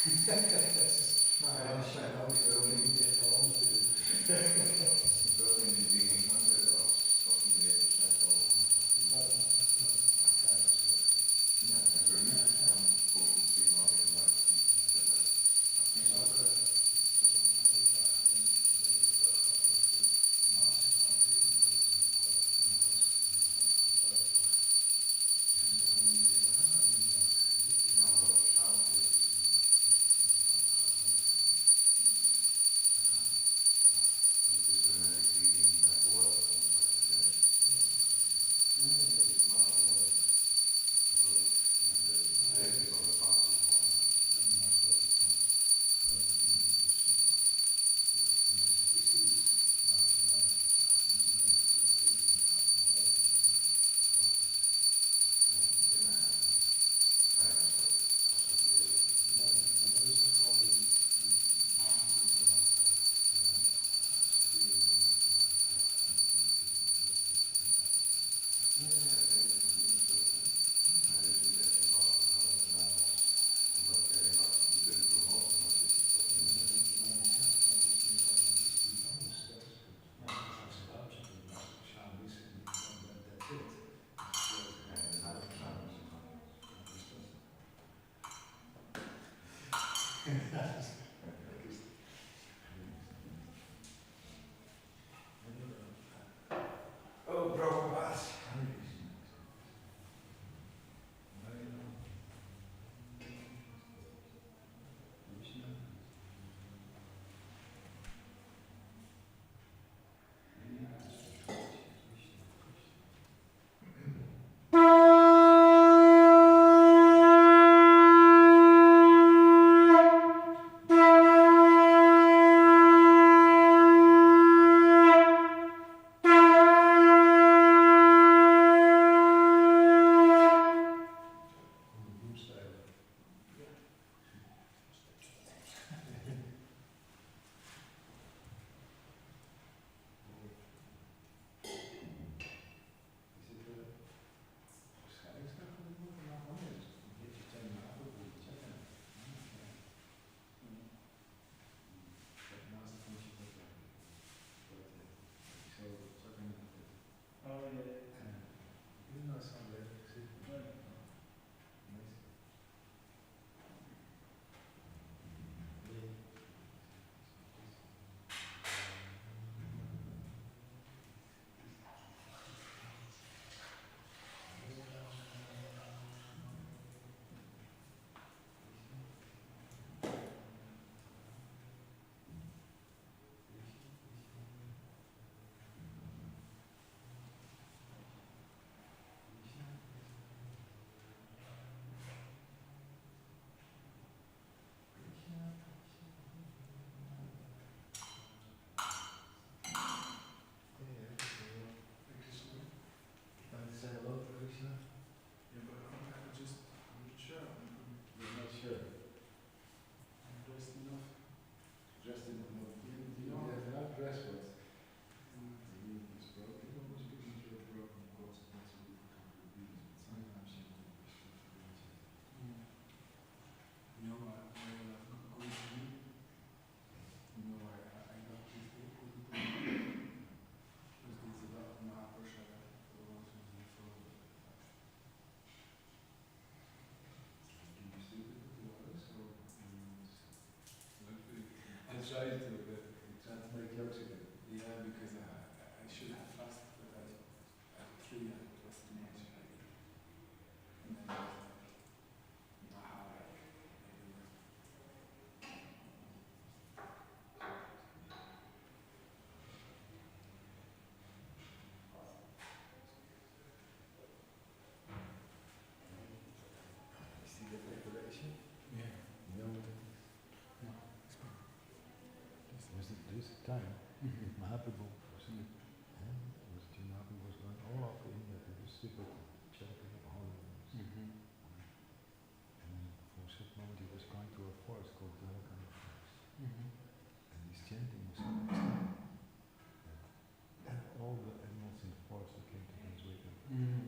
Nou ja, dat zijn ook veel niet echt wel anders te doen. Ik wil in die dingen in gang zetten als die wederzijds al. Ja, dat kun je niet. Dan komt het misschien wel weer langs. Oh, Prabhupada. Tried to, but I tried to make jokes with it. Yeah, because I should have fasted, but at 3 it was too much. And then I was like, nah, like, You see the preparation? yeah. You know what it is? No. There's a time Mahaprabhu was going all over India to distribute chanting of holy names. And then for a certain moment he was going to a forest called the Hare Krsna. And his chanting was so extreme that all the animals in the forest that came to dance with him.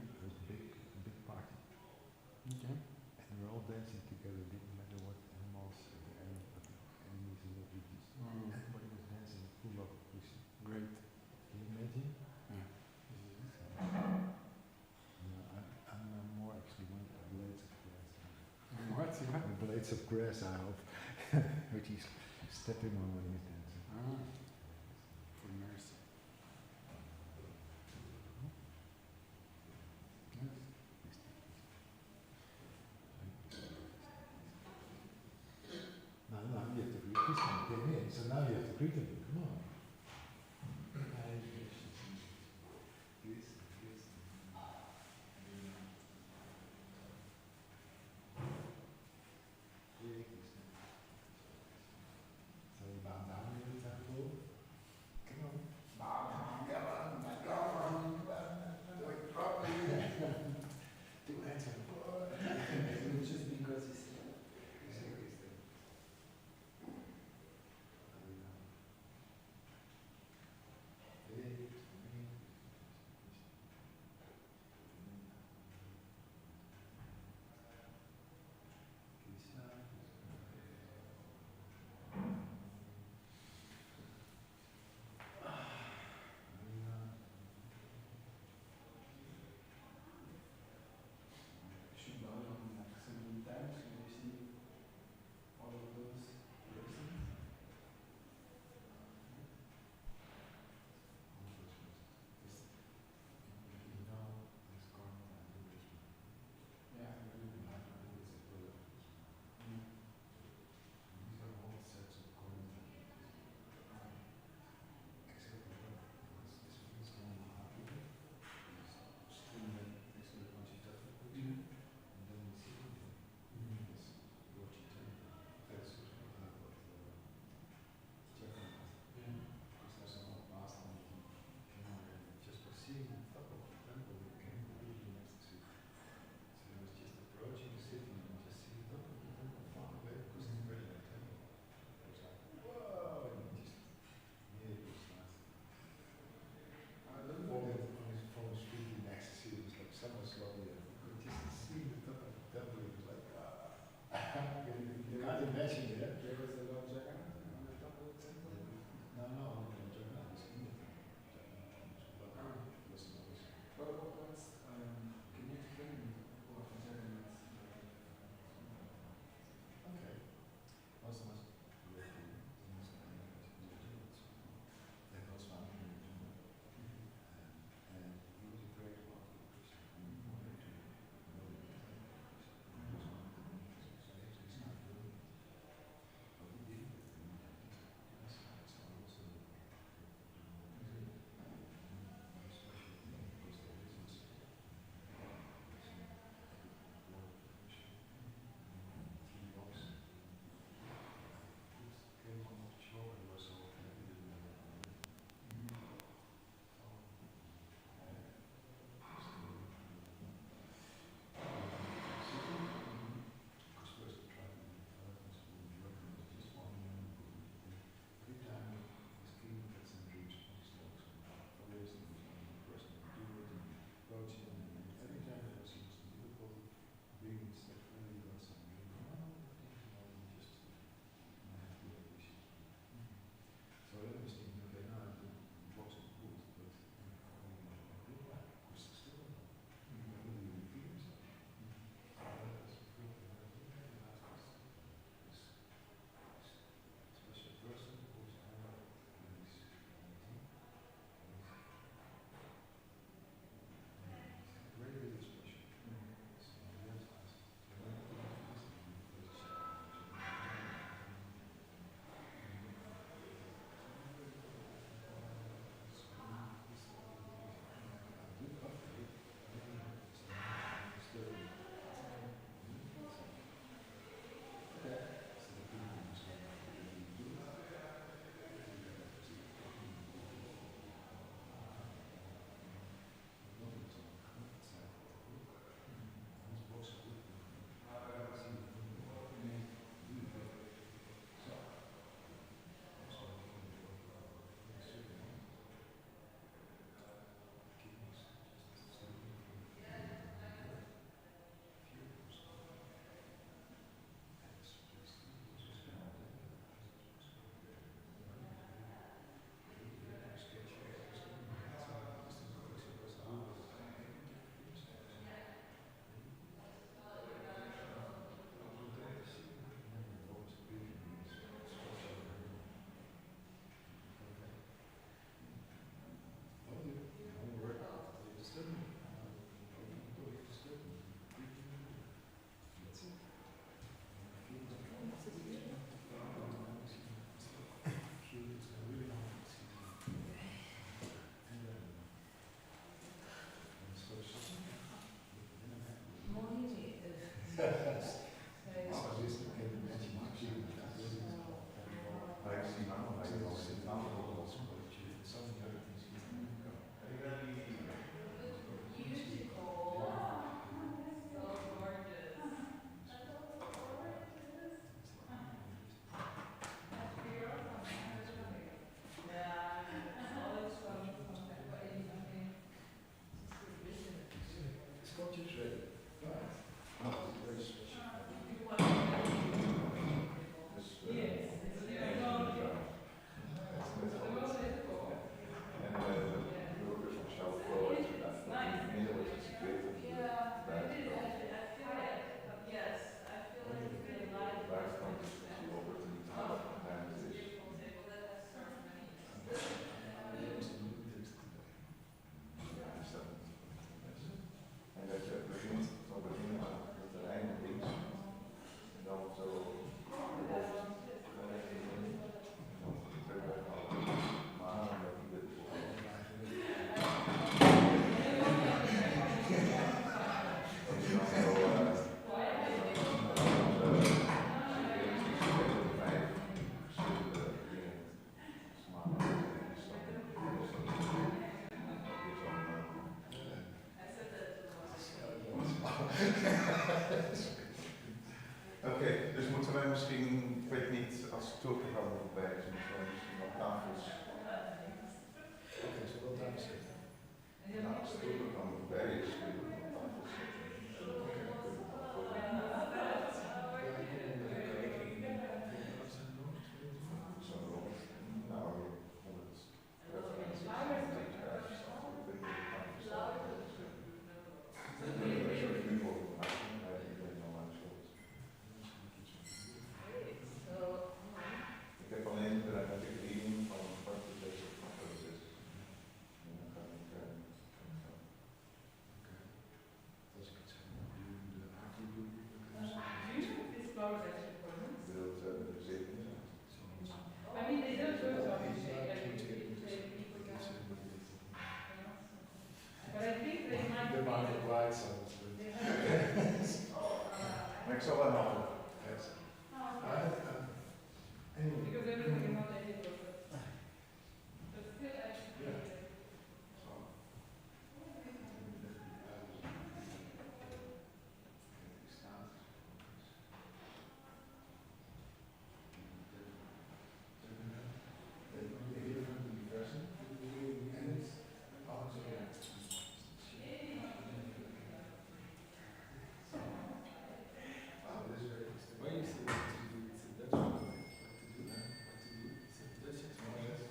It was a big party. Okay. And they were all dancing together, didn't matter what animals, blades of grass, I hope, which he's stepping on when he's dancing. Ah, for mercy. Yes. Now you have to greet Krishna. He came in, so now you have to greet him. Come on. Hare Krishna. Krishna, Krishna. Hare Krishna. So you bow down in the temple. Come on. Bow down, come on, do it properly. Two hands on the floor. Just because it's should bow down like 7 times to receive all of those blessings. Yeah, I really do. Mm. These are all sets of coins. Except for one, because this one is going to happen. It's still next to the Panchitattva picture. And then we see this Rochita. That's what Jagannath. Yeah. Because there's a whole past on it. Just by seeing the top of the temple, it came really next to. So I was just approaching the city and just seeing the top of the temple far away because it's very like temple. I was like, whoa! And it just, yeah, it was nice. I don't Falling know. from his feet in ecstasy, it was like so much lovely. You could just see the top of the temple, it was like, you can't imagine it. There was a Lord Jagannath on the top of the temple. No, Jagannath was in the temple. Jagannath was What's, can you explain what Jagannath is? okay. Also was that was found in the Jumbo. And he was a great one for Krishna. And he wanted to know the Krishna. He was one of the Krishna. So he actually started doing it. misschien, ik weet niet, als tourprogramma voorbij is, misschien wat tafels. Oké, zo wel daar zitten. Nou, als het tourprogramma voorbij is, kun je wat tafels zetten. Zo rond, nou, 100 referenties. Ik heb alleen de reading van wat de deze foto's is. En dan kan ik Als ik het zeg maar de actie doe, dan kunnen ze beeld 17 zijn. I mean, they don't go to office but I think they might de maand be. kwijt zijn. Maar ik zal wel helpen. Anyway. Because everybody knows that it was. But still, actually. Why you say what to do? It's a Dutch one. What to do? What to do? It's a Dutch expression.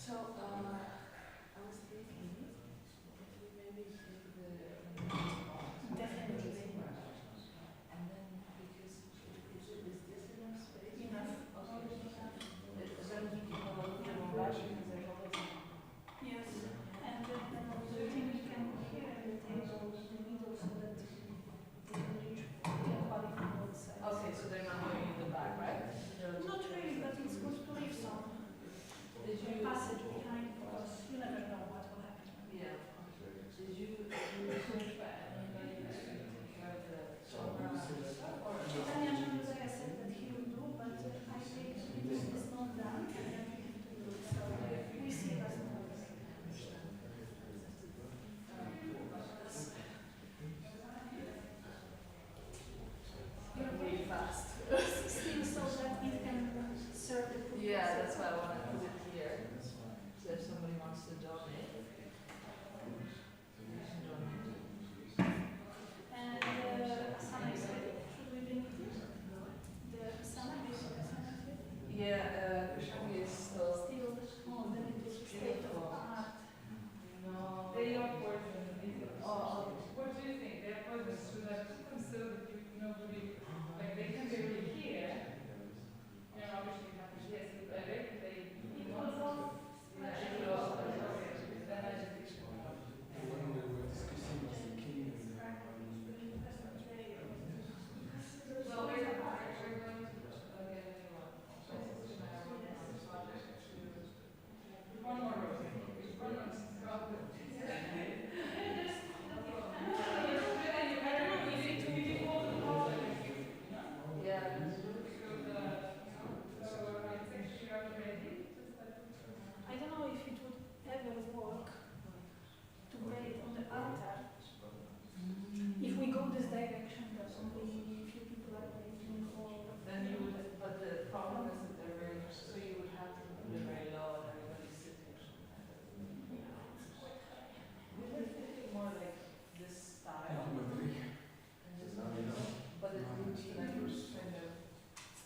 So, I was thinking, maybe definitely, and then because is this enough space? Enough. Then we can all because there's always. Yes, and then also I think we can hear the table in the middle so that they can reach quality from both sides. Okay, so they're not going in the back, right? Not really, but it's good to leave some. Did you passage behind because you never know what will happen. Yeah. Did you search for anybody to take care of the Italian, like I said, that he will do, but I think it is not done and then we have to do it. So we see that's not really fast. 16 so that it can serve the purpose. Yeah, that's why I want to put it here. So if somebody wants to donate. And Asana is ready. Should we bring it in? The Asana, basic Asana is ready? Yeah, Kushangi is still. Oh, then it is state of art. No. They are poisonous. Oh. What do you think? They are poisonous. Should I put them so that nobody, like they can barely hear? You know, obviously you have to hear, so I reckon they eat one. Yeah, it will also. Then I just think. When we were discussing was the king and Well, we're going to get a new one. My sister and I are working on this project to one more row. One more. Yeah. I don't know if it would ever work to make it on the altar. If we go this direction, there's only a few people are waiting or. Then you would, but the problem is that they're very, so you would have to put it very low and everybody's sitting. We were thinking more like this style. And just, but it would be like kind of,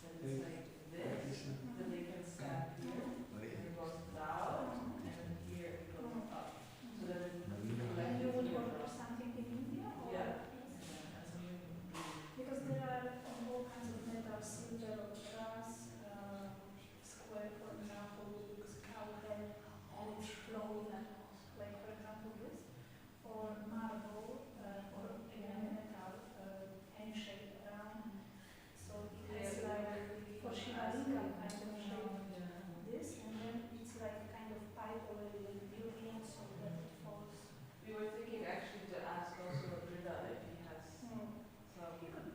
that it's like this, that they can stand here, and it goes down, and then here it goes up. So that it would be like. And you would work for something in India? Or? Yeah. Because there are all kinds of metal, silver or brass, square, for example, with cowhead, and it's flowing, like for example this, or marble, or again metal, any shape around. So it has like for Shiva Linga kind of shape, this, and then it's like kind of pipe already built in so that it falls. We were thinking actually to ask also Rida if he has So some.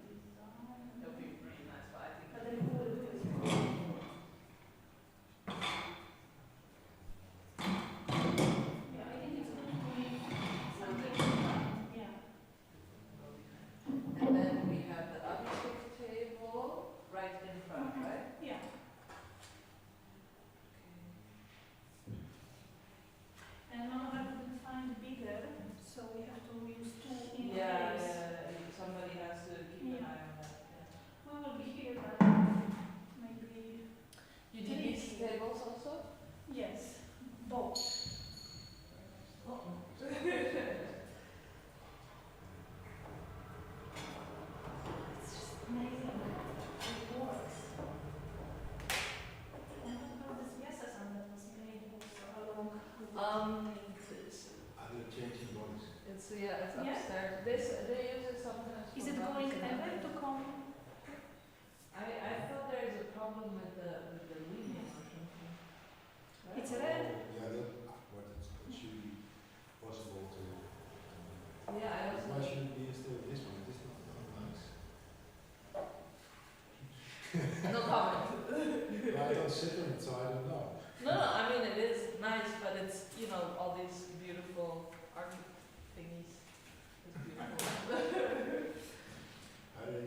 No comment. But I don't sit in it, so I don't know. No, I mean it is nice, but it's, you know, all these beautiful art thingies. It's beautiful. Hare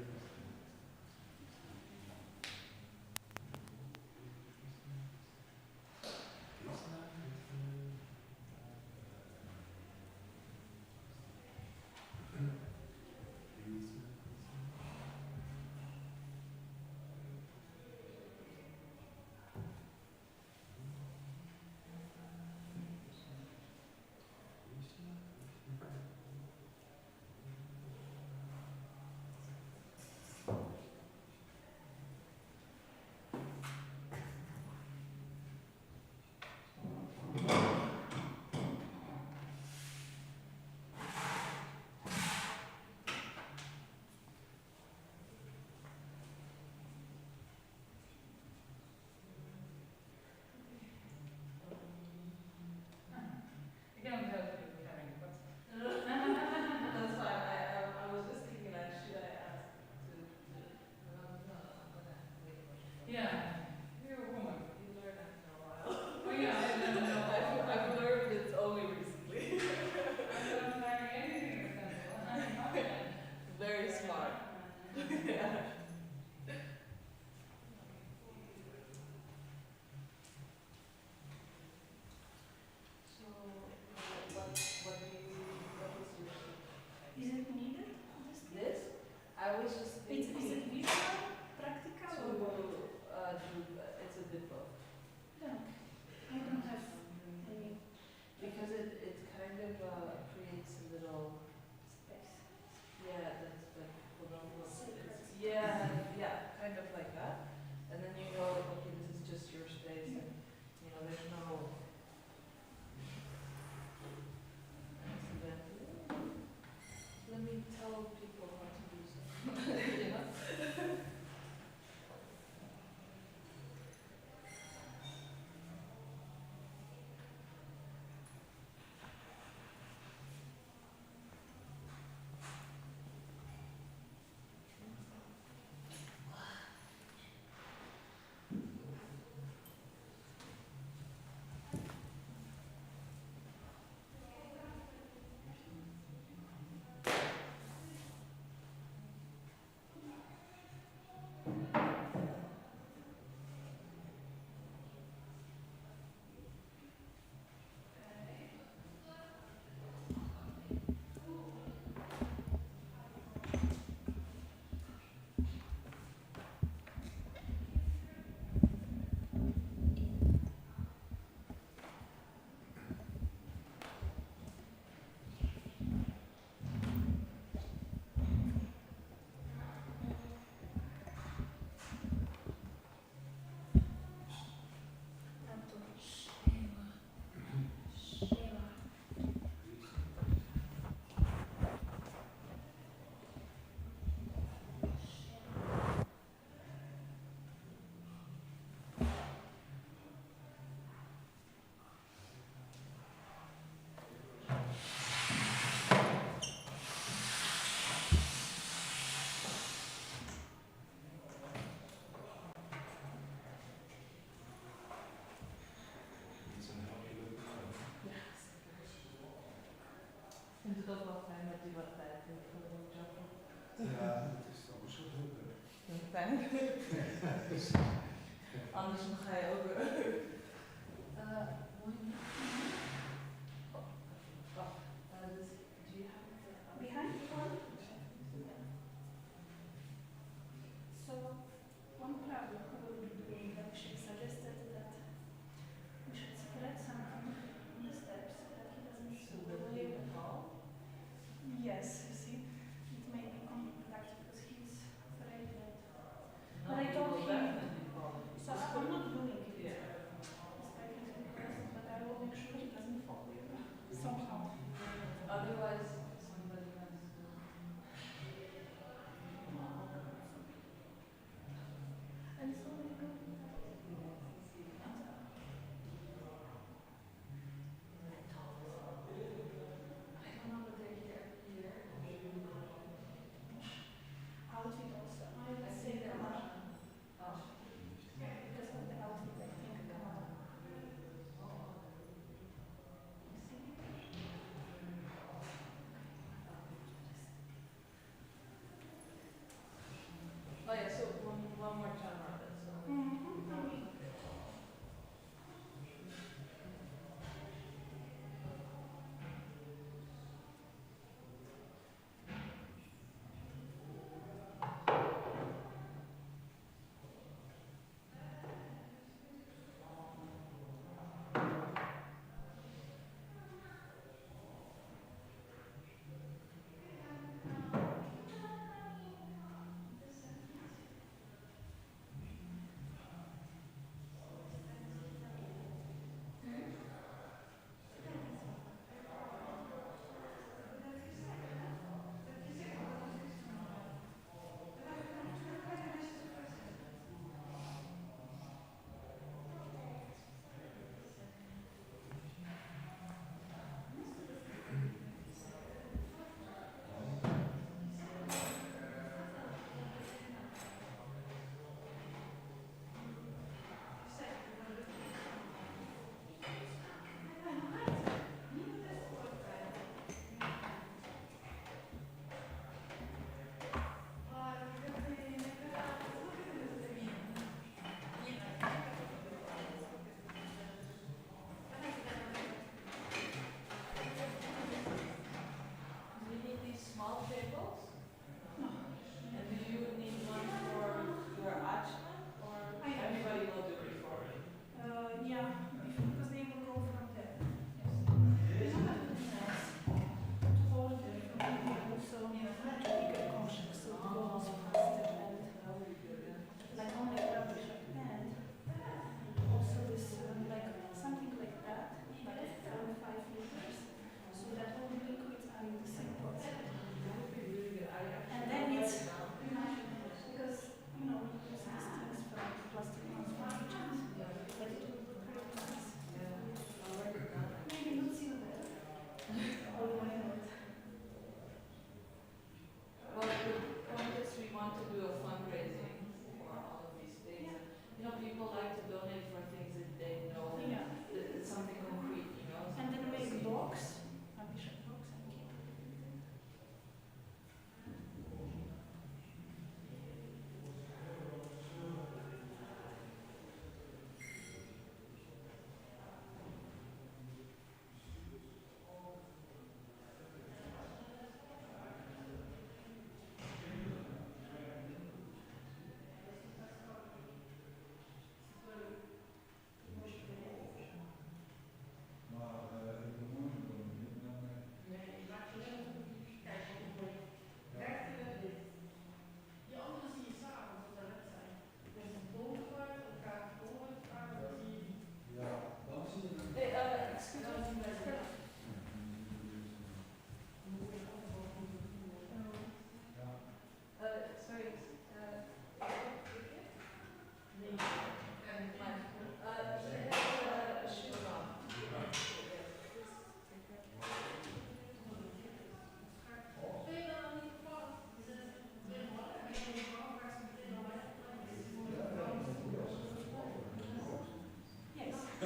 That's fine. I was just thinking, like, should I ask to no, I'm gonna wait for you. You're a woman. You learn after a while. I've learned it only recently. Very smart. Yeah. So, what is your Is it needed? this? I was just Is thinking it visual, practical, to or what? it's a bit both. No, I don't have any Because it kind of creates a little space. yeah, that's like hold on, yeah, kind of like that. And then you know, like, okay, this is just your space, and you know, there's no accident. Let me tell people how to do something. You know? En doet ook wel fijn met die wat tijd in voor de job. Ja, het is toch zo druk. Fijn. Anders dan ga je ook. Dus, do you have Behind one. So, one problem we will be doing that she suggested that we should spread something on the steps so that he doesn't so see that the you can fall? Yes, you see, it may be contact because he's afraid that. No, But I you told will him- definitely fall. So I'm not doing it. Yeah. It's like because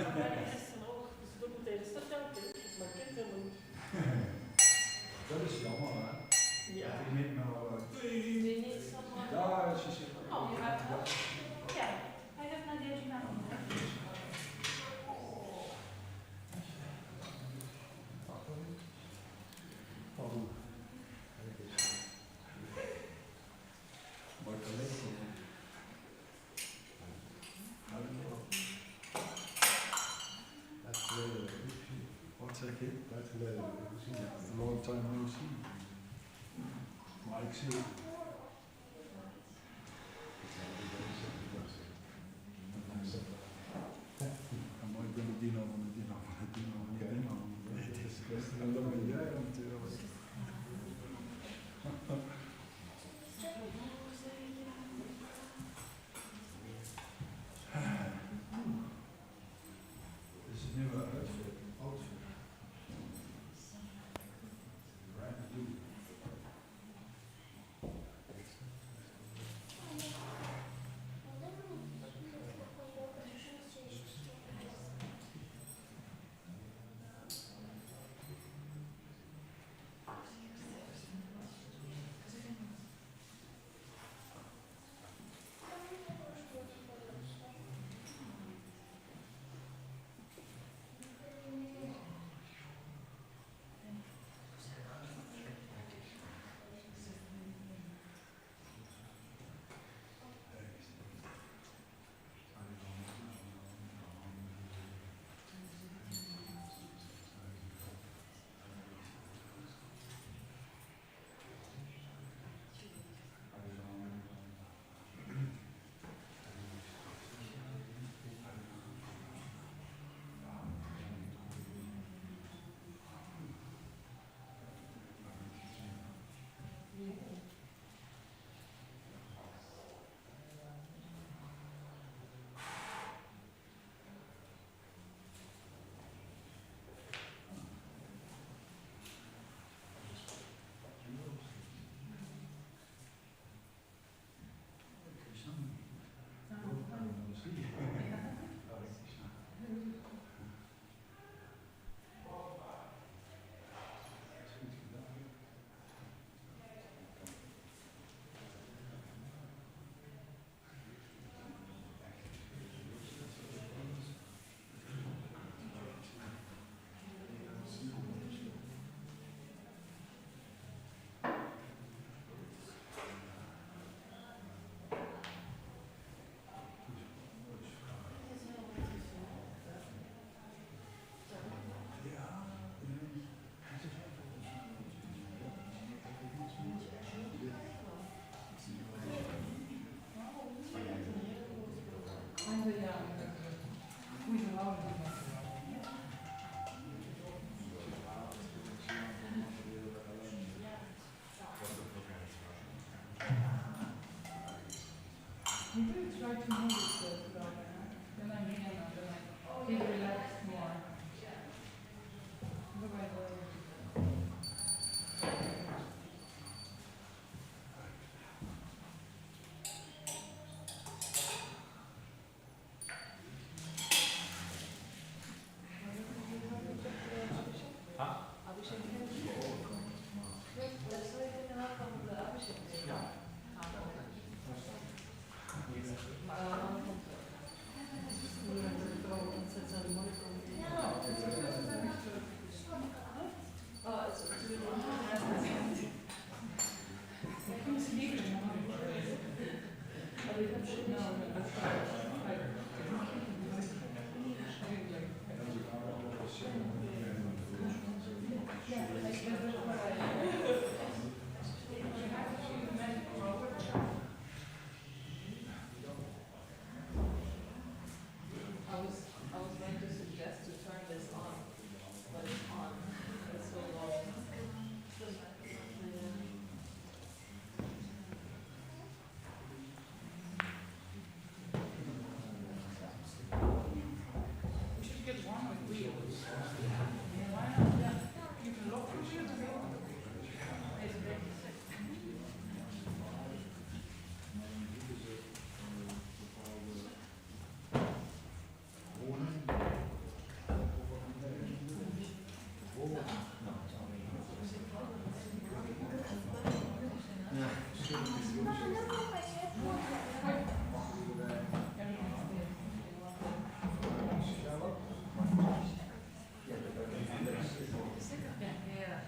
Maar is dan ook, dus het ook meteen verteld, dus mijn kinderen. Dat is jammer, hè? Ja. Het is niet nou... Nee, niet zo. Ja, ze zit... Oh, je hebt wel? Ja, hij heeft naar deze naam. Oh. Mooi collega. Wat zeg je? Tijd geleden gezien. A long time no see. Maar ik zie... Maar ik ben de dino van de dino van de dino van de dino. En dan ben jij natuurlijk. Dit is het nieuwe outfit. Brand new. You do try to move it, but then I mean, I feel relaxed more.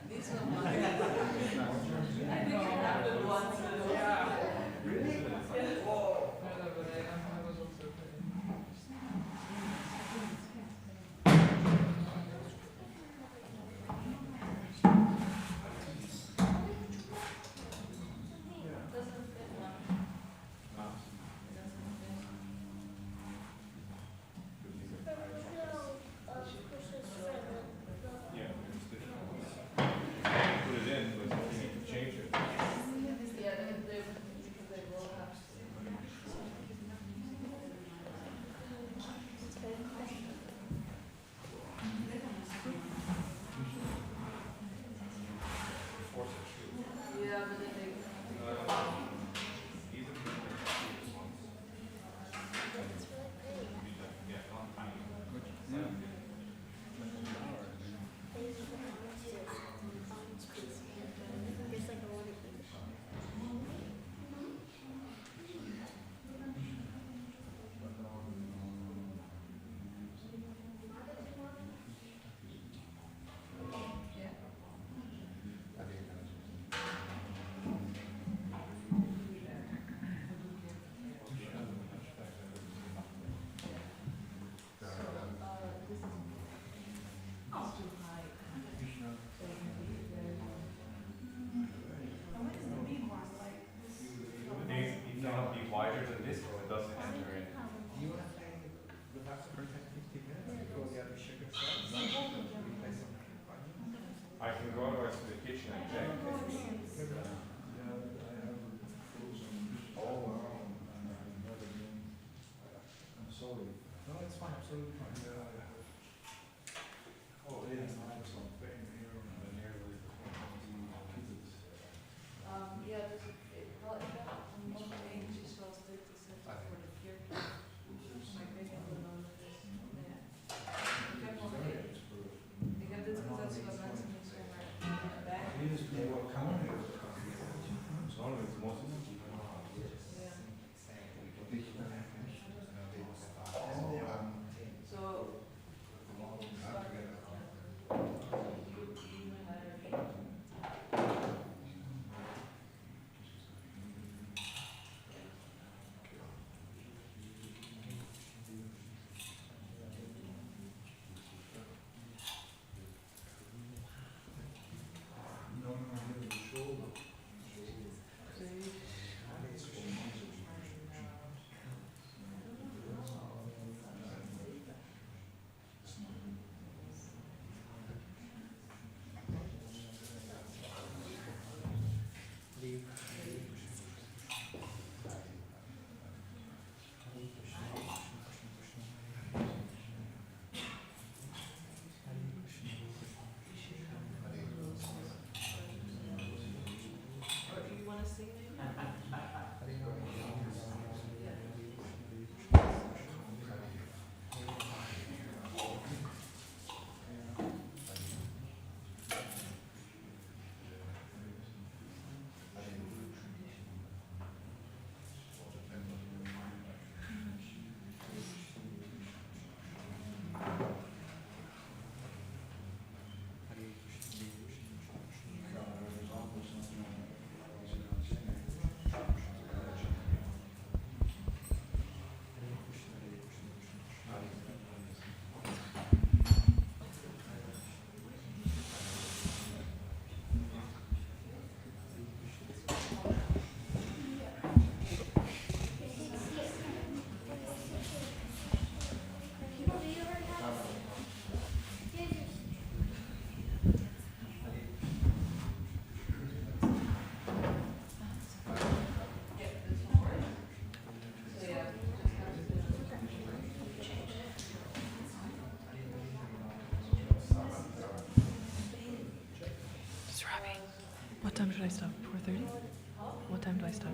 These are my. I think I have the ones. Really? Whoa. Wider than this, or it doesn't enter in. You want to play the last 10 15 minutes before the other sugar starts? I can go otherwise to the kitchen and check. Oh wow. I'm sorry. No, it's fine, absolutely fine. Oh, yeah, I have some pain here and then here with Yeah, there's well, I got on one page as well as the set for the Kirtan. My baby will know this. Yeah. Ik heb nog één. Ik heb dit gezet zodat mensen niet zomaar bij. So, What time should I stop? 4:30? What time do I stop?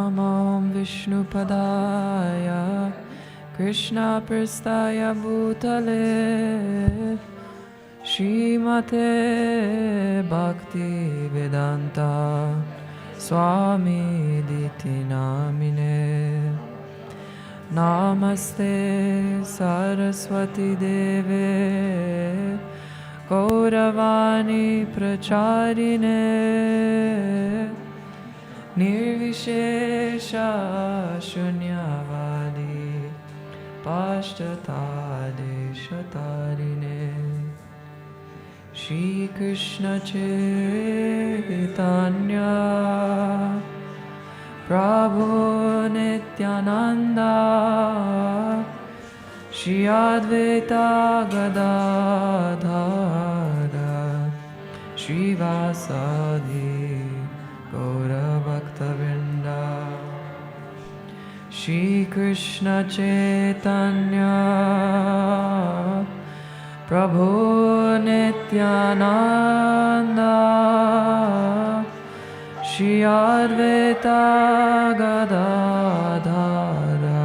Namam Vishnupadaya Krishna Prastaya Bhutale Shrimate Bhakti Vedanta Swami Diti Namine Namaste Saraswati Deve Gauravani Pracharine Nirvishesha Shunyavadi Pashtata Deshatarine Shri Krishna Chaitanya Prabhu Nityananda Shri Advaita Gadadhara Shri Vasadi Gaura Bhaktavinda Shri Krishna Chaitanya Prabhu Nityananda Shri Advaita Gadadhara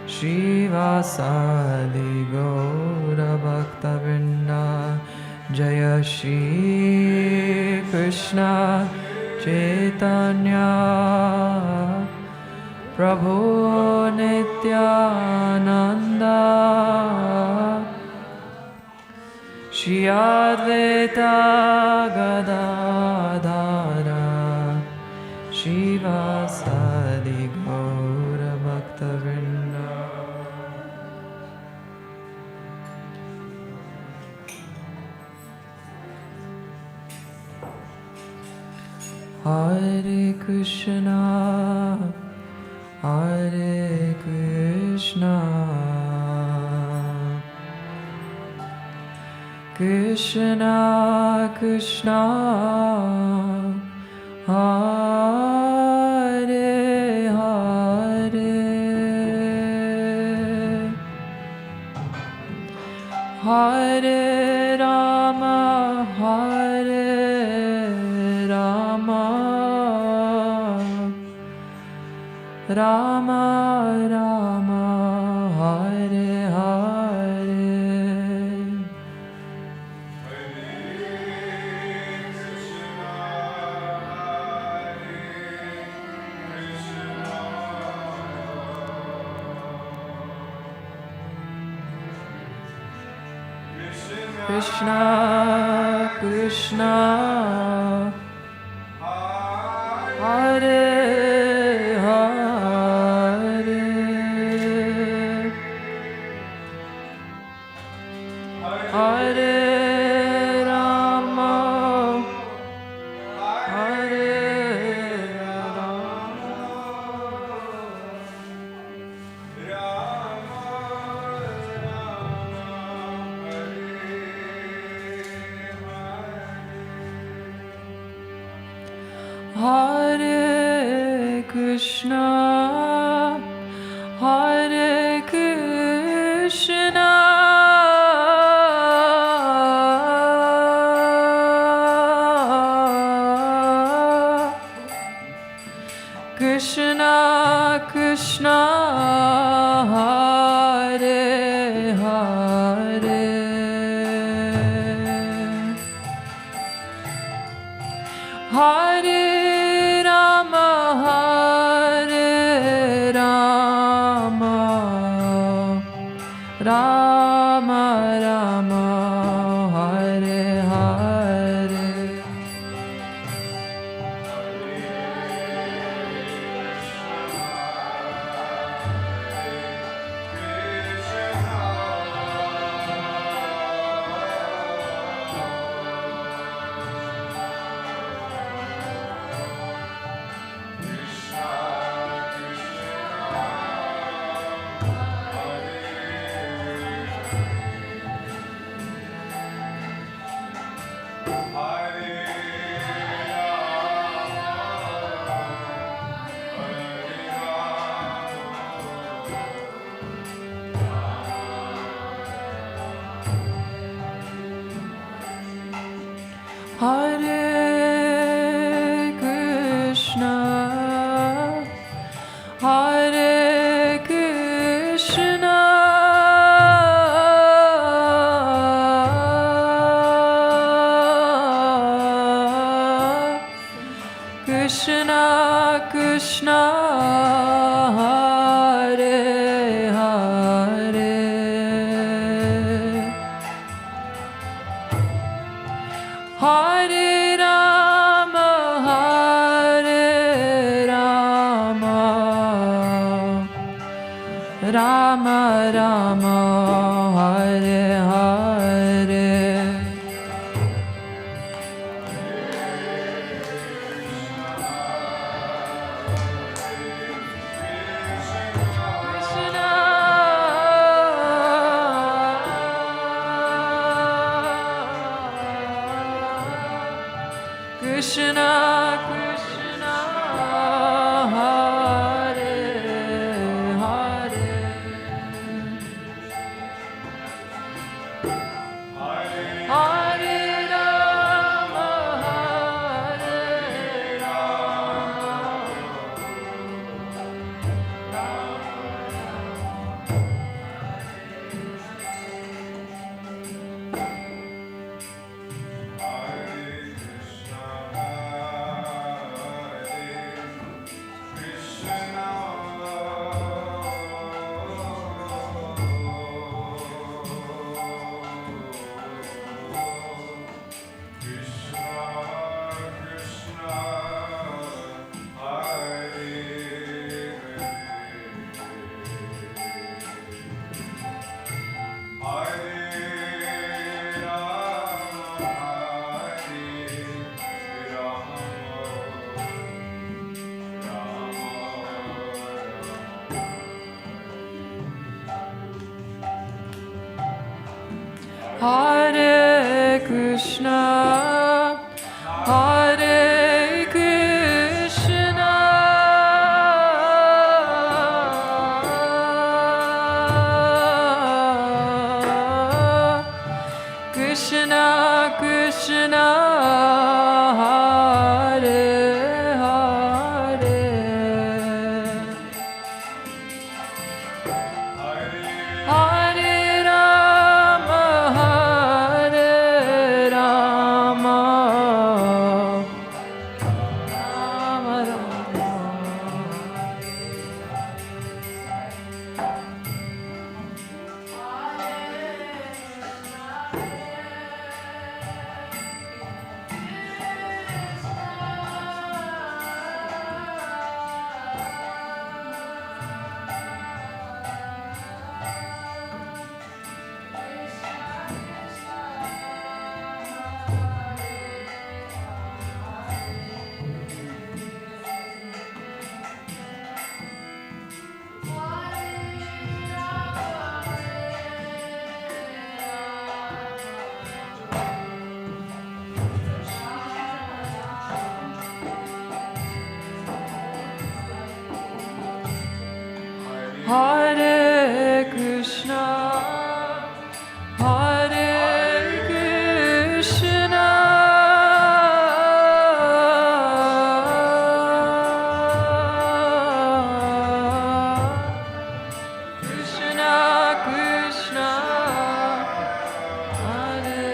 Shri Vasadi Gaura Bhaktavinda Jaya Shri Krishna Chaitanya Prabhu Nityananda Shri Advaita Gadadhara Shri Vasadi Gaura Bhaktavinda Hare Krishna Hare Krishna Krishna Krishna Hare Hare Hare Rama Hare Rama Rama Rama Hare Hare Krishna Krishna Hare Hare Hare Rama Hare Rama Hare Krishna Hare Krishna Krishna Krishna Hare Hare Hare Rama Hare Rama Rama Rama Hare Hare Hare Krishna Rama Rama Hare Hare Krishna Krishna Hare Hare Hare Rama Hare Rama Hare Krishna, Hare Krishna, Krishna Krishna, Hare Hare, Hare Rama, Hare Rama, Rama Rama. Hare Krishna, Hare Krishna, Krishna Krishna, Hare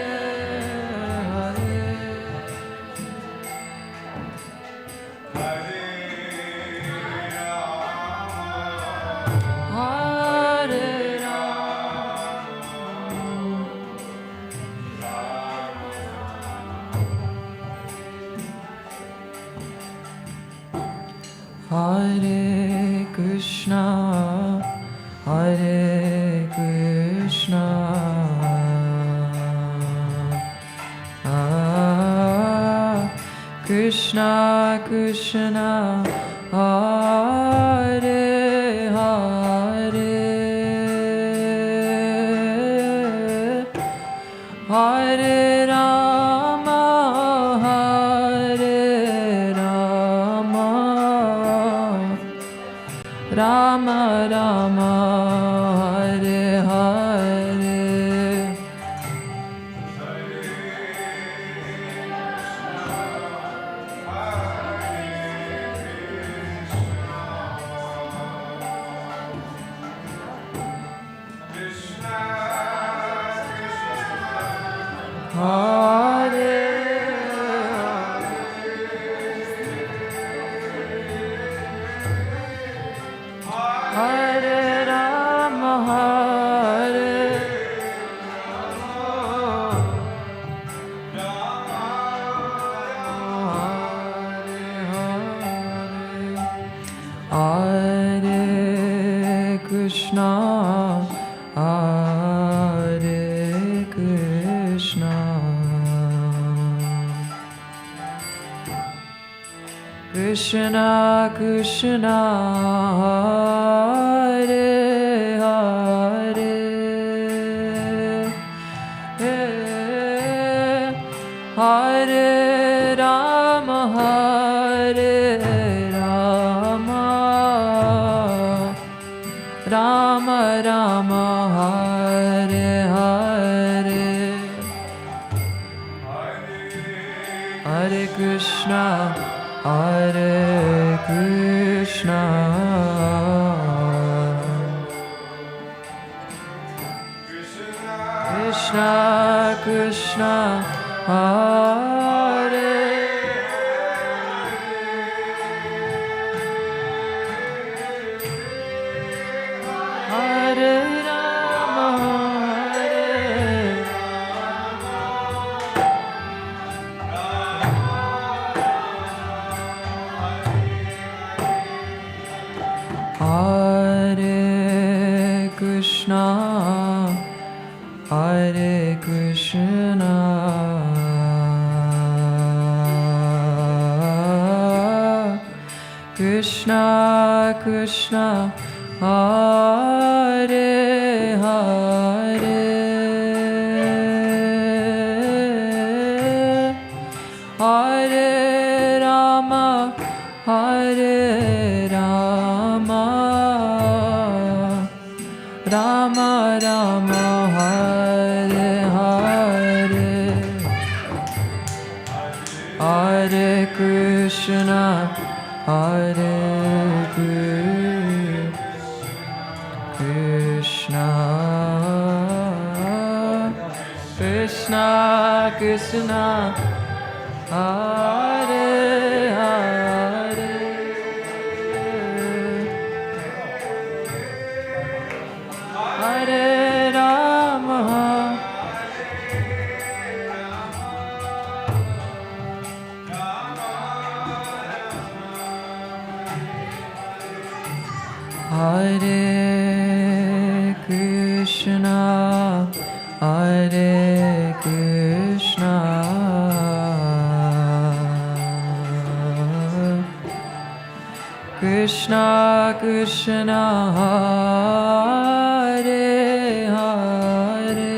Hare. Hare Hare Krishna, Hare Krishna, Krishna Krishna, Hare Hare, Hare Rama, Hare Rama, Rama Rama, Hare Hare. Hare Rama, Hare Hare Krishna, Krishna Krishna Hare Hare Hare Rama Hare Rama Rama Rama Hare Hare Hare Krishna Hare Krishna Krishna Krishna Hare Hare Rama Hare Krishna Hare Krishna Krishna Krishna Hare Hare Hare Rama Hare Rama Rama Rama Hare Hare Hare Krishna Hare Krishna Krishna Krishna Hare Hare Hare Rama Hare Krishna Hare Krishna Krishna Krishna Hare Hare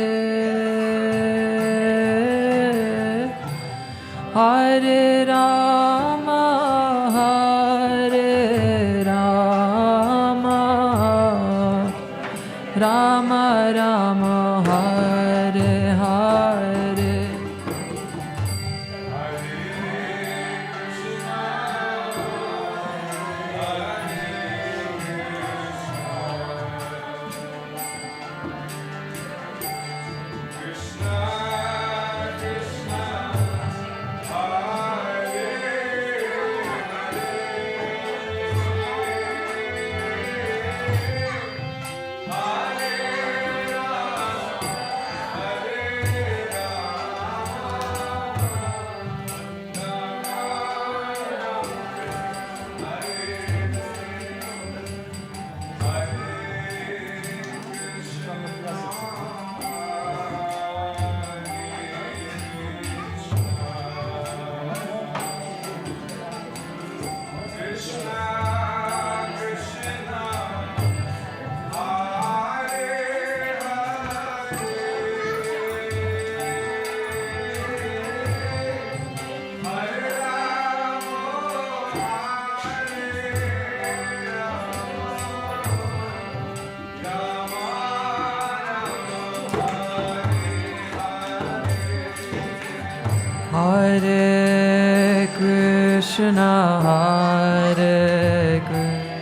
Hare Rama Hare Rama Rama Rama Hare Hare Hare Krishna Hare Krishna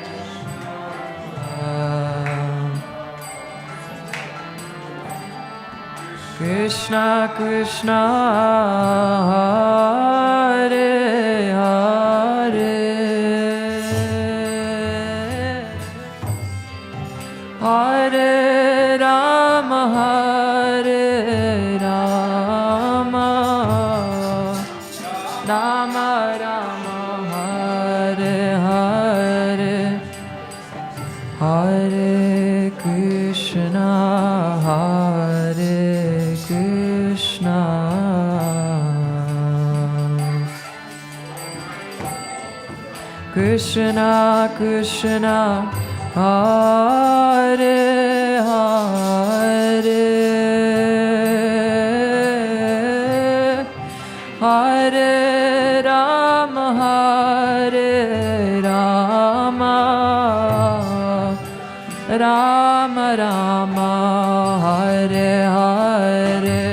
Krishna Krishna Hare Hare Hare Rama Hare Rama Rama Rama Hare Hare Hare Krishna Hare Krishna Krishna Krishna Hare Hare Hare Rama Rama Rama Hare Hare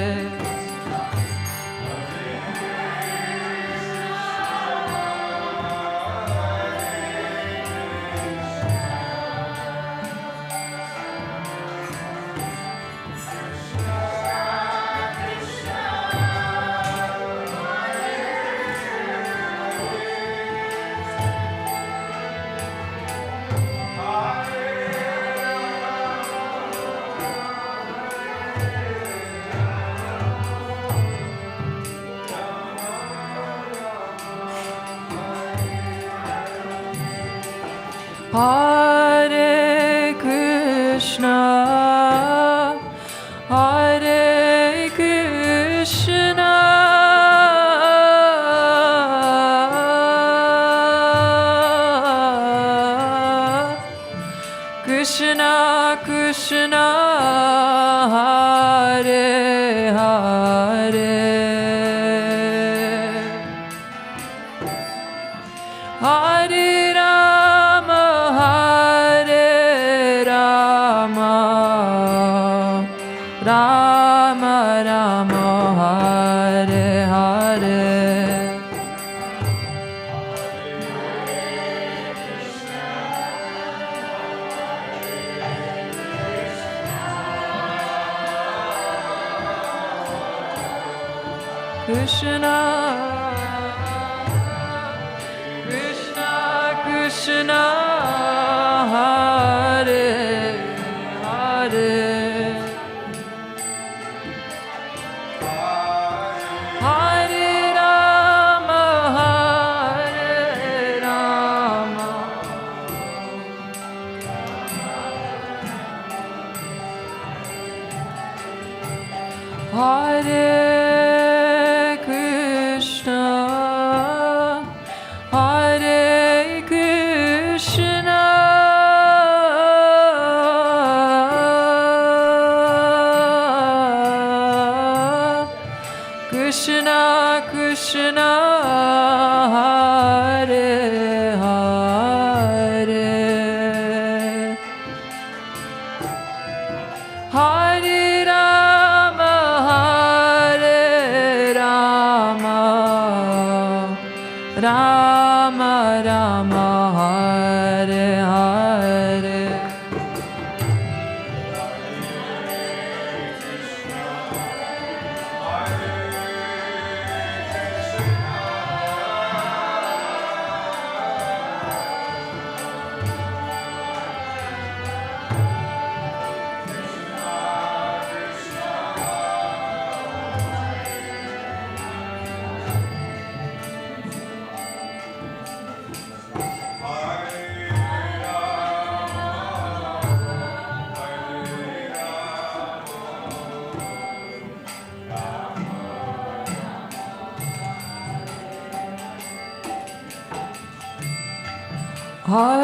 Hare Krishna, Hare Krishna, Krishna Krishna, Hare Hare, Hare Rama, Hare Rama, Rama Rama, Hare Hare. Krishna, Krishna, Krishna, Hare Hare, Hare Rama, Hare Rama, Hare Krishna, Hare Krishna, Krishna Krishna, Hare Hare, Hare Rama, Hare Rama, Rama Rama, Hare Hare.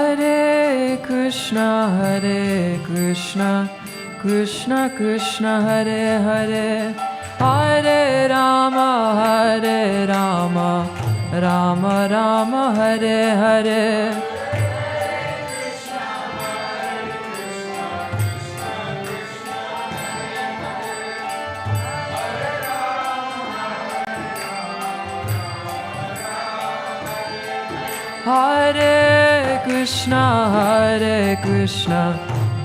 Hare Krishna, Hare Krishna, Krishna Krishna, Hare Hare, Hare Rama, Hare Rama, Rama Rama, Hare Hare. Hare Krishna, Hare Krishna,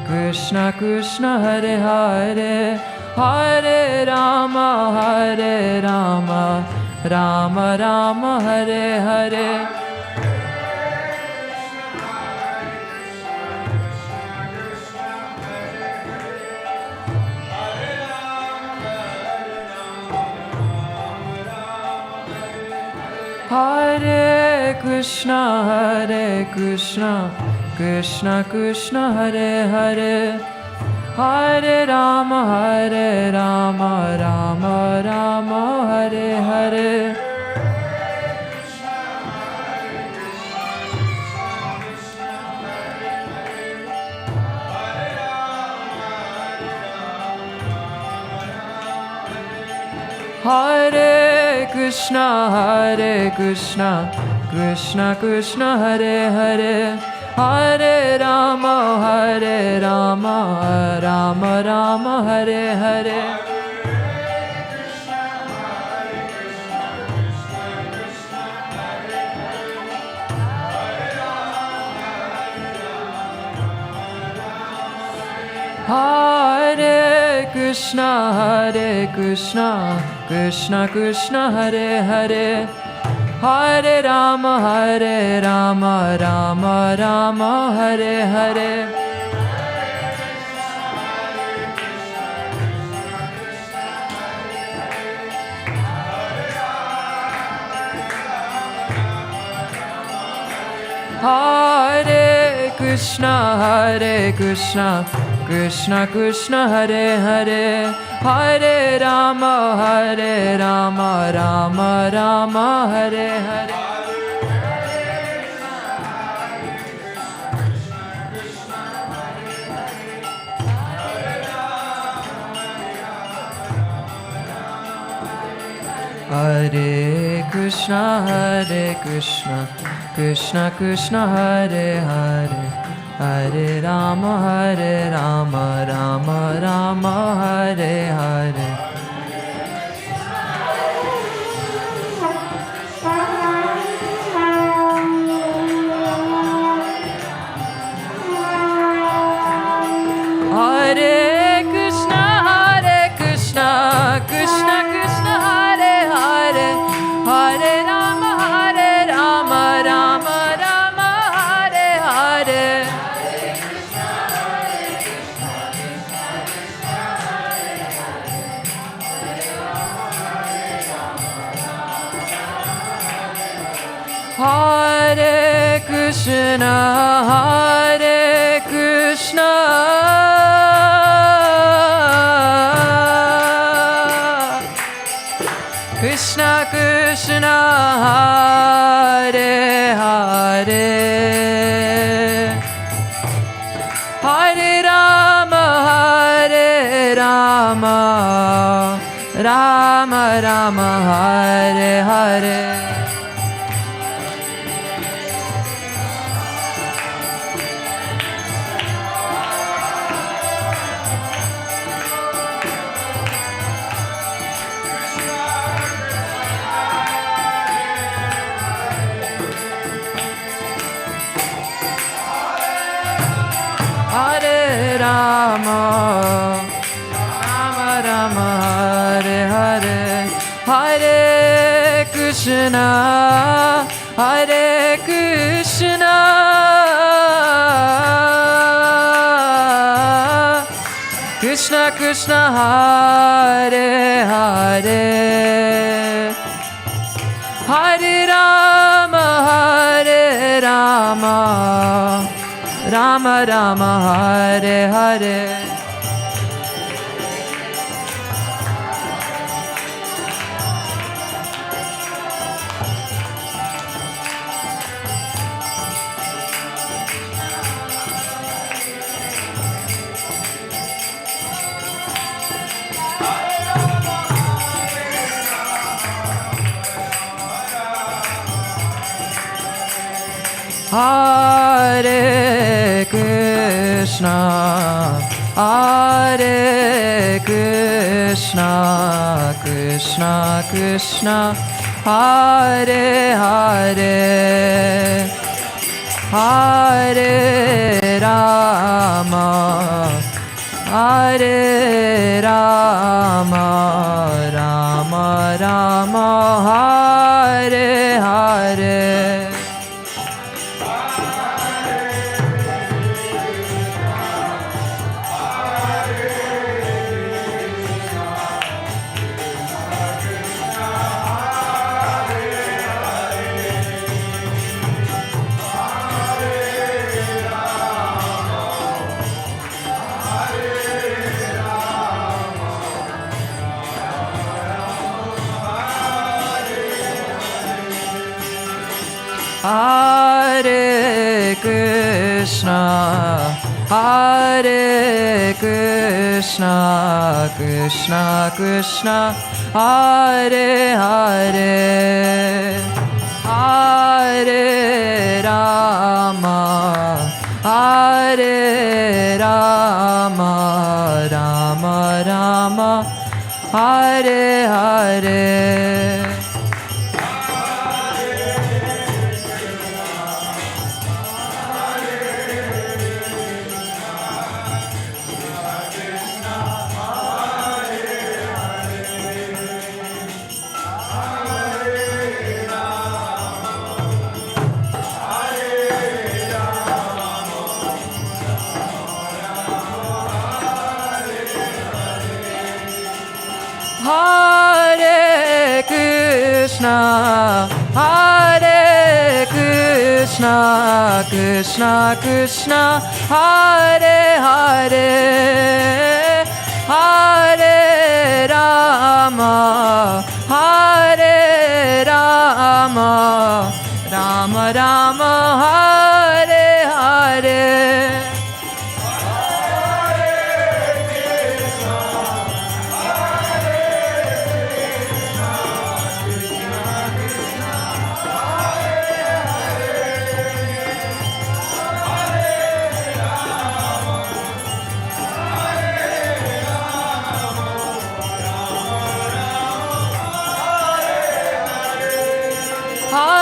Krishna Krishna, Hare Hare, Hare Rama, Hare Rama, Rama Rama, Hare Hare. Hare Krishna, Hare Krishna, Krishna Krishna, Hare Hare, Hare Rama, Hare Rama, Rama Rama, Hare Hare. Hare Krishna, Krishna Krishna, Hare Hare, Hare Rama, Rama Rama, Hare Hare. Hare Krishna, Krishna Krishna, Hare Hare, Hare Rama, Rama Rama, Hare Hare. Hare Krishna, Krishna Krishna, Hare Hare, Hare Rama, Rama Rama, Hare Hare. Hare Krishna, Krishna Krishna, Hare Hare, Hare Rama, Rama Rama, Hare Hare. Hare Krishna, Krishna Krishna, Hare Hare, Hare Rama, Rama Rama, Hare Hare. Hare Krishna, Krishna Krishna, Hare Hare, Hare Rama, Rama Rama, Hare Hare. Hare Rama, Rama Rama, Hare Hare, Hare Krishna, Krishna Krishna, Hare Hare, Hare Rama, Rama Rama, Hare Hare. Hare Krishna, Krishna Krishna, Hare Hare, Hare Rama, Rama Rama, Hare Hare. Hare Krishna, Krishna, Krishna Krishna, Hare Hare, Hare Rama, Hare Rama, Rama Rama, Hare Hare. Hare Krishna, Hare Krishna, Krishna Krishna, Hare Hare, Hare Rama, Hare Rama, Rama Rama, Hare Hare.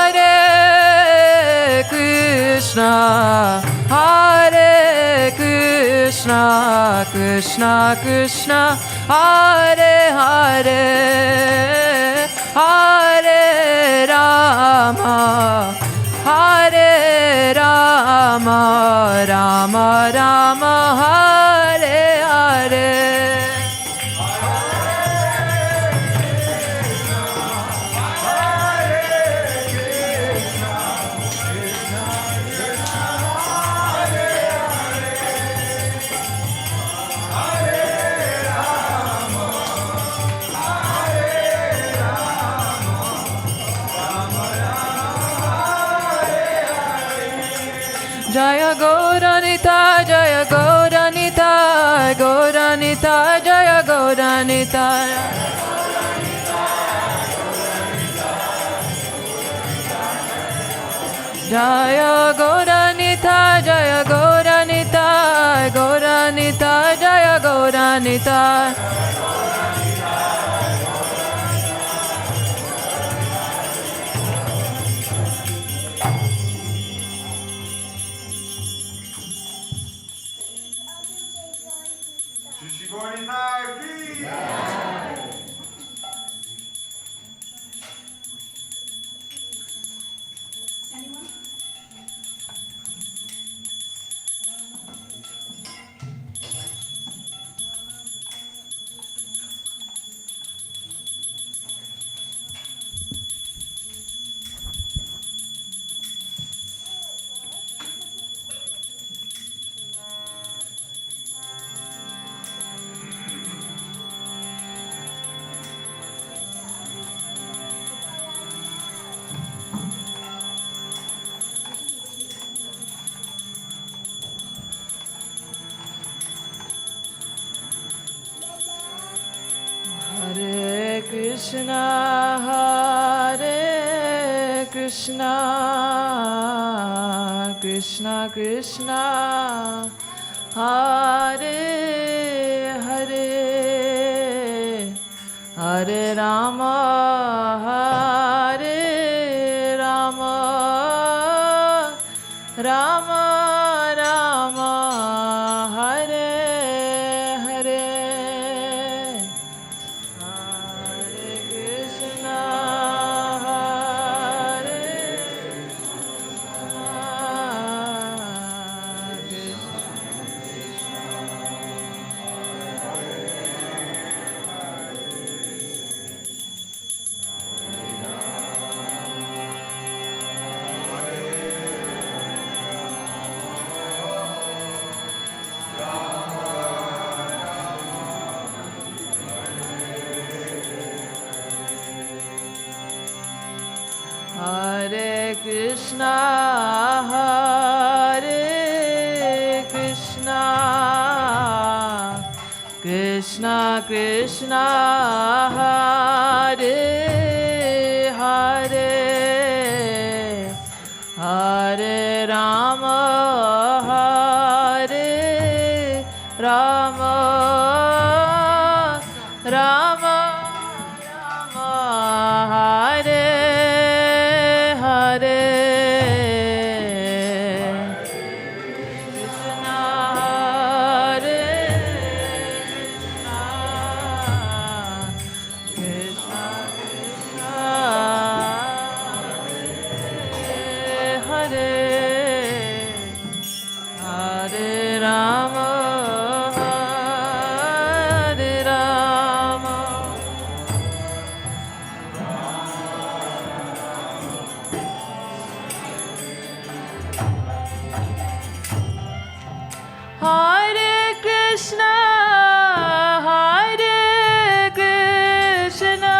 Hare Krishna, Hare Krishna, Krishna Krishna, Hare Hare, Hare Rama, Hare Rama, Rama Rama, Hare Hare. Jaya Gauranita, Jaya Gauranita, Gauranita, Jaya Gauranita. Jaya Gauranita, Jaya Gauranita, Gauranita, Jaya Gauranita. Hare Krishna, Hare Krishna, Krishna Krishna, Hare Hare, Hare Rama, Hare Rama, Rama Rama, Hare Hare. Hare Krishna, Hare Hare Krishna, Hare Krishna, Krishna Krishna, Hare Hare, Hare Rama, Hare Rama, Rama Rama, Hare Hare, Krishna Hare Krishna,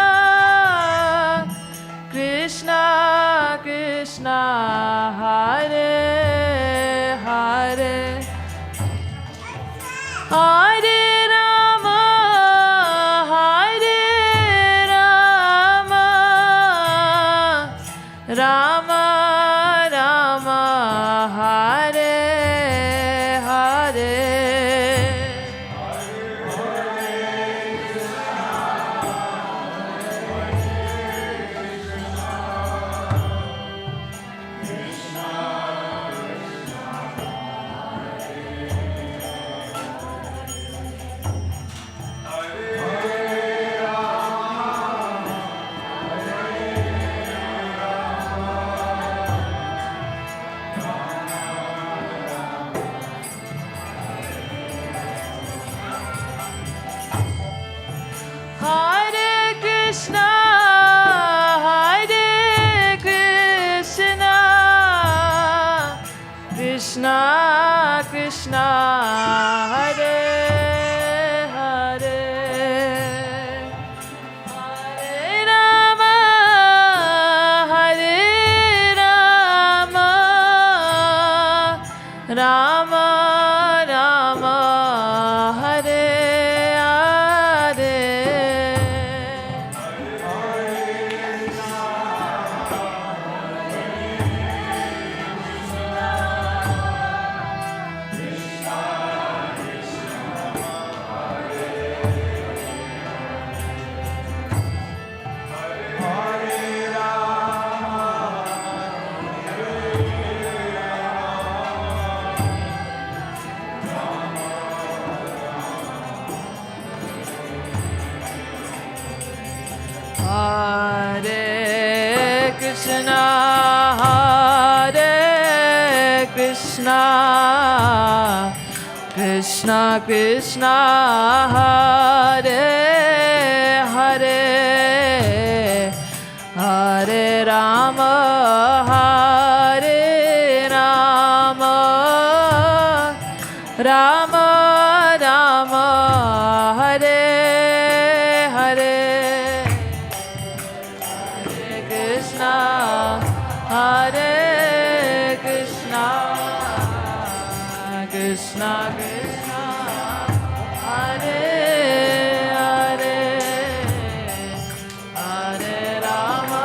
Krishna Krishna, Hare Hare, Hare Rama, Hare Rama, Hare Krishna, Hare Krishna, Krishna Krishna, Hare Hare, Hare Rama, Hare Rama, Rama Rama, Hare Hare. Hare Krishna, Hare Krishna, Krishna Krishna, Hare Hare, Hare Rama, Hare Rama, Rama Rama, Hare Hare. Hare Krishna, Hare Krishna, Krishna Krishna, Hare Hare, Hare Rama, Hare Rama, Rama Rama, Hare Hare, Krishna, Hare Krishna, Krishna Krishna, Hare Hare, Hare Rama,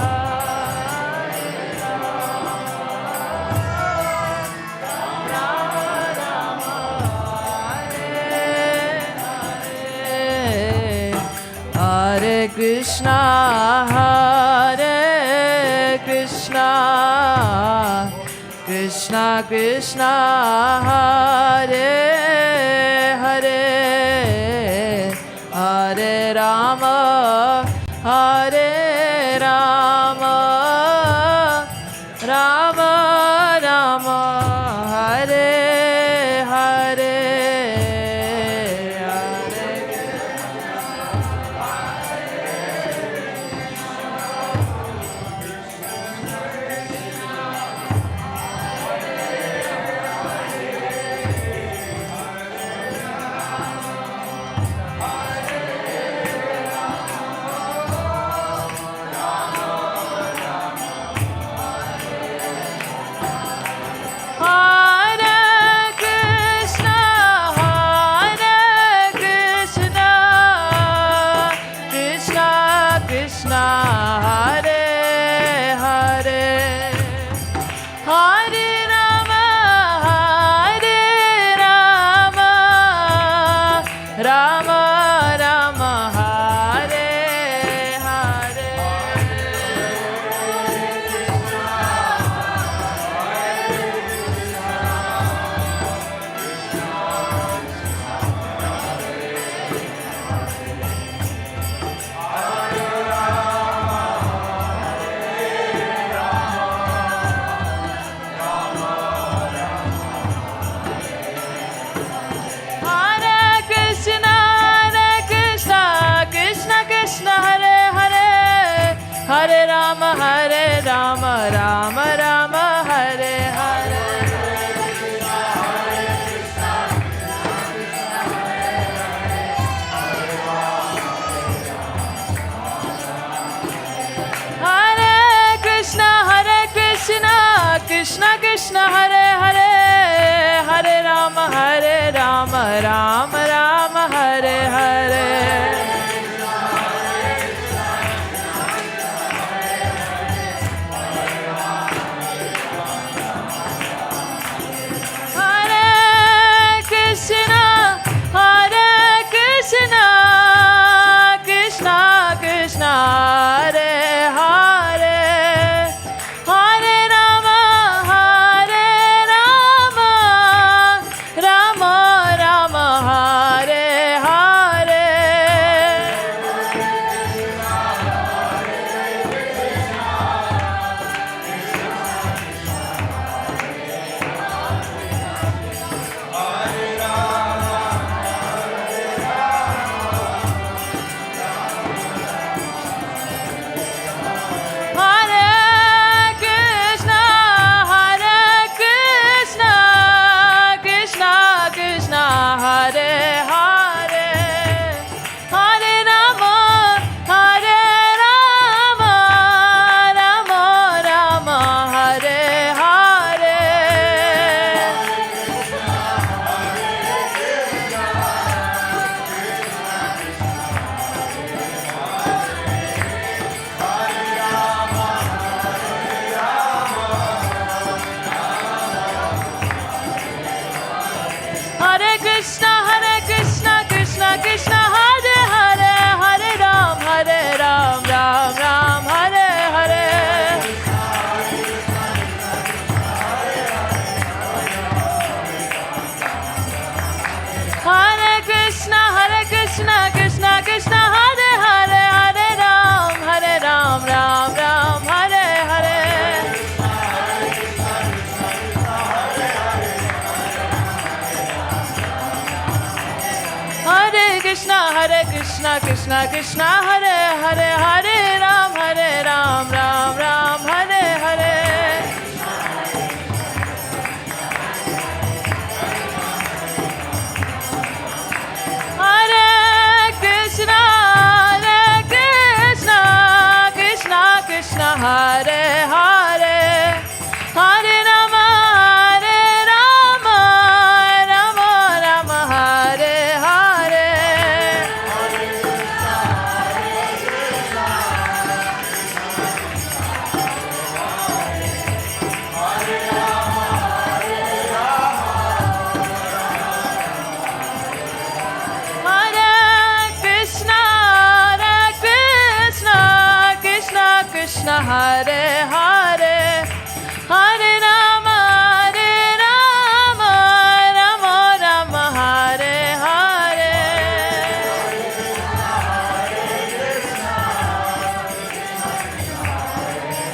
Hare Rama, Rama Rama, Hare Krishna, Hare Krishna, Krishna Krishna, Hare Hare, Hare Rama, Hare Rama, Rama Rama, Hare Hare, Hare Hare Rama, Rama Rama, Hare Hare. Hare Krishna, Krishna Krishna, Hare Hare, Hare Rama, Rama Rama, Hare Hare. Krishna Krishna, Hare Hare, Hare Rama, Rama Rama, Hare Hare. Krishna Krishna, Hare Hare, Hare Ram, Ram Ram, Hare Hare. Hare Krishna, Krishna Krishna, Hare Hare, Hare Rama, Rama Rama, Hare Hare. Krishna, Hare Hare, Hare Rama, Rama Rama, Hare Hare. Hare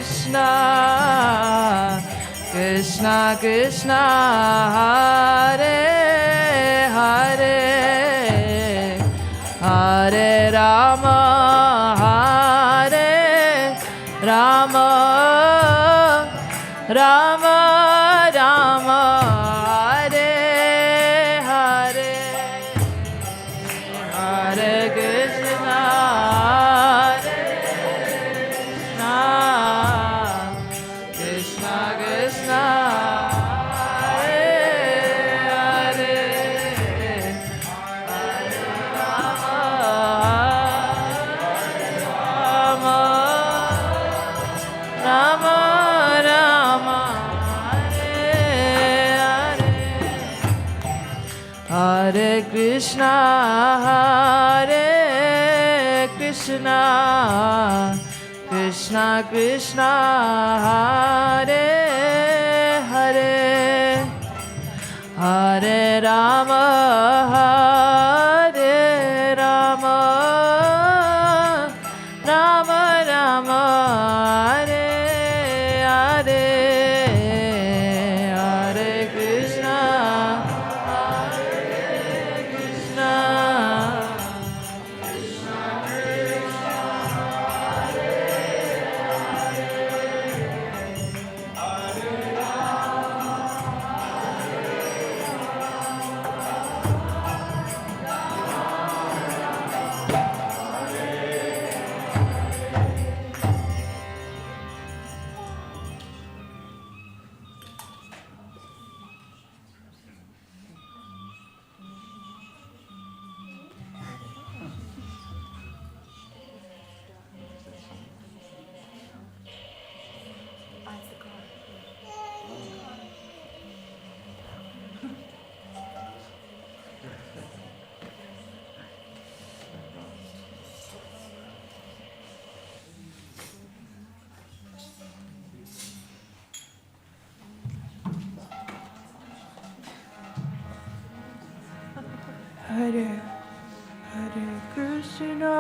Krishna, Krishna Krishna, Hare Hare, Hare Rama, Rama Rama, Hare Hare. Hare Krishna, Krishna Krishna, Hare Hare, Hare Rama, Rama Rama, Hare Hare. Hare Krishna, Krishna Krishna, Hare Hare, Hare Rama, Rama Hare Krishna,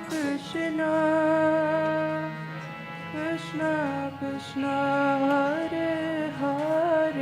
Krishna Krishna, Hare Hare,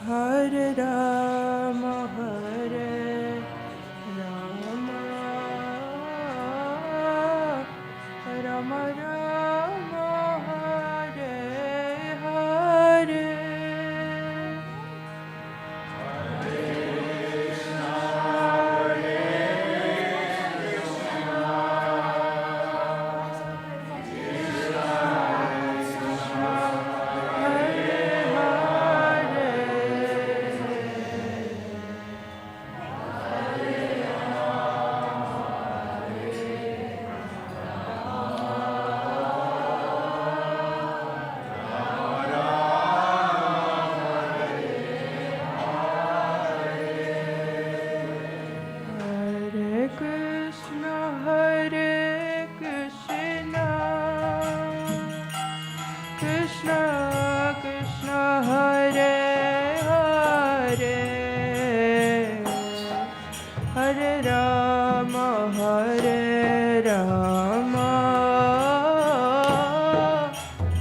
Hare Rama,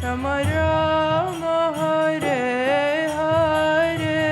Rama Rama, Hare Hare.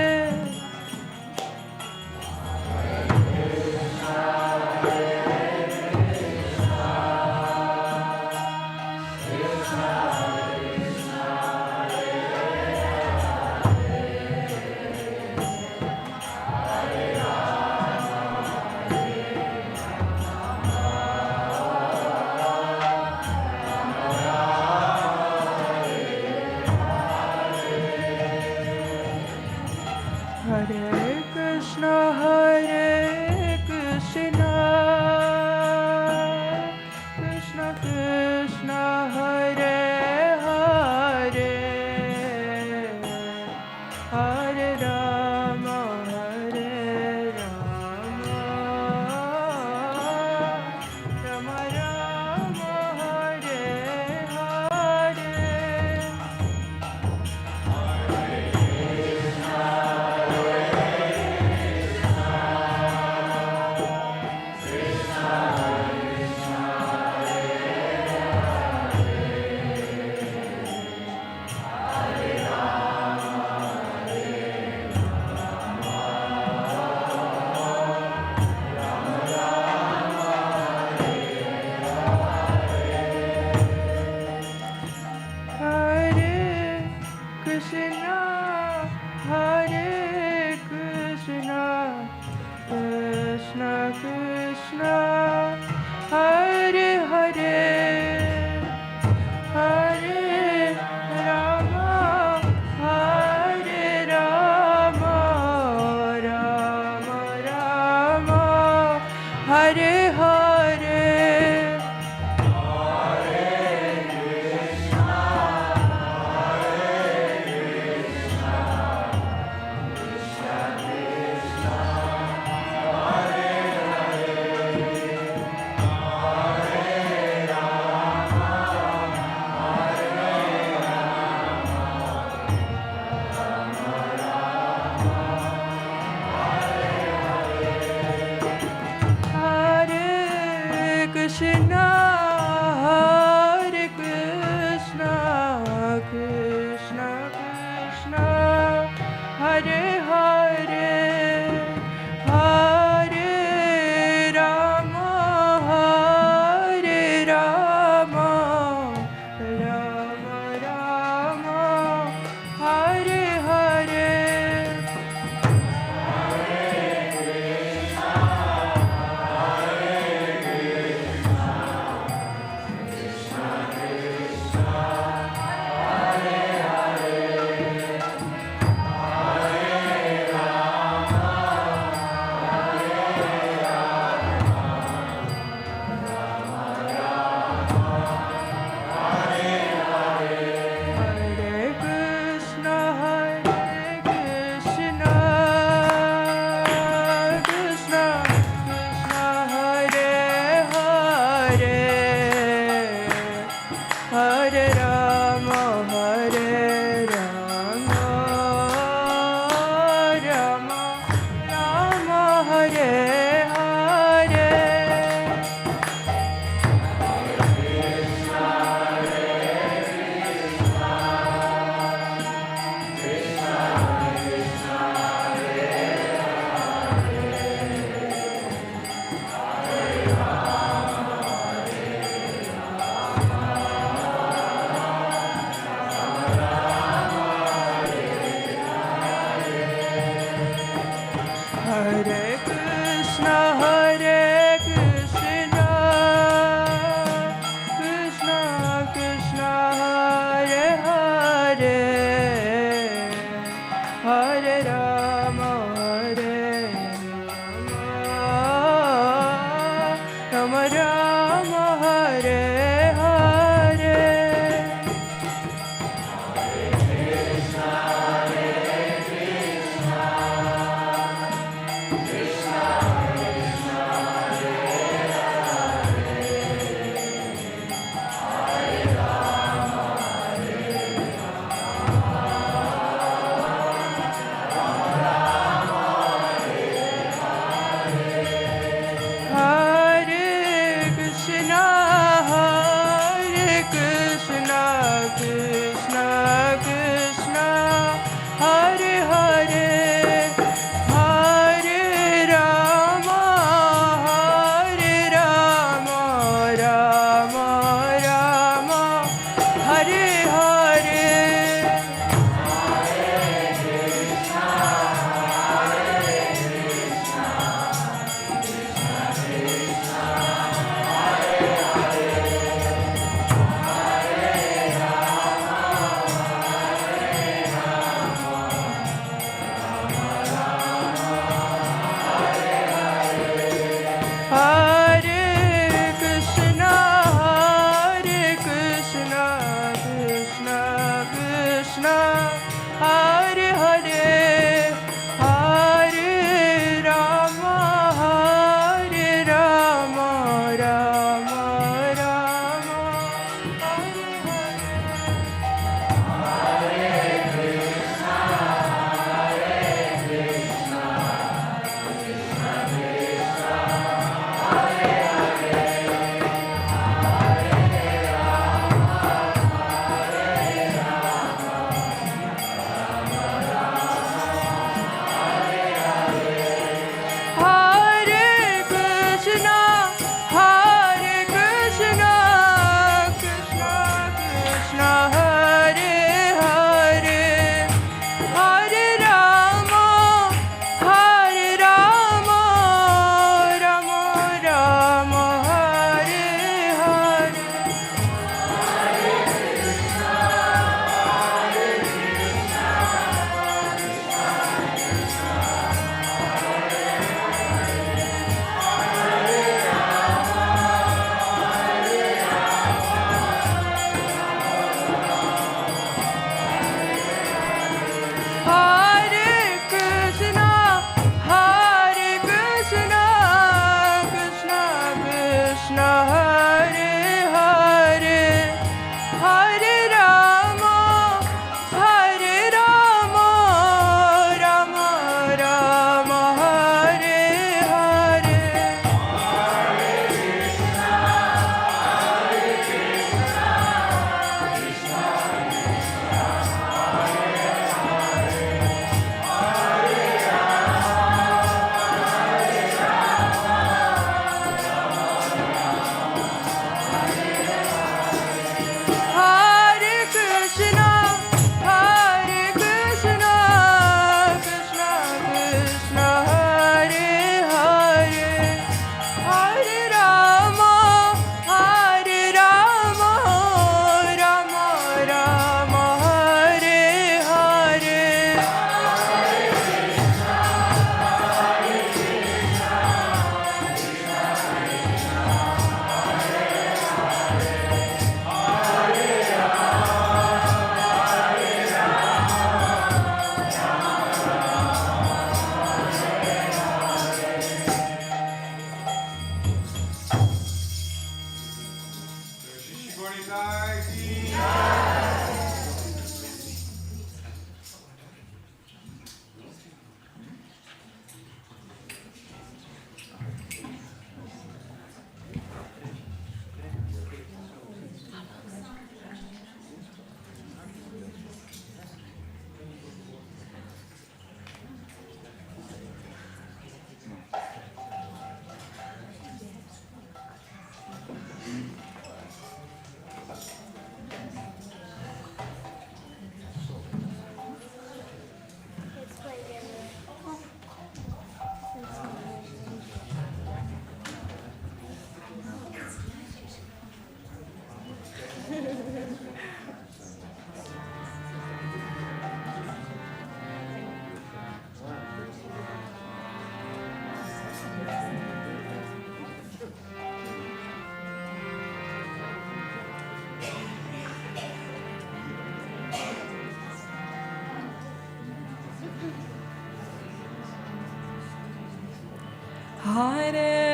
Hare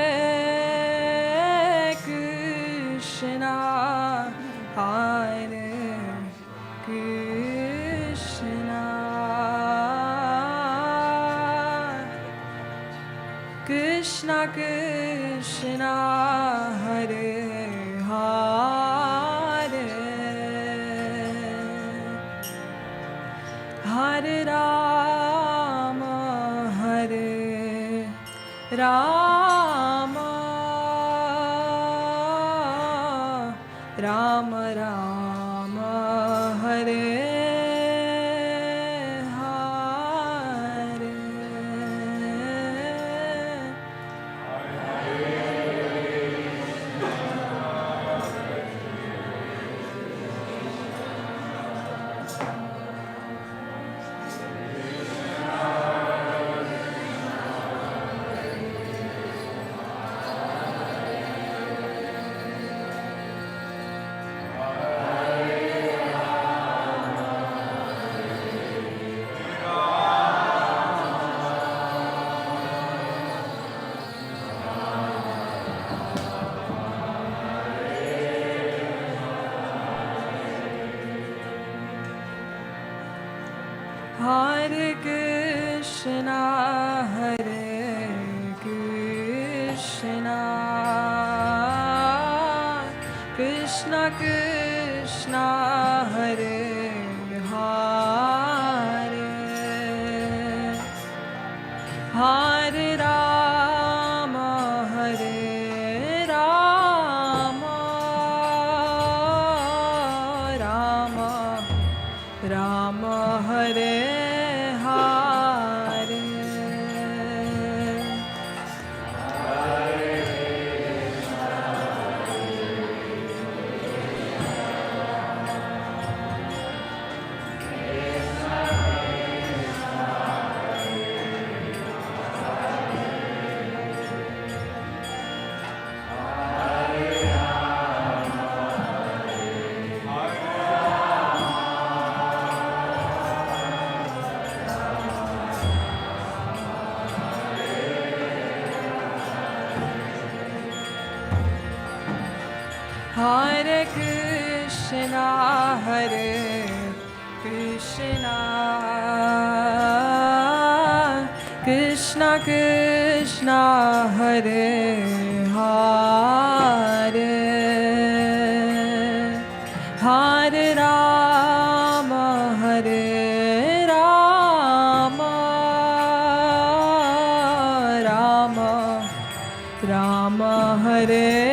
Krishna, Hare Krishna, Krishna Krishna, Hare Hare, Hare Rama, Hare Rama, Rama Rama, Hare Hare. Hare Krishna, Hare Krishna, Krishna Krishna, Hare Hare, Hare Rama, Hare Rama, Rama Rama, Hare Hare Krishna, Hare Krishna, Krishna Krishna, Hare Hare, Hare Rama, Hare Rama, Rama Rama, Hare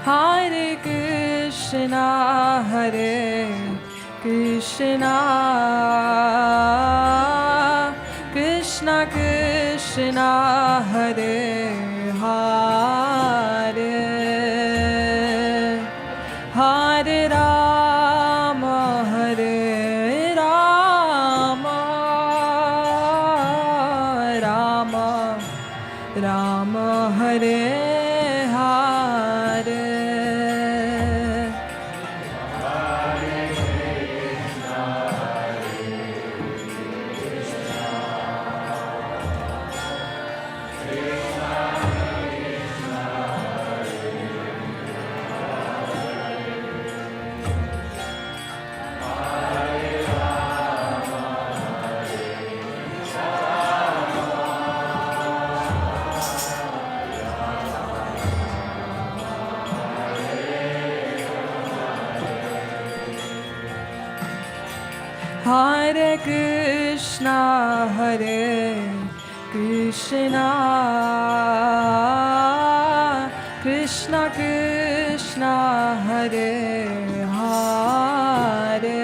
Hare Krishna, Hare Krishna, Krishna Krishna, Hare Hare, Hare Rama, Hare Rama, Rama Rama, Hare Hare Krishna, Hare Krishna, Krishna Krishna, Hare Hare,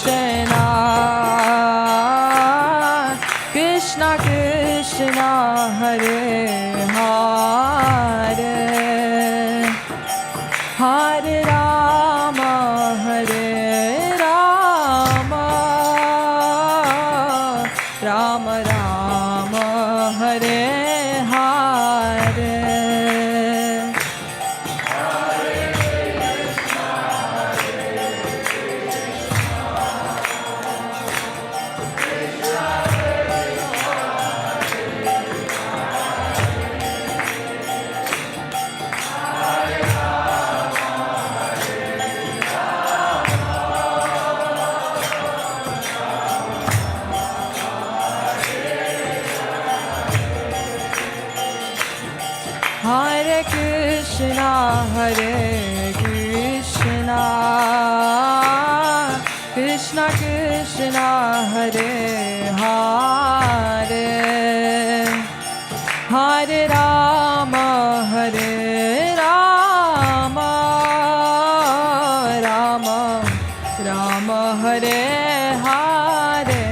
Krishna, Krishna Krishna, Hare Hare, Hare Rama, Hare Rama, Rama Rama, Hare Hare. Hare Krishna, Hare Krishna, Krishna Krishna, Hare Hare, Hare Rama, Hare Rama, Rama Rama, Hare Hare.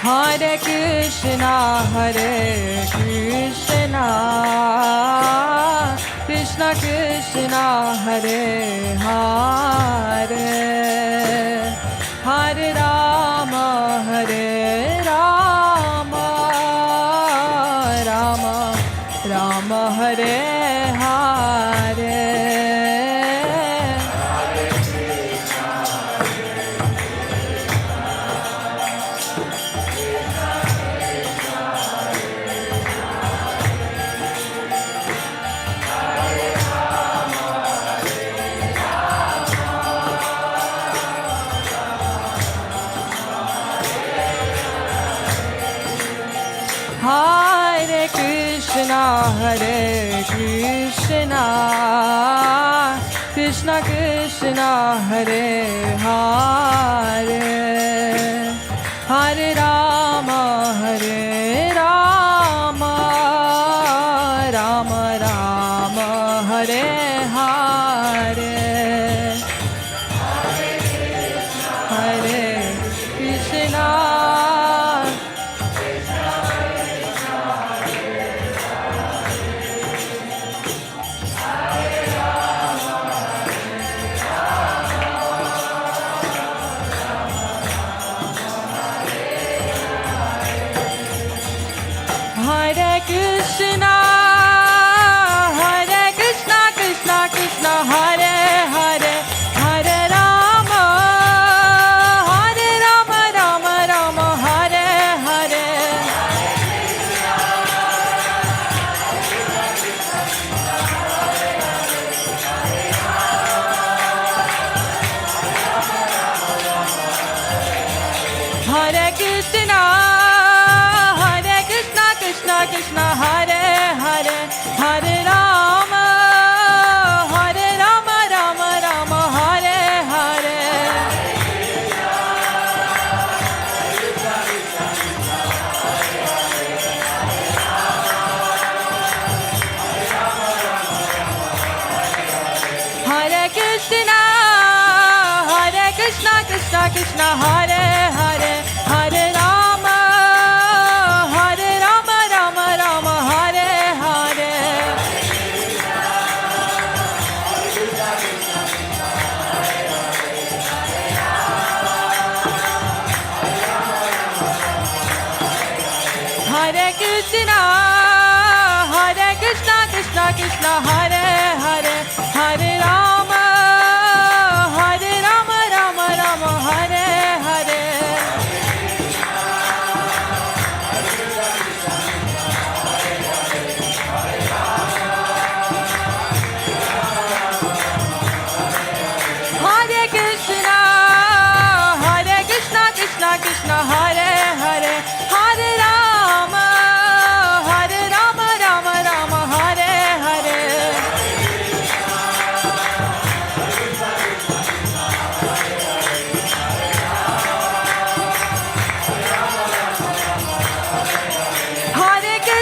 Hare Krishna, Hare Krishna, Krishna Krishna, Hare Hare, Hare Rama, Hare Rama, Rama Rama, Hare Hare. Hare Krishna, Hare Krishna, Krishna Krishna, Hare Hare, Hare Rama, Hare Rama, Rama Rama, Hare Hare. Hare Krishna, Hare Krishna, Hare Krishna, Krishna Krishna, Hare Hare, Hare Rama, Hare Rama, Rama Rama, Hare Hare. Hare Krishna, Hare Krishna, Krishna Krishna, Hare Hare, Hare Rama, Hare Rama, Rama Rama, Hare Hare. Hare Krishna, Hare Krishna, Krishna Krishna, Hare Hare, Hare Rama, Hare Rama, Rama Rama, Hare Hare. Hare Krishna, Hare Krishna, Krishna Krishna, Hare Hare, Hare Rama, Hare Rama, Rama Rama, Hare Hare. Hare Krishna, Hare Krishna, Krishna Krishna, Hare Hare, Hare Rama,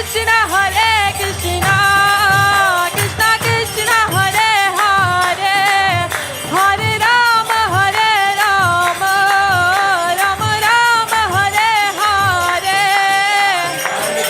Krishna, Hare Krishna, Krishna Krishna, Hare Hare, Hare Rama, Hare Rama, Rama Rama, Hare Hare. Hare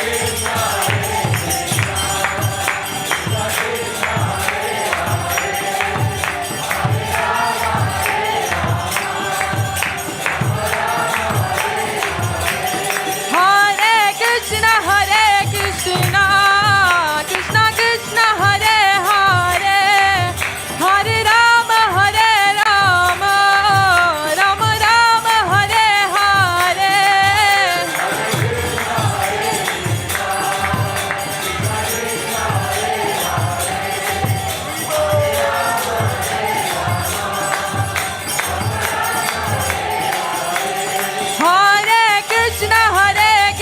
Krishna,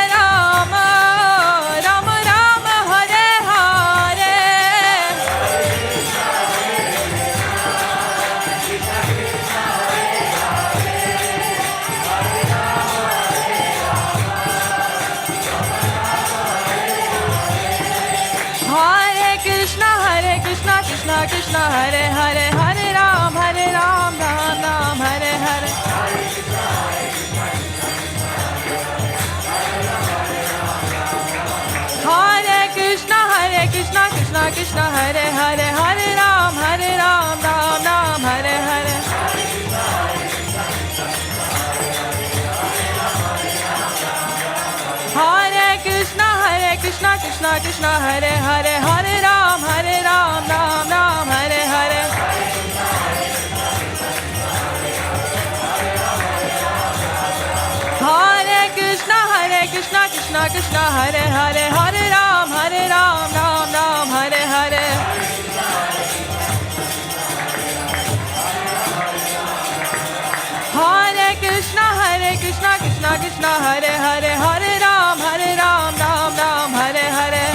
Hare Krishna, Krishna Krishna, Hare Hare, Hare Rama, Hare Rama, Rama Rama, Hare Hare. Hare Krishna, Hare Krishna, Krishna Krishna, Hare Hare, Hare Rama, Hare Rama, Rama Rama, Hare Hare. Hare Krishna, Krishna Krishna, Hare Hare, Hare Ram, Ram Ram, Hare Hare. Hare Krishna, Krishna Krishna, Hare Hare, Hare Ram, Ram Ram, Hare Hare. Hare Krishna, Krishna Hare Hare, Hare Ram, Ram Ram, Hare Hare. Hare Krishna, Krishna Hare Hare, Hare Ram, Ram Ram, Hare Hare. Hare Krishna, Krishna Hare Hare, Hare Ram, Ram Ram, Hare Hare.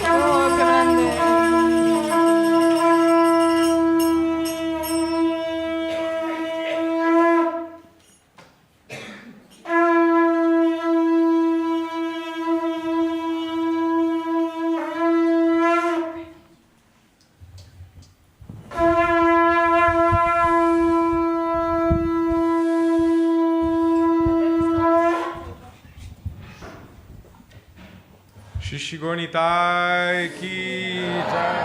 Oh, grande. Shishi Gornitai ki jai.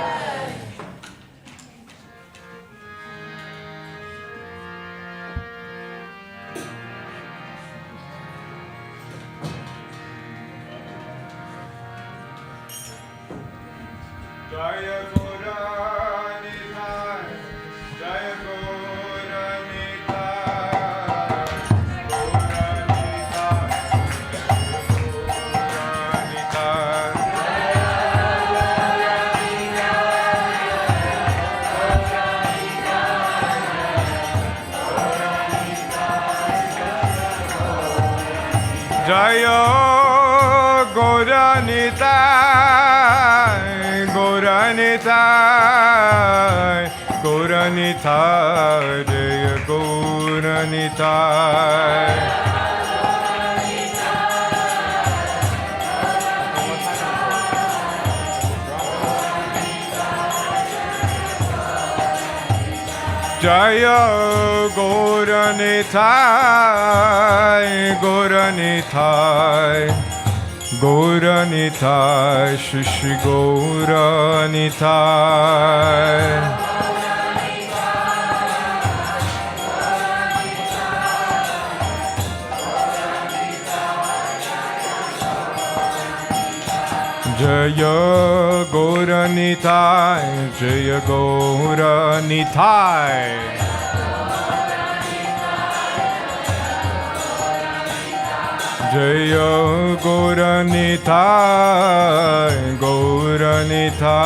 Jaya Goranitai, Jaya Goranitai, Goranitai, Goranitai, Jaya Goranitai. Jaya Goranitai, Goranitai, Goranitai, Shishi Goranitai. Jaya Goranitai, Jaya Goranitai. Jaya Goranitai, Goranitai.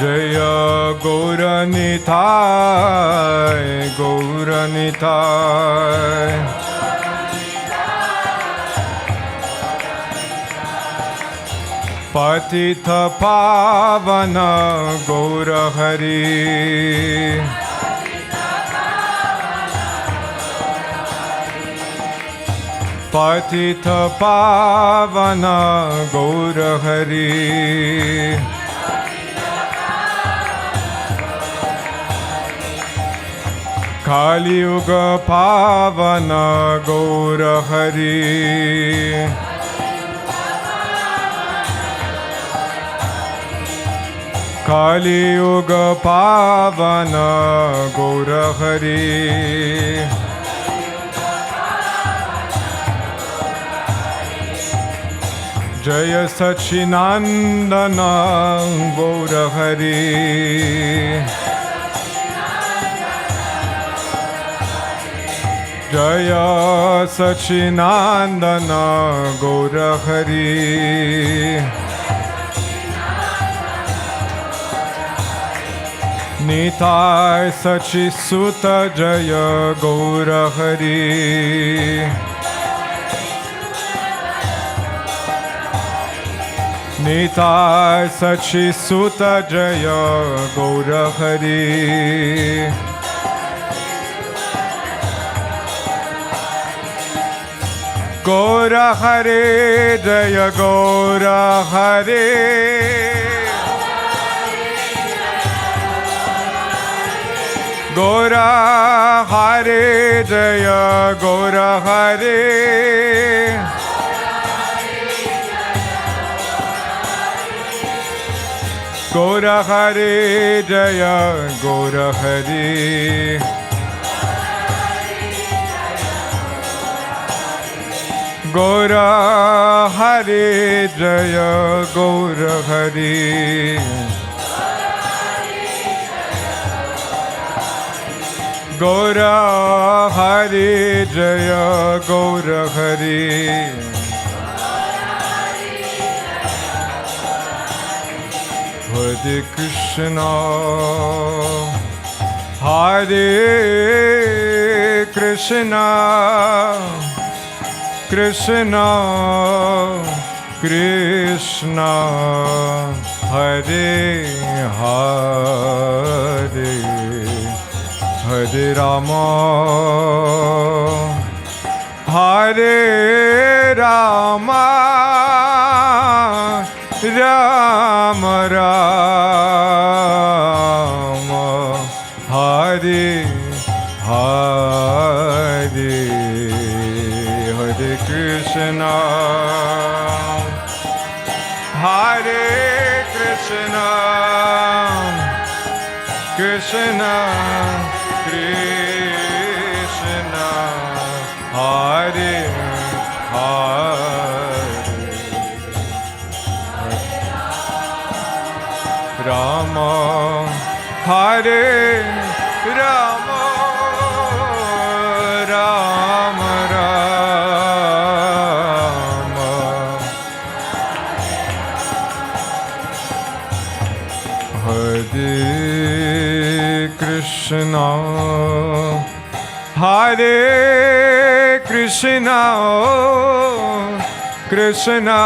Jaya Goranitai, Goranitai. Patitha Pavana Gaura Hari. Patitha Pavana Gaura Hari. Kali Yuga Pavana Gaura Hari. Kali Yuga Pavana Gaura Hari. Jaya Sachinandana Gaura Hari. Jaya Sachinandana Gaura Hari. Nitai Sachisuta Jaya Gaura Hari. Nitai Sachisuta Jaya Gaura Hari. Gaura Hare Jaya Gaura Hare. Gaura Hare Jaya Gaura Hare. Gaura Hare Jaya Gaura Hare. Gaura Hare Jaya Gaura Hare. Gaura Hare Jaya Gaura Hare. Hare Krishna Hare Krishna Krishna Krishna Hare Hare Hare Rama Hare Rama Rama Rama Hare Hare. Hare Krishna Hare Krishna Krishna Krishna Hare Hare Rama Hare Rama Rama Rama Hare Krishna Hare Krishna Krishna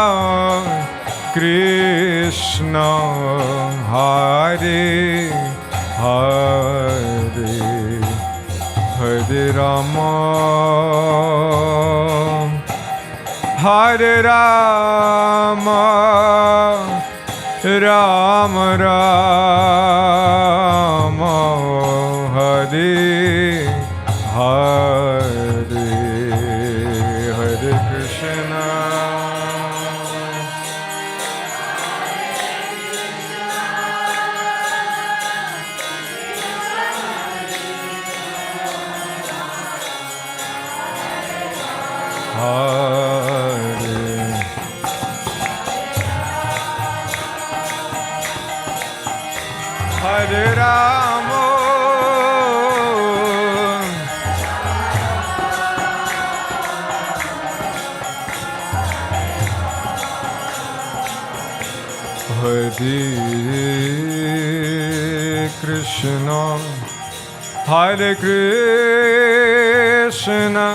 Krishna Hare Hare Hare Rama Hare Rama Rama Rama Hare Hare Hare Krishna Hare Rama Hare Krishna Hare Krishna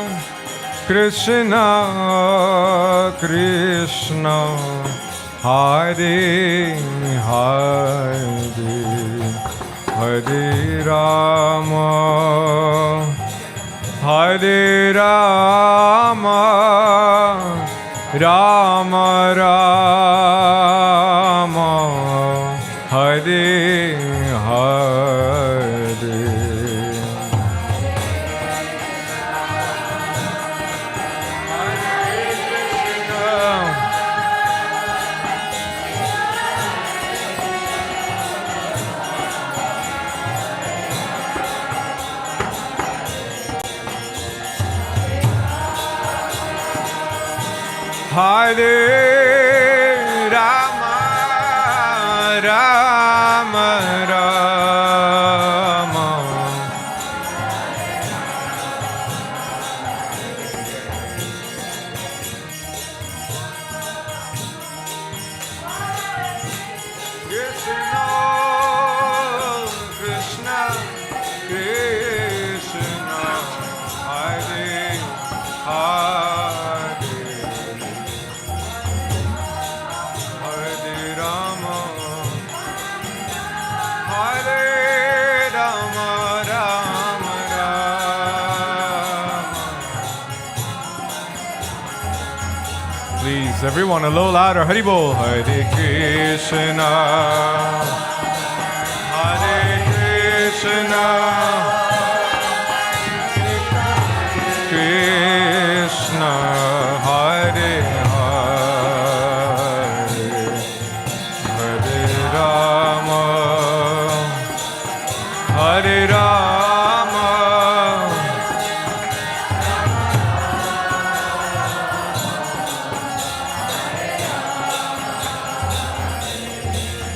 Krishna Krishna Hare Hare Hare Rama Hare Rama Rama Rama Hare Hare Hare Rama, Rama Rama. Krishna, Krishna, Krishna, Hare Hare. Please, everyone, a little louder. Hari Bol. Hare Krishna. Hare Krishna. Krishna. Hare Hare. Hare Rama. Hare Rama.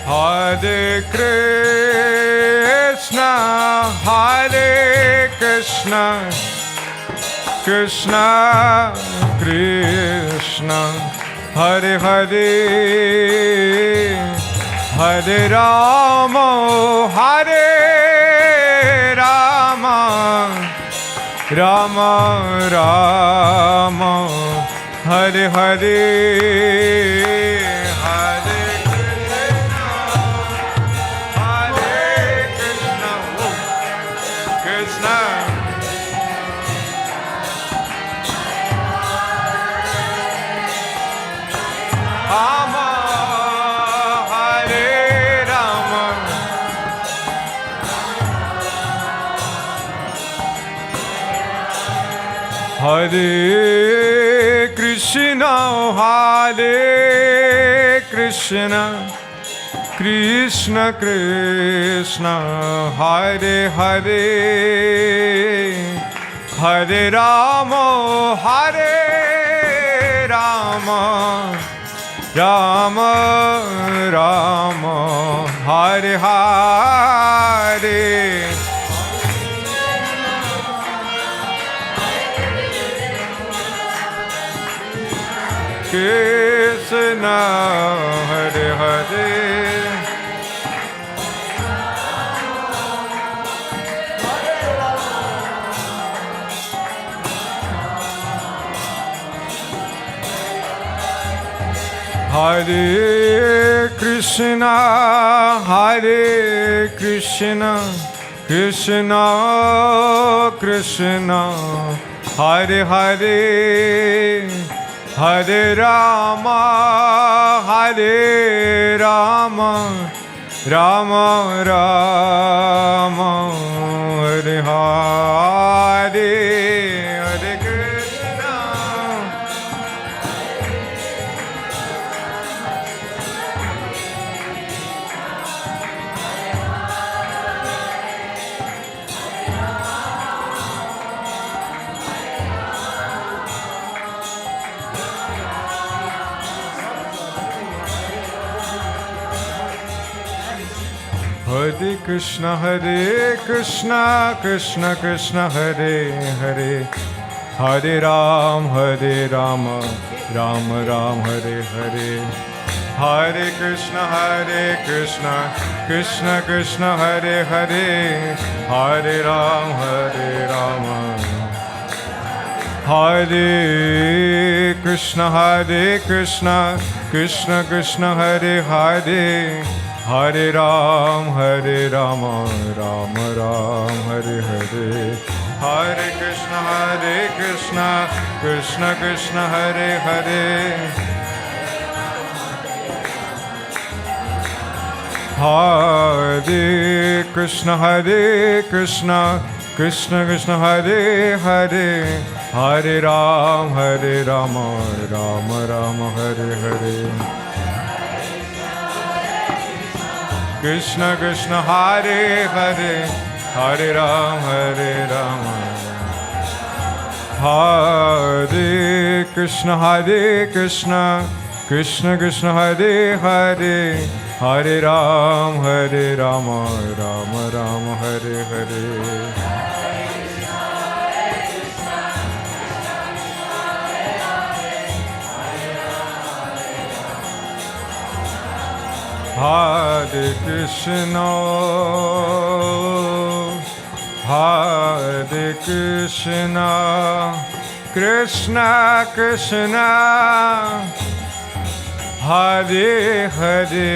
Hare Krishna, Hare Krishna, Krishna Krishna, Hare Hare, Hare Rama, Hare Rama, Rama Rama, Hare Hare. Hare Krishna, Hare Krishna, Krishna Krishna, Hare Hare, Hare Rama, Hare Rama, Rama Rama, Hare Hare. Krishna, Hare Hare. Hare Krishna, Hare Krishna, Krishna Krishna, Hare Hare, Hare Rama, Hare Rama, Rama Rama, Hare Hare, Hare Krishna. Hare Krishna, Krishna Krishna, Hare Hare, Hare Ram, Rama Ram, Hare Hare. Hare Krishna, Krishna Krishna, Hare Hare, Hare Ram, Rama. Hare Krishna, Hare Krishna, Krishna Krishna, Hare Hare, Hare Ram, Ram Ram, Hare Hare. Hare Krishna, Krishna Krishna, Hare Hare. Hare Krishna, Krishna Krishna, Hare Hare, Hare Ram, Ram Ram, Hare Hare. Krishna Krishna, Hare Hare, Hare Ram, Hare Krishna, Krishna Krishna, Hare Hare, Hare Ram, Ram Ram, Hare Hare. Hare Krishna, Hare Krishna, Krishna Krishna, Hare Hare,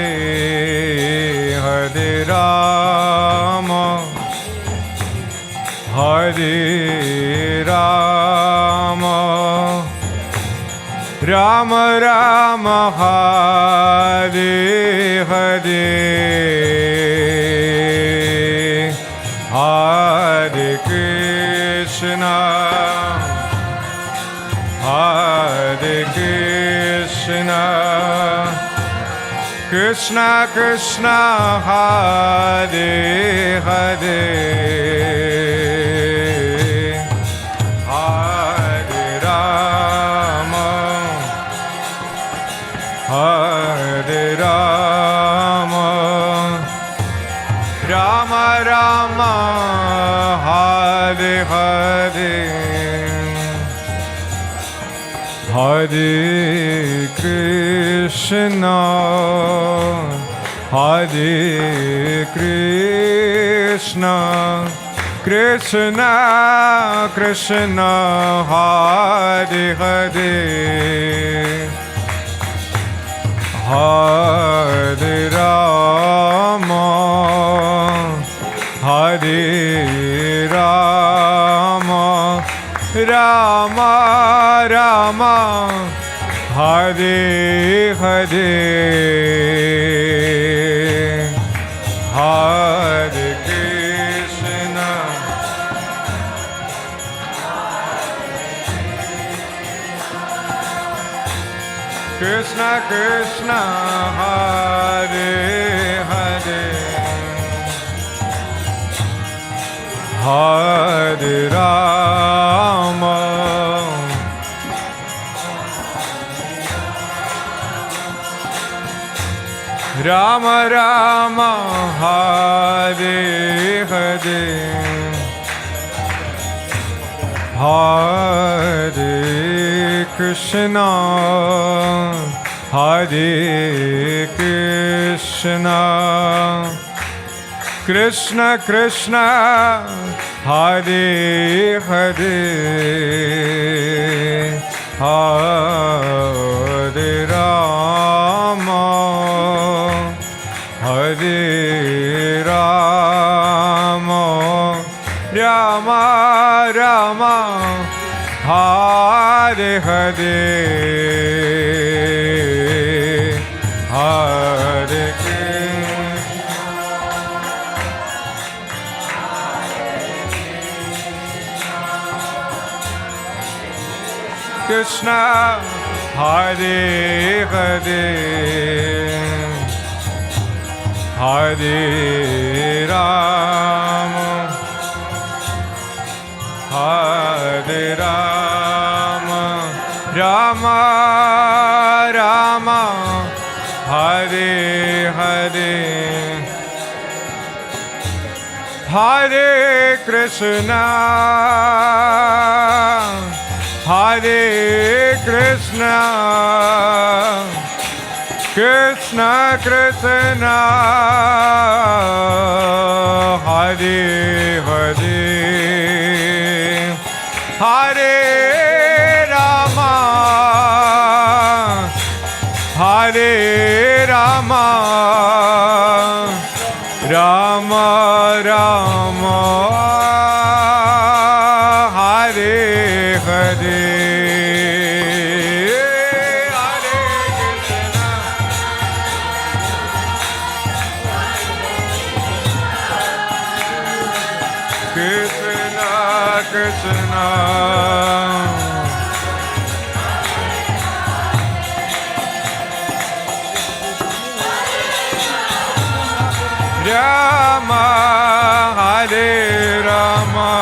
Hare Rama, Hare Rama, Rama Rama, Hare Hare, Hare Krishna, Hare Krishna, Krishna Krishna, Hare Hare, Hare Rama, Rama Rama, Hare Hare, Hare Krishna, Hare Krishna, Krishna Krishna, Hare Hare, Hare Rama, Hare Rama, Rama Rama, Hare Hare, Hare Krishna, Krishna Krishna, Hare Hare, Hare Rama, Rama Rama, Hare Hare, Hare Krishna, Hare Krishna, Krishna Krishna, Hare Hare, Hare Rama, Hare Rama, Rama Rama, Hare Hare, Hare Krishna, Hare Hare, Hare Rama, Hare Rama, Rama Rama, Hare Hare, Hare Krishna, Hare Krishna, Krishna Krishna, Hare Hare, Hare Rama, Hare Rama, Rama Rama, Hare Hare. Krishna Krishna, Rama, Hare Rama,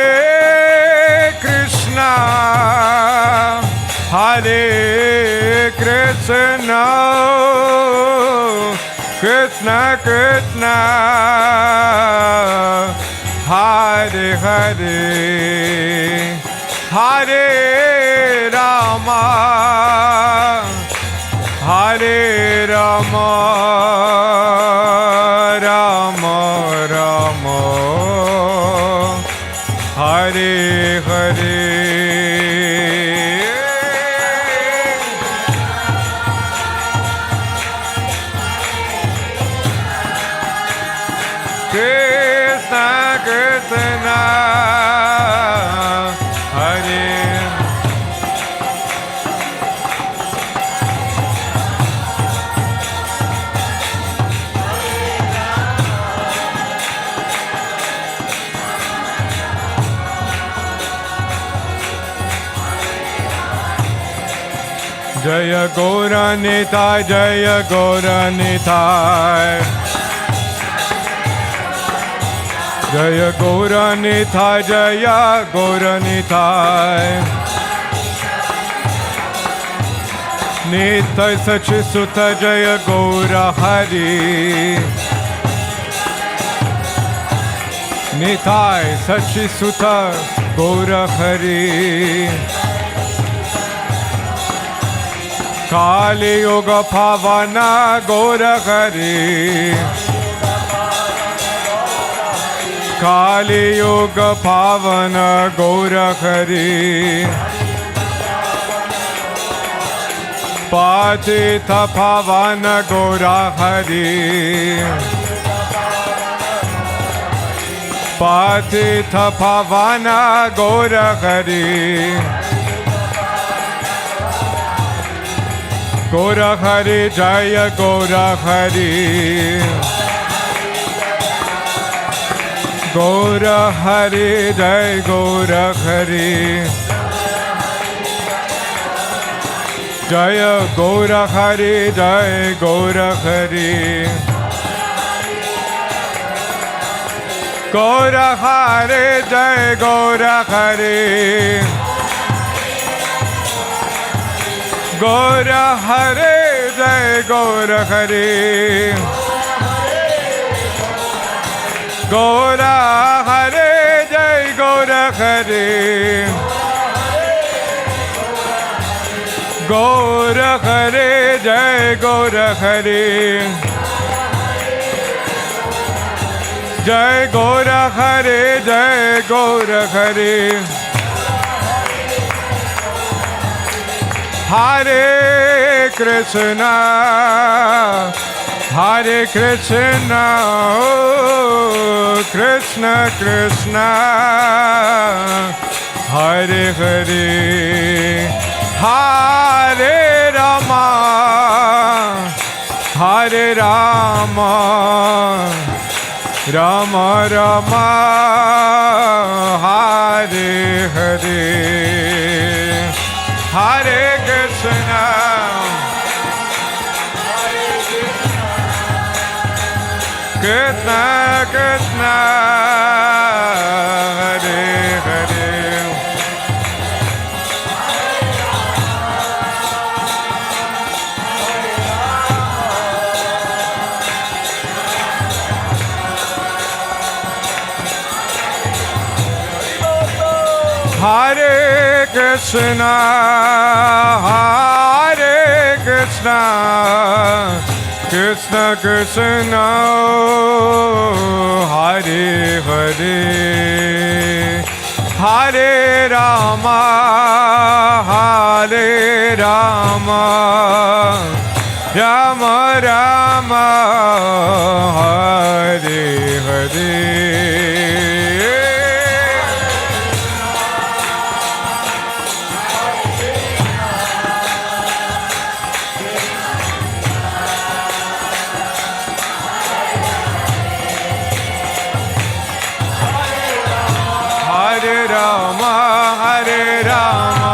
Hare Krishna, Hare Krishna, Krishna Krishna, Hare Hare, Hare Rama, Hare Rama, Rama Rama, Hare Hare. Krishna Krishna, Hare. Jaya Gaura-Nitai, Jaya Gaura-Nitai, Jaya Gaura-Nitai, Jaya Gaura-Nitai, Nitai Sachisuta, Jaya Gaura Hari, Nitai Sachisuta, Gaura Hari, Kali Yoga Pavana Gaura Hari, Kali Yoga Pavana Gaura Hari, Patita Pavana Gaura Hari, Patita Pavana Gaura Hari, Gaura Hari, Jaya Gaura Hari, Gaura Hari, Jai Gaura Hari, Jaya Gaura Hari, Jai Gaura Hari, Gaura Hari, Jai Gaura Hari, Gaura Hari, Jai Gaura Hari, Gaura Hari, Jai Gaura Hari, Gaura Hari, Jai Gaura Hari, Jai Gaura Hari, Jai Gaura Hari, Hare Krishna, Hare Krishna, oh, Krishna Krishna, Hare Hare, Hare Rama, Hare Rama, Rama Rama, Hare Hare, Hare Krishna, Krishna Krishna, Hare Hare, Hare Krishna, Hare Krishna, Krishna Krishna Hare Hare Hare Rama Hare Rama Rama Rama Hare Hare Hare Rama, Hare Rama.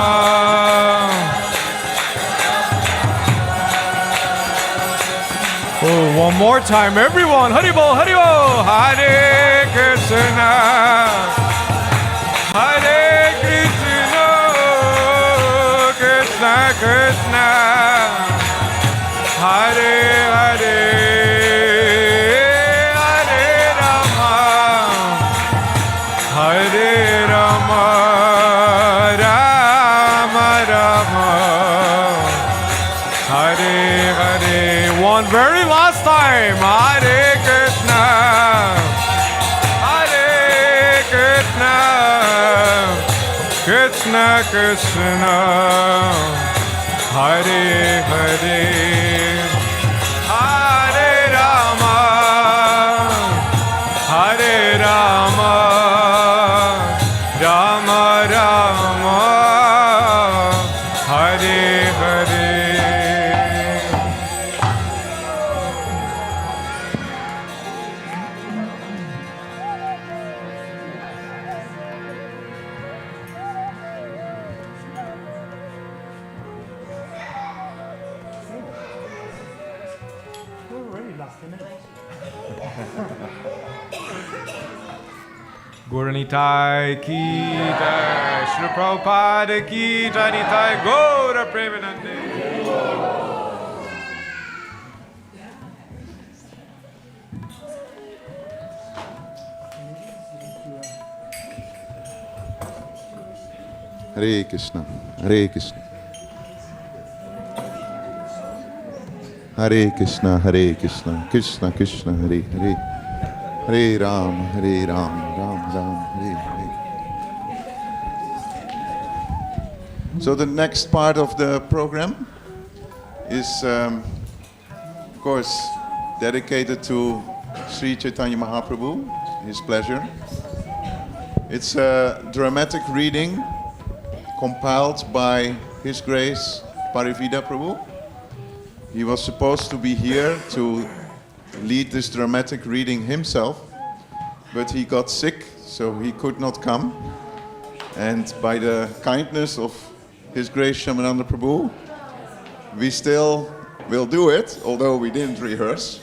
Oh, one more time, everyone. Haribol, Haribol. Hare Krishna, Hare Krishna, Krishna Krishna, Hare Hare. Hare Rama, Rama Rama, Hare Hare. One very last time. Hare Krishna, Hare Krishna, Krishna Krishna, Hare Hare. Hare Rama, Hare Rama. Rama Rama Hare Hare. We're already last minute. Guru Nitai ki jai, Shri Prabhupada ki jai, Nitai Gaura Premanande. Hare Krishna, Hare Krishna. Hare Krishna, Hare Krishna, Krishna Krishna, Hare Hare. Hare Ram, Hare Ram, Ram Ram, Hare Hare. So the next part of the program is, of course, dedicated to Sri Chaitanya Mahaprabhu, his pleasure. It's a dramatic reading compiled by His Grace Parivida Prabhu. He was supposed to be here to lead this dramatic reading himself, but he got sick, so he could not come. And by the kindness of His Grace Shamananda Prabhu, we still will do it, although we didn't rehearse.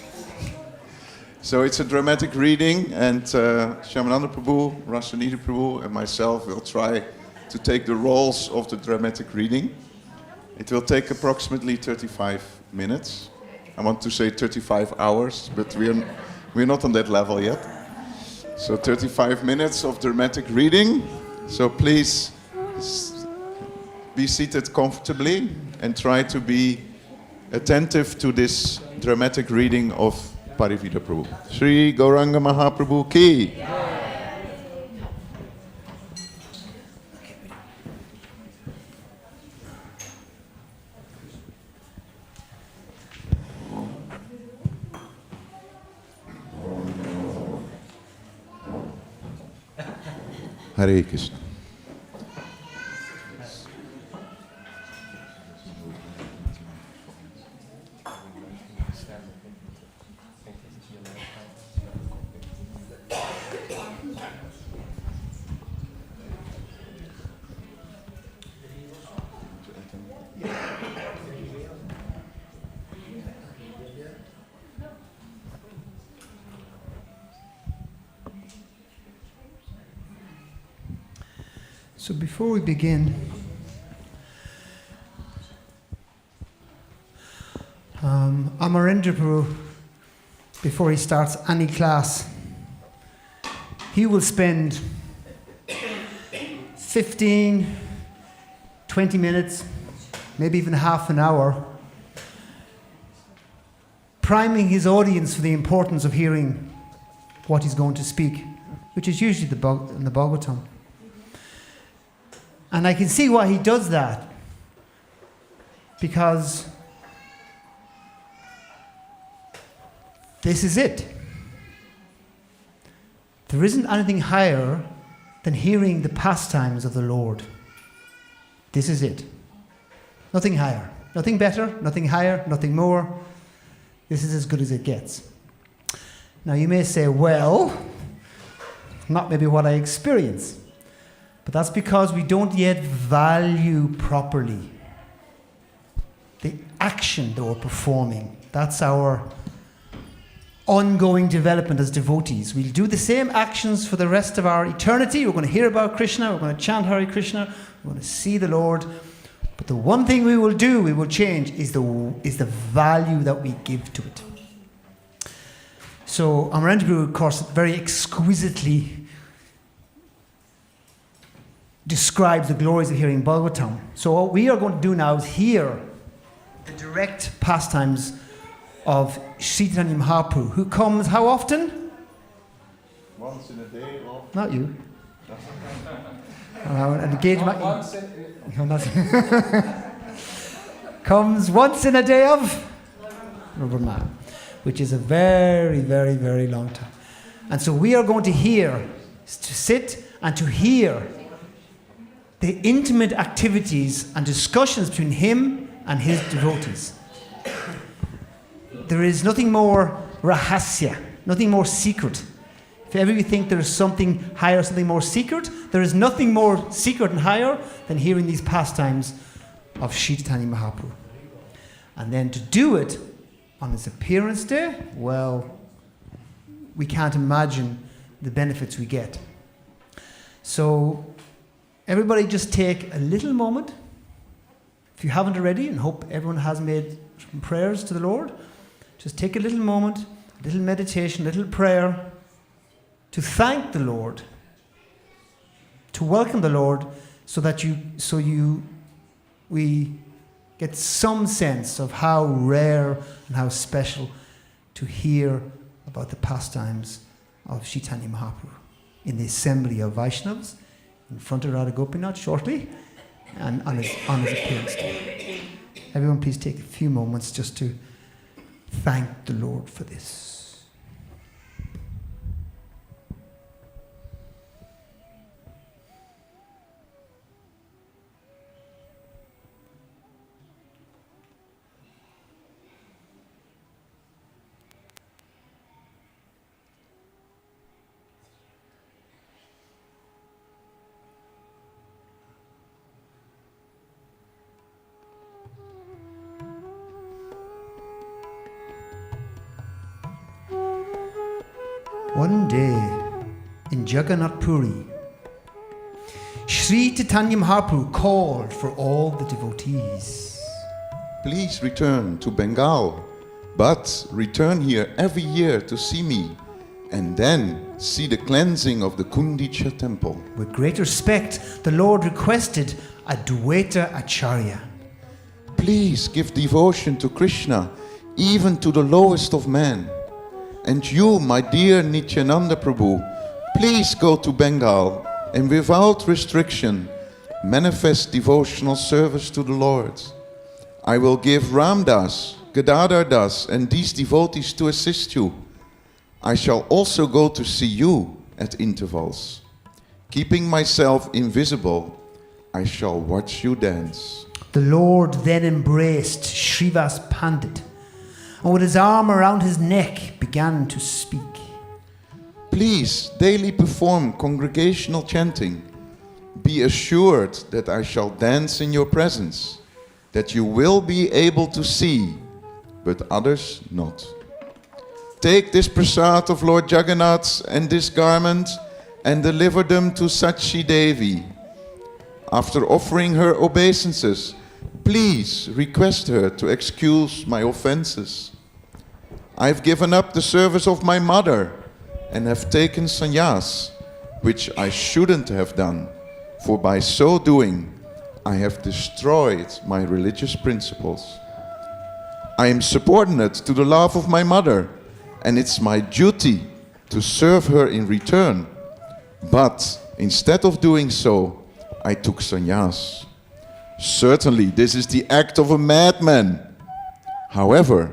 So it's a dramatic reading, and Shamananda Prabhu, Rasanidhi Prabhu, and myself will try to take the roles of the dramatic reading. It will take approximately 35 minutes. I want to say 35 hours, but we're not on that level yet. So 35 minutes of dramatic reading. So please be seated comfortably and try to be attentive to this dramatic reading of Parivida Prabhu. Sri Gauranga Mahaprabhu ki. Hare Krishna. So before we begin, Amarendra Prabhu, before he starts any class, he will spend 15, 20 minutes, maybe even half an hour priming his audience for the importance of hearing what he's going to speak, which is usually in the Bhagavatam. And I can see why he does that, because this is it. There isn't anything higher than hearing the pastimes of the Lord. This is it. Nothing higher. Nothing better, nothing higher, nothing more. This is as good as it gets. Now you may say, well, not maybe what I experience. But that's because we don't yet value properly the action that we're performing. That's our ongoing development as devotees. We'll do the same actions for the rest of our eternity. We're going to hear about Krishna, we're going to chant Hare Krishna, we're going to see the Lord. But the one thing we will change, is the value that we give to it. So Amarendra Guru, of course, very exquisitely describes the glories of hearing Bhagavatam. So what we are going to do now is hear the direct pastimes of Sri Chaitanya Mahaprabhu, who comes how often? Once in a day or? Not you. Once comes once in a day of Rubberman, which is a very, very, very long time. And so we are going to sit and to hear the intimate activities and discussions between him and his devotees. There is nothing more rahasya, nothing more secret. If ever you think there is something higher, something more secret, there is nothing more secret and higher than hearing these pastimes of Sri Chaitanya Mahaprabhu. And then to do it on his appearance day, well, we can't imagine the benefits we get. So everybody just take a little moment, if you haven't already, and hope everyone has made some prayers to the Lord. Just take a little moment, a little meditation, a little prayer, to thank the Lord, to welcome the Lord, so that we get some sense of how rare and how special to hear about the pastimes of Sri Chaitanya Mahaprabhu in the assembly of Vaishnavas in front of Radha Gopinath shortly, and on his appearance day. Everyone please take a few moments just to thank the Lord for this. One day in Jagannath Puri, Sri Chaitanya Mahaprabhu called for all the devotees. Please return to Bengal, but return here every year to see me, and then see the cleansing of the Kundicha temple. With great respect, the Lord requested Advaita Acharya. Please give devotion to Krishna, even to the lowest of men. And you, my dear Nityananda Prabhu, please go to Bengal and without restriction manifest devotional service to the Lord. I will give Ramdas, Gadadhar Das and these devotees to assist you. I shall also go to see you at intervals. Keeping myself invisible, I shall watch you dance. The Lord then embraced Srivas Pandit, and with his arm around his neck began to speak. Please daily perform congregational chanting. Be assured that I shall dance in your presence, that you will be able to see, but others not. Take this prasad of Lord Jagannath and this garment and deliver them to Sachi Devi. After offering her obeisances, please request her to excuse my offenses. I've given up the service of my mother and have taken sannyas, which I shouldn't have done, for by so doing I have destroyed my religious principles. I am subordinate to the love of my mother, and it's my duty to serve her in return. But instead of doing so, I took sannyas. Certainly, this is the act of a madman. However,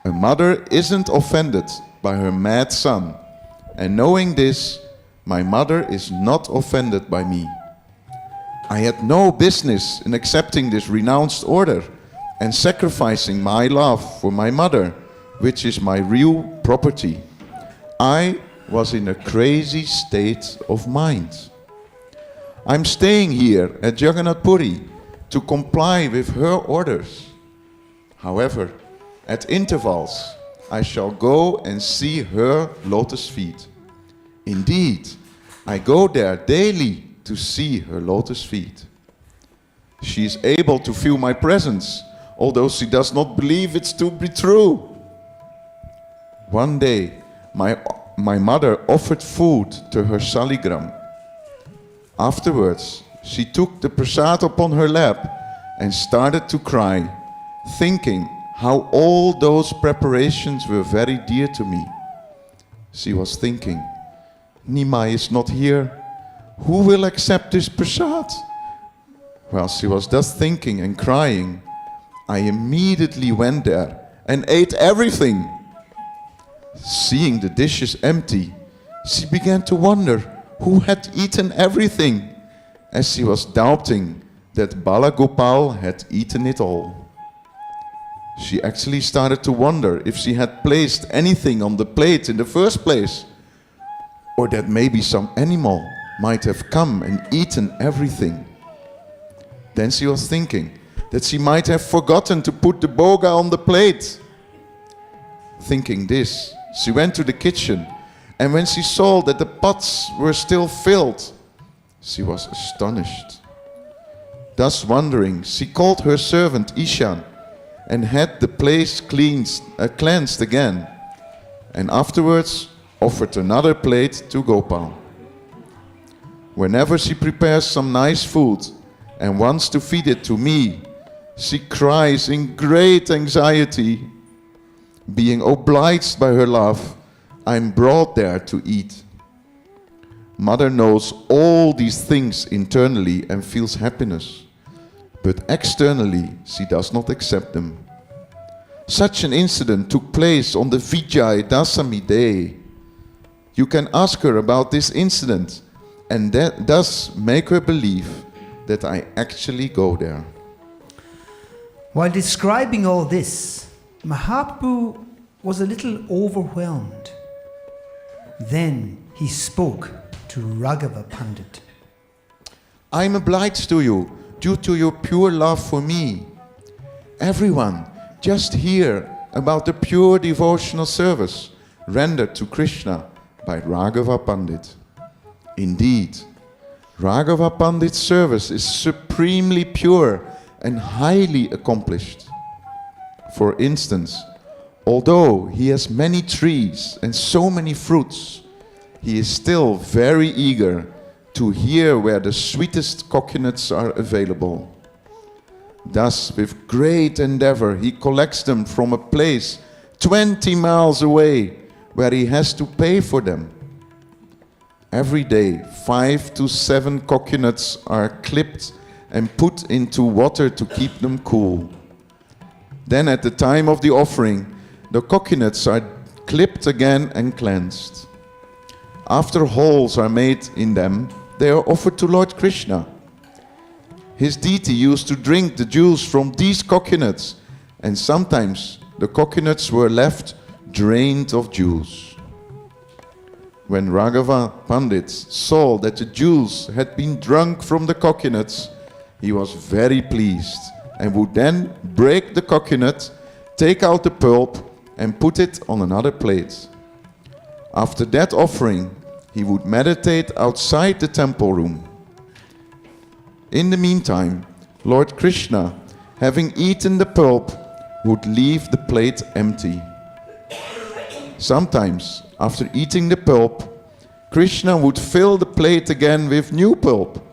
a mother isn't offended by her mad son, and knowing this, my mother is not offended by me. I had no business in accepting this renounced order and sacrificing my love for my mother, which is my real property. I was in a crazy state of mind. I'm staying here at Jagannath Puri to comply with her orders. However, at intervals, I shall go and see her lotus feet. Indeed, I go there daily to see her lotus feet. She is able to feel my presence, although she does not believe it's to be true. One day, my mother offered food to her saligram. Afterwards, she took the prasad upon her lap and started to cry, thinking how all those preparations were very dear to me. She was thinking, Nimai is not here. Who will accept this prasad? While she was thus thinking and crying, I immediately went there and ate everything. Seeing the dishes empty, she began to wonder who had eaten everything, as she was doubting that Balagopal had eaten it all. She actually started to wonder if she had placed anything on the plate in the first place, or that maybe some animal might have come and eaten everything. Then she was thinking that she might have forgotten to put the boga on the plate. Thinking this, she went to the kitchen, and when she saw that the pots were still filled, she was astonished. Thus wondering, she called her servant Ishan and had the place cleansed again, and afterwards offered another plate to Gopal. Whenever she prepares some nice food and wants to feed it to me, she cries in great anxiety. Being obliged by her love, I'm brought there to eat. Mother knows all these things internally and feels happiness, but externally she does not accept them. Such an incident took place on the Vijay Dasami day. You can ask her about this incident and thus make her believe that I actually go there. While describing all this, Mahaprabhu was a little overwhelmed. Then he spoke to Raghava Pandit. I am obliged to you due to your pure love for me. Everyone just hear about the pure devotional service rendered to Krishna by Raghava Pandit. Indeed, Raghava Pandit's service is supremely pure and highly accomplished. For instance, although he has many trees and so many fruits, he is still very eager to hear where the sweetest coconuts are available. Thus, with great endeavor, he collects them from a place 20 miles away where he has to pay for them. Every day, 5 to 7 coconuts are clipped and put into water to keep them cool. Then at the time of the offering, the coconuts are clipped again and cleansed. After holes are made in them, they are offered to Lord Krishna. His deity used to drink the juice from these coconuts, and sometimes the coconuts were left drained of juice. When Raghava Pandit saw that the juice had been drunk from the coconuts, he was very pleased and would then break the coconut, take out the pulp and put it on another plate. After that offering, he would meditate outside the temple room. In the meantime, Lord Krishna, having eaten the pulp, would leave the plate empty. Sometimes, after eating the pulp, Krishna would fill the plate again with new pulp.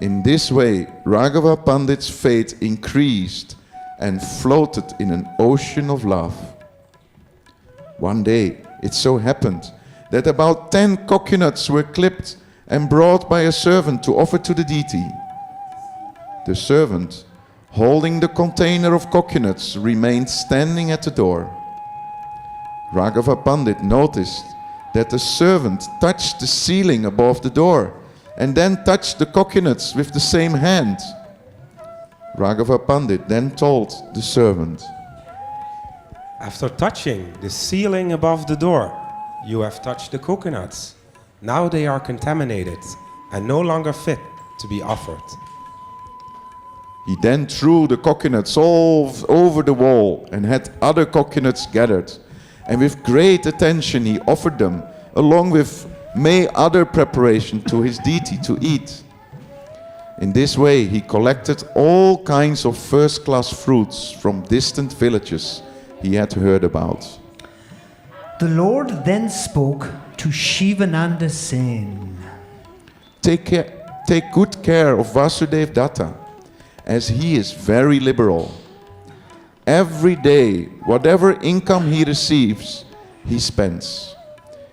In this way, Raghava Pandit's faith increased and floated in an ocean of love. One day, it so happened that about 10 coconuts were clipped and brought by a servant to offer to the deity. The servant, holding the container of coconuts, remained standing at the door. Raghava Pandit noticed that the servant touched the ceiling above the door and then touched the coconuts with the same hand. Raghava Pandit then told the servant, "After touching the ceiling above the door, you have touched the coconuts. Now they are contaminated and no longer fit to be offered." He then threw the coconuts all over the wall and had other coconuts gathered, and with great attention he offered them, along with many other preparation to his deity to eat. In this way he collected all kinds of first-class fruits from distant villages he had heard about. The Lord then spoke to Shivananda saying, Take good care of Vasudev Datta, as he is very liberal. Every day, whatever income he receives, he spends.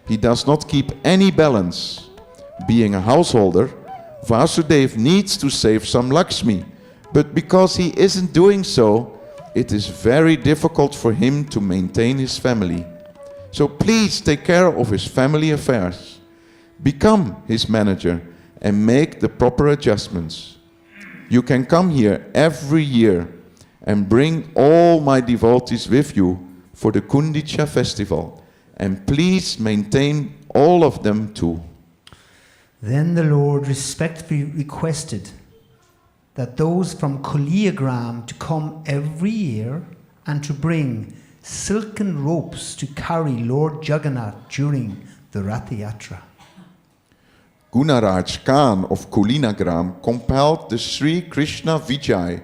He does not keep any balance. Being a householder, Vasudev needs to save some Lakshmi, but because he isn't doing so, it is very difficult for him to maintain his family. So please take care of his family affairs. Become his manager and make the proper adjustments. You can come here every year and bring all my devotees with you for the Kundicha festival, and please maintain all of them too. Then the Lord respectfully requested that those from Kuliagram to come every year and to bring silken ropes to carry Lord Jagannath during the Rath Yatra. Gunaraj Khan of Kulinagram compiled the Sri Krishna Vijay,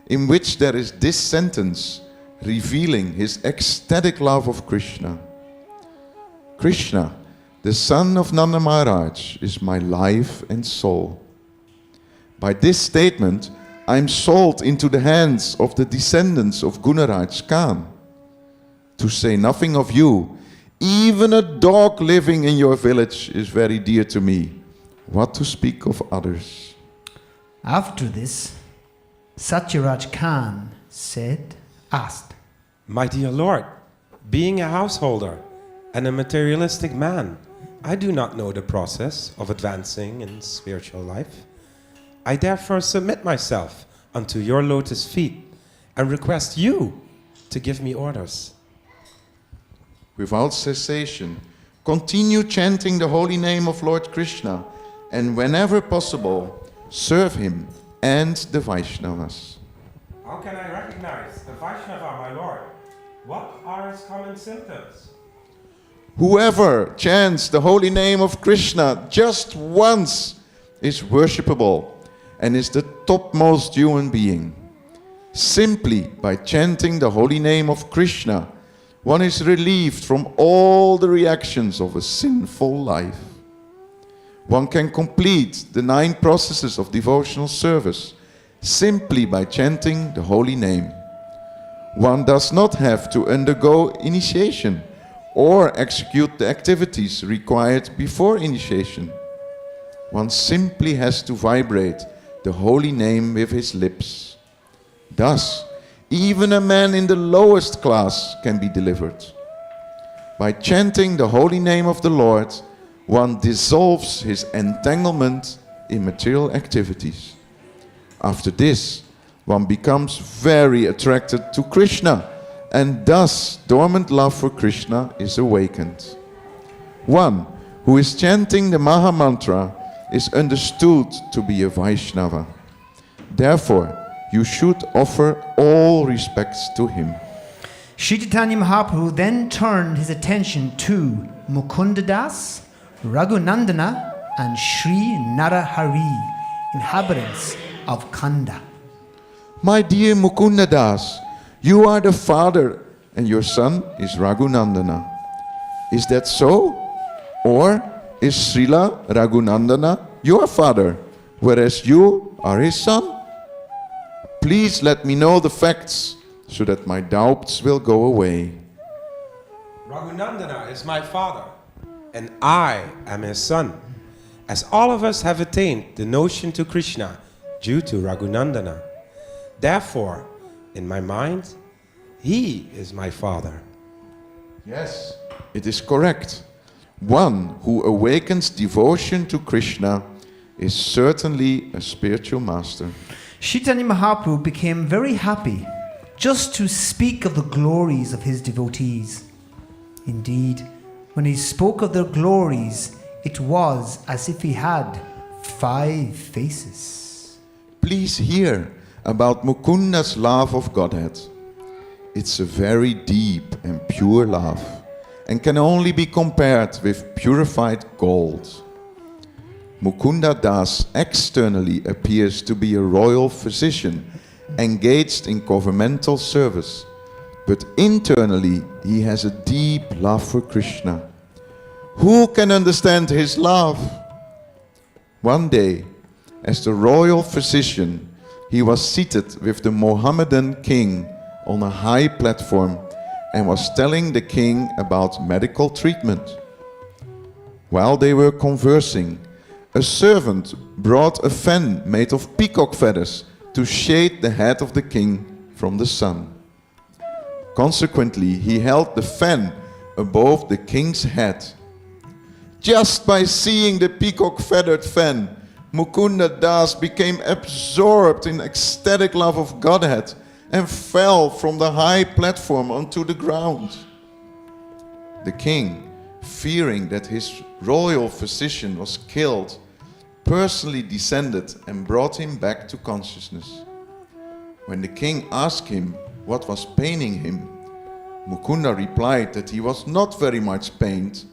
in which there is this sentence revealing his ecstatic love of Krishna. Krishna, the son of Nanda Maharaj, is my life and soul. By this statement, I am sold into the hands of the descendants of Gunaraj Khan. To say nothing of you, even a dog living in your village is very dear to me. What to speak of others? After this, Satyaraj Khan asked, "My dear Lord, being a householder and a materialistic man, I do not know the process of advancing in spiritual life. I therefore submit myself unto your lotus feet and request you to give me orders." Without cessation, continue chanting the holy name of Lord Krishna, and whenever possible, serve him and the Vaishnavas. How can I recognize the Vaishnava, my Lord? What are his common symptoms? Whoever chants the holy name of Krishna just once is worshipable and is the topmost human being. Simply by chanting the holy name of Krishna, one is relieved from all the reactions of a sinful life. One can complete the 9 processes of devotional service simply by chanting the holy name. One does not have to undergo initiation or execute the activities required before initiation. One simply has to vibrate the holy name with his lips. Thus, even a man in the lowest class can be delivered. By chanting the holy name of the Lord, one dissolves his entanglement in material activities. After this, one becomes very attracted to Krishna, and thus dormant love for Krishna is awakened. One who is chanting the Maha Mantra is understood to be a Vaishnava. Therefore, you should offer all respects to him. Sri Chaitanya Mahaprabhu then turned his attention to Mukundadas, Raghunandana, and Sri Narahari, inhabitants of Kanda. My dear Mukundadas, you are the father and your son is Raghunandana. Is that so? Or is Srila Raghunandana your father, whereas you are his son? Please let me know the facts so that my doubts will go away. Raghunandana is my father, and I am his son, as all of us have attained the notion to Krishna due to Raghunandana. Therefore, in my mind, he is my father. Yes, it is correct. One who awakens devotion to Krishna is certainly a spiritual master. Chaitanya Mahaprabhu became very happy just to speak of the glories of his devotees. Indeed, when he spoke of their glories, it was as if he had 5 faces. Please hear about Mukunda's love of Godhead. It's a very deep and pure love, and can only be compared with purified gold. Mukunda Das externally appears to be a royal physician engaged in governmental service, but internally he has a deep love for Krishna. Who can understand his love? One day, as the royal physician, he was seated with the Mohammedan king on a high platform and was telling the king about medical treatment. While they were conversing, a servant brought a fan made of peacock feathers to shade the head of the king from the sun. Consequently, he held the fan above the king's head. Just by seeing the peacock-feathered fan, Mukunda Das became absorbed in ecstatic love of Godhead and fell from the high platform onto the ground. The king, fearing that his royal physician was killed, personally descended and brought him back to consciousness. When the king asked him what was paining him, Mukunda replied that he was not very much pained,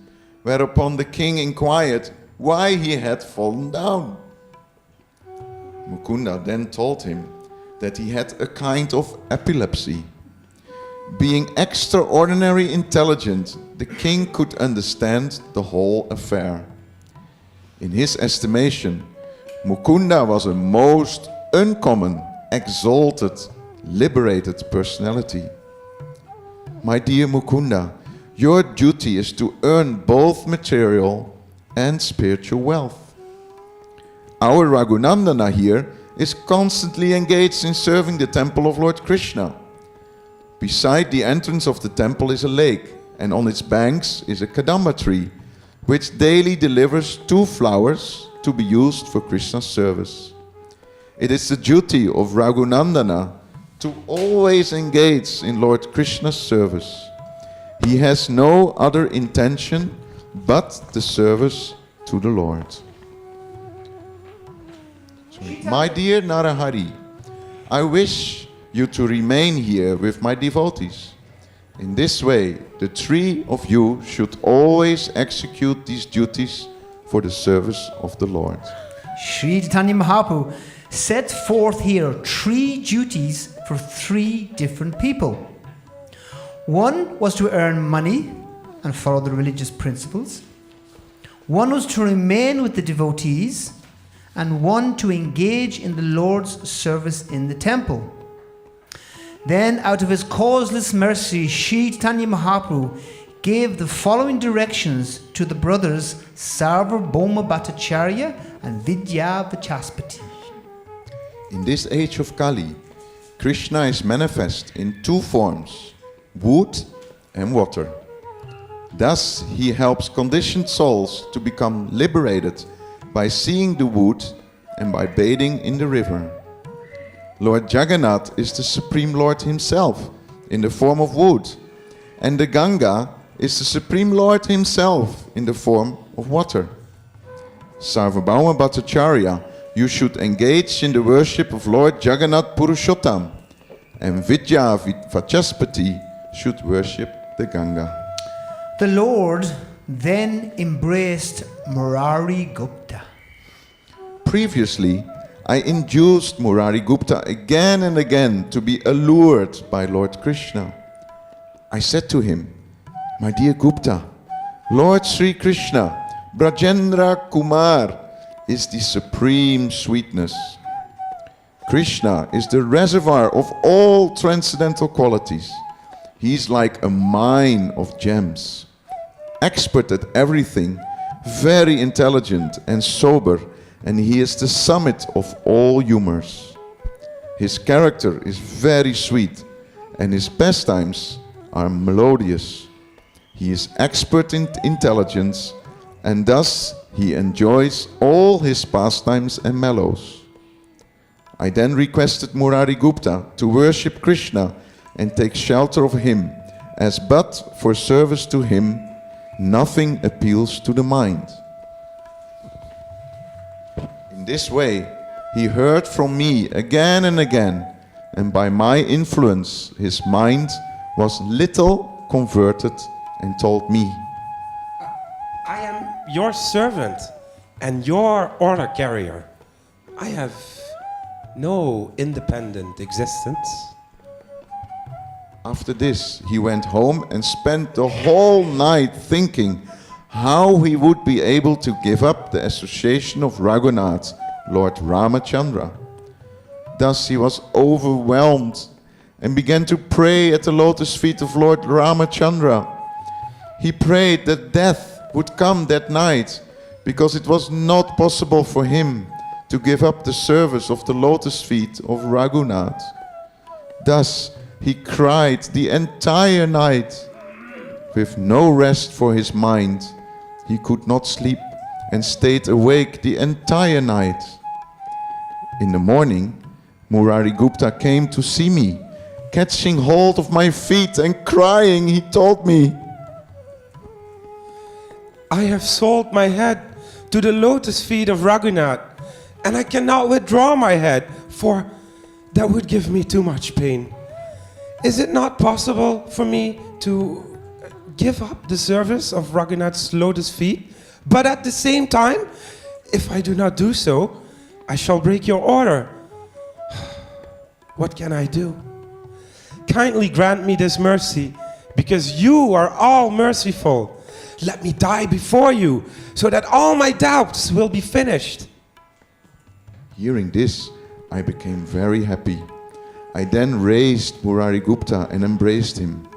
whereupon the king inquired why he had fallen down. Mukunda then told him that he had a kind of epilepsy. Being extraordinarily intelligent, the king could understand the whole affair. In his estimation, Mukunda was a most uncommon, exalted, liberated personality. My dear Mukunda, your duty is to earn both material and spiritual wealth. Our Raghunandana here is constantly engaged in serving the temple of Lord Krishna. Beside the entrance of the temple is a lake, and on its banks is a kadamba tree, which daily delivers 2 flowers to be used for Krishna's service. It is the duty of Raghunandana to always engage in Lord Krishna's service. He has no other intention but the service to the Lord. My dear Narahari, I wish you to remain here with my devotees. In this way, the 3 of you should always execute these duties for the service of the Lord. Sri Chaitanya Mahaprabhu set forth here 3 duties for 3 different people. One was to earn money and follow the religious principles. One was to remain with the devotees, and one to engage in the Lord's service in the temple. Then, out of his causeless mercy, Sri Chaitanya Mahaprabhu gave the following directions to the brothers Sarvabhauma Bhattacharya and Vidya Vachaspati. In this age of Kali, Krishna is manifest in 2 forms, wood and water. Thus, he helps conditioned souls to become liberated by seeing the wood and by bathing in the river. Lord Jagannath is the Supreme Lord himself in the form of wood, and the Ganga is the Supreme Lord himself in the form of water. Sarvabhauma Bhattacharya, you should engage in the worship of Lord Jagannath Purushottam, and Vidya Vachaspati should worship the Ganga. The Lord then embraced Murari Gupta. Previously, I induced Murari Gupta again and again to be allured by Lord Krishna. I said to him, my dear Gupta, Lord Sri Krishna, Brajendra Kumar, is the supreme sweetness. Krishna is the reservoir of all transcendental qualities. He is like a mine of gems, expert at everything, very intelligent and sober, and he is the summit of all humors. His character is very sweet, and his pastimes are melodious. He is expert in intelligence, and thus he enjoys all his pastimes and mellows. I then requested Murari Gupta to worship Krishna and take shelter of him, as but for service to him, nothing appeals to the mind. In this way, he heard from me again and again, and by my influence, his mind was little converted and told me, I am your servant and your order carrier. I have no independent existence. After this, he went home and spent the whole night thinking how he would be able to give up the association of Raghunath, Lord Ramachandra. Thus he was overwhelmed and began to pray at the lotus feet of Lord Ramachandra. He prayed that death would come that night, because it was not possible for him to give up the service of the lotus feet of Raghunath. Thus he cried the entire night. With no rest for his mind, he could not sleep and stayed awake the entire night. In the morning, Murari Gupta came to see me. Catching hold of my feet and crying, he told me, I have sold my head to the lotus feet of Raghunath, and I cannot withdraw my head, for that would give me too much pain. Is it not possible for me to give up the service of Raghunath's lotus feet? But at the same time, if I do not do so, I shall break your order. What can I do? Kindly grant me this mercy, because you are all merciful. Let me die before you, so that all my doubts will be finished. Hearing this, I became very happy. I then raised Murari Gupta and embraced him.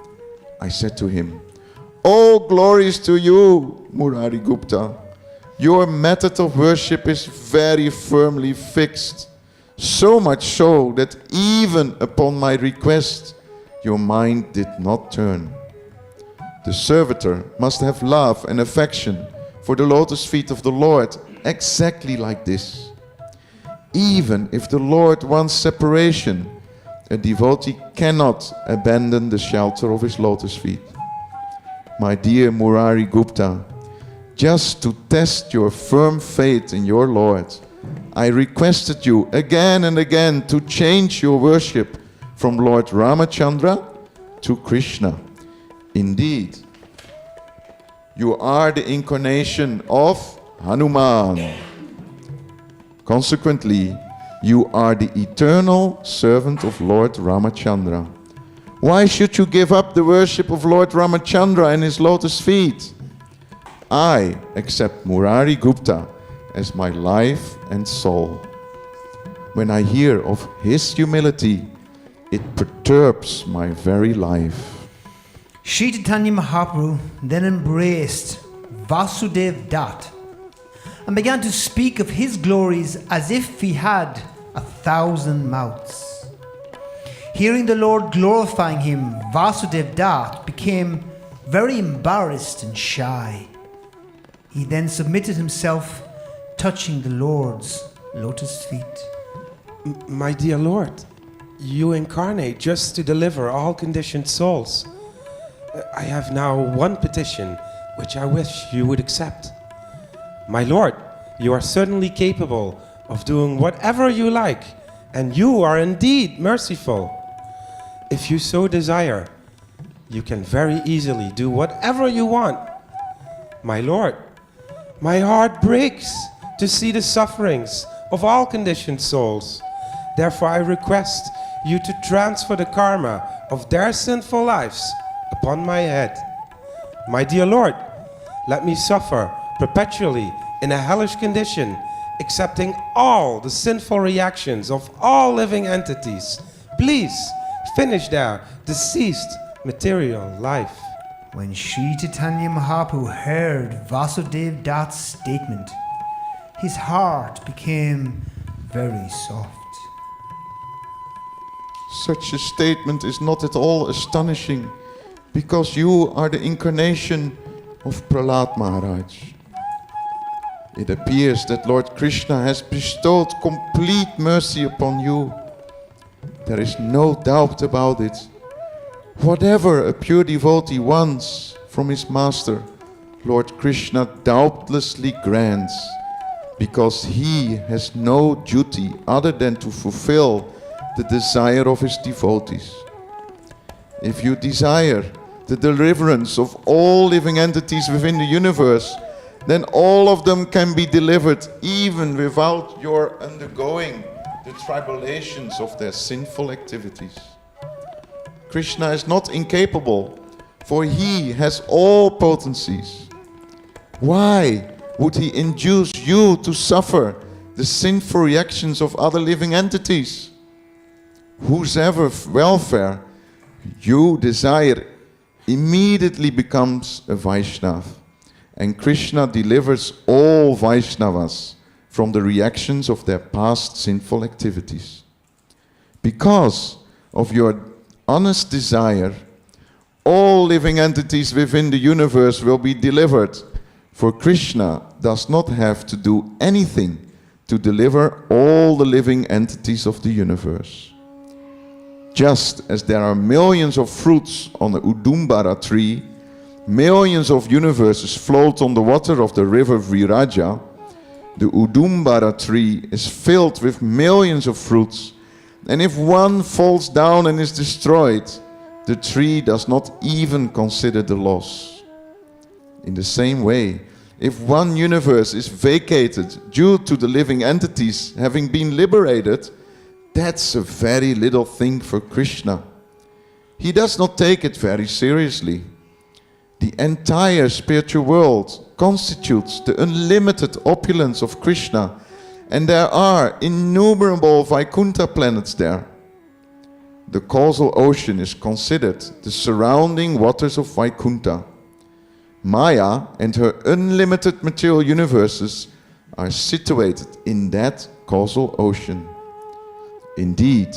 I said to him, "All glories to you, Murari Gupta. Your method of worship is very firmly fixed, so much so that even upon my request, your mind did not turn. The servitor must have love and affection for the lotus feet of the Lord, exactly like this. Even if the Lord wants separation, a devotee cannot abandon the shelter of his lotus feet. My dear Murari Gupta, just to test your firm faith in your Lord, I requested you again and again to change your worship from Lord Ramachandra to Krishna. Indeed, you are the incarnation of Hanuman. Consequently, you are the eternal servant of Lord Ramachandra. Why should you give up the worship of Lord Ramachandra and his lotus feet? I accept Murari Gupta as my life and soul. When I hear of his humility, it perturbs my very life." Sri Chaitanya Mahaprabhu then embraced Vasudev Dutt and began to speak of his glories as if he had 1,000 mouths. Hearing the Lord glorifying him, Vasudev Dutt became very embarrassed and shy. He then submitted himself, touching the Lord's lotus feet. My dear Lord, you incarnate just to deliver all conditioned souls. I have now one petition which I wish you would accept. My Lord, you are certainly capable of doing whatever you like, and you are indeed merciful. If you so desire, you can very easily do whatever you want. My Lord, my heart breaks to see the sufferings of all conditioned souls. Therefore I request you to transfer the karma of their sinful lives upon my head. My dear Lord, let me suffer perpetually in a hellish condition accepting all the sinful reactions of all living entities, please finish their deceased material life. When Sri Chaitanya Mahaprabhu heard Vasudev Dutt's statement, his heart became very soft. Such a statement is not at all astonishing, because you are the incarnation of Prahlad Maharaj. It appears that Lord Krishna has bestowed complete mercy upon you. There is no doubt about it. Whatever a pure devotee wants from his master, Lord Krishna doubtlessly grants, because he has no duty other than to fulfill the desire of his devotees. If you desire the deliverance of all living entities within the universe, then all of them can be delivered even without your undergoing the tribulations of their sinful activities. Krishna is not incapable, for he has all potencies. Why would he induce you to suffer the sinful reactions of other living entities? Whosever welfare you desire immediately becomes a Vaishnava, and Krishna delivers all Vaishnavas from the reactions of their past sinful activities. Because of your honest desire, all living entities within the universe will be delivered, for Krishna does not have to do anything to deliver all the living entities of the universe. Just as there are millions of fruits on the Udumbara tree, millions of universes float on the water of the river Viraja, the Udumbara tree is filled with millions of fruits, and if one falls down and is destroyed, the tree does not even consider the loss. In the same way, if one universe is vacated due to the living entities having been liberated, that's a very little thing for Krishna. He does not take it very seriously. The entire spiritual world constitutes the unlimited opulence of Krishna, and there are innumerable Vaikuntha planets there. The causal ocean is considered the surrounding waters of Vaikuntha. Maya and her unlimited material universes are situated in that causal ocean. Indeed,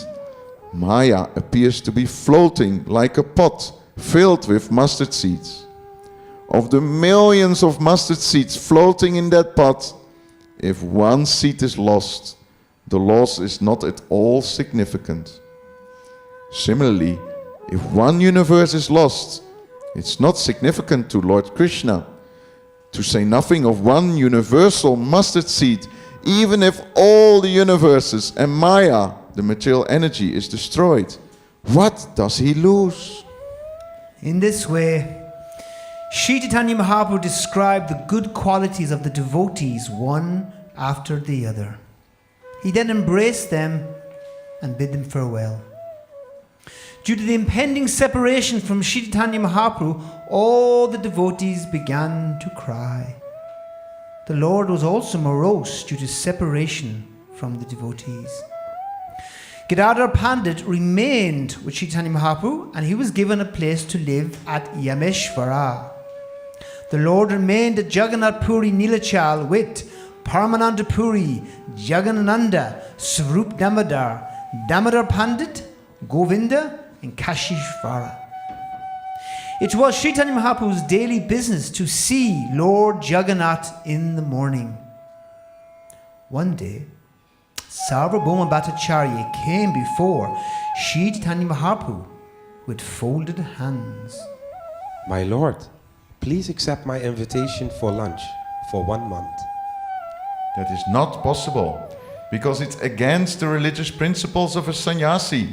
Maya appears to be floating like a pot filled with mustard seeds. Of the millions of mustard seeds floating in that pot, if one seed is lost, the loss is not at all significant. Similarly, if one universe is lost, it's not significant to Lord Krishna. To say nothing of one universal mustard seed, even if all the universes and Maya, the material energy, is destroyed, what does he lose? In this way, Sri Chaitanya Mahaprabhu described the good qualities of the devotees one after the other. He then embraced them and bid them farewell. Due to the impending separation from Sri Chaitanya Mahaprabhu, all the devotees began to cry. The Lord was also morose due to separation from the devotees. Gadadhar Pandit remained with Sri Chaitanya Mahaprabhu, and he was given a place to live at Yameshwara. The Lord remained at Jagannath Puri Nilachal with Paramananda Puri, Jagannanda, Swarup Damodar, Damodar Pandit, Govinda, and Kashishvara. It was Sri Chaitanya Mahaprabhu's daily business to see Lord Jagannath in the morning. One day, Sarvabhauma Bhattacharya came before Sri Chaitanya Mahaprabhu with folded hands. My Lord, please accept my invitation for lunch for 1 month. That is not possible, because it's against the religious principles of a sannyasi.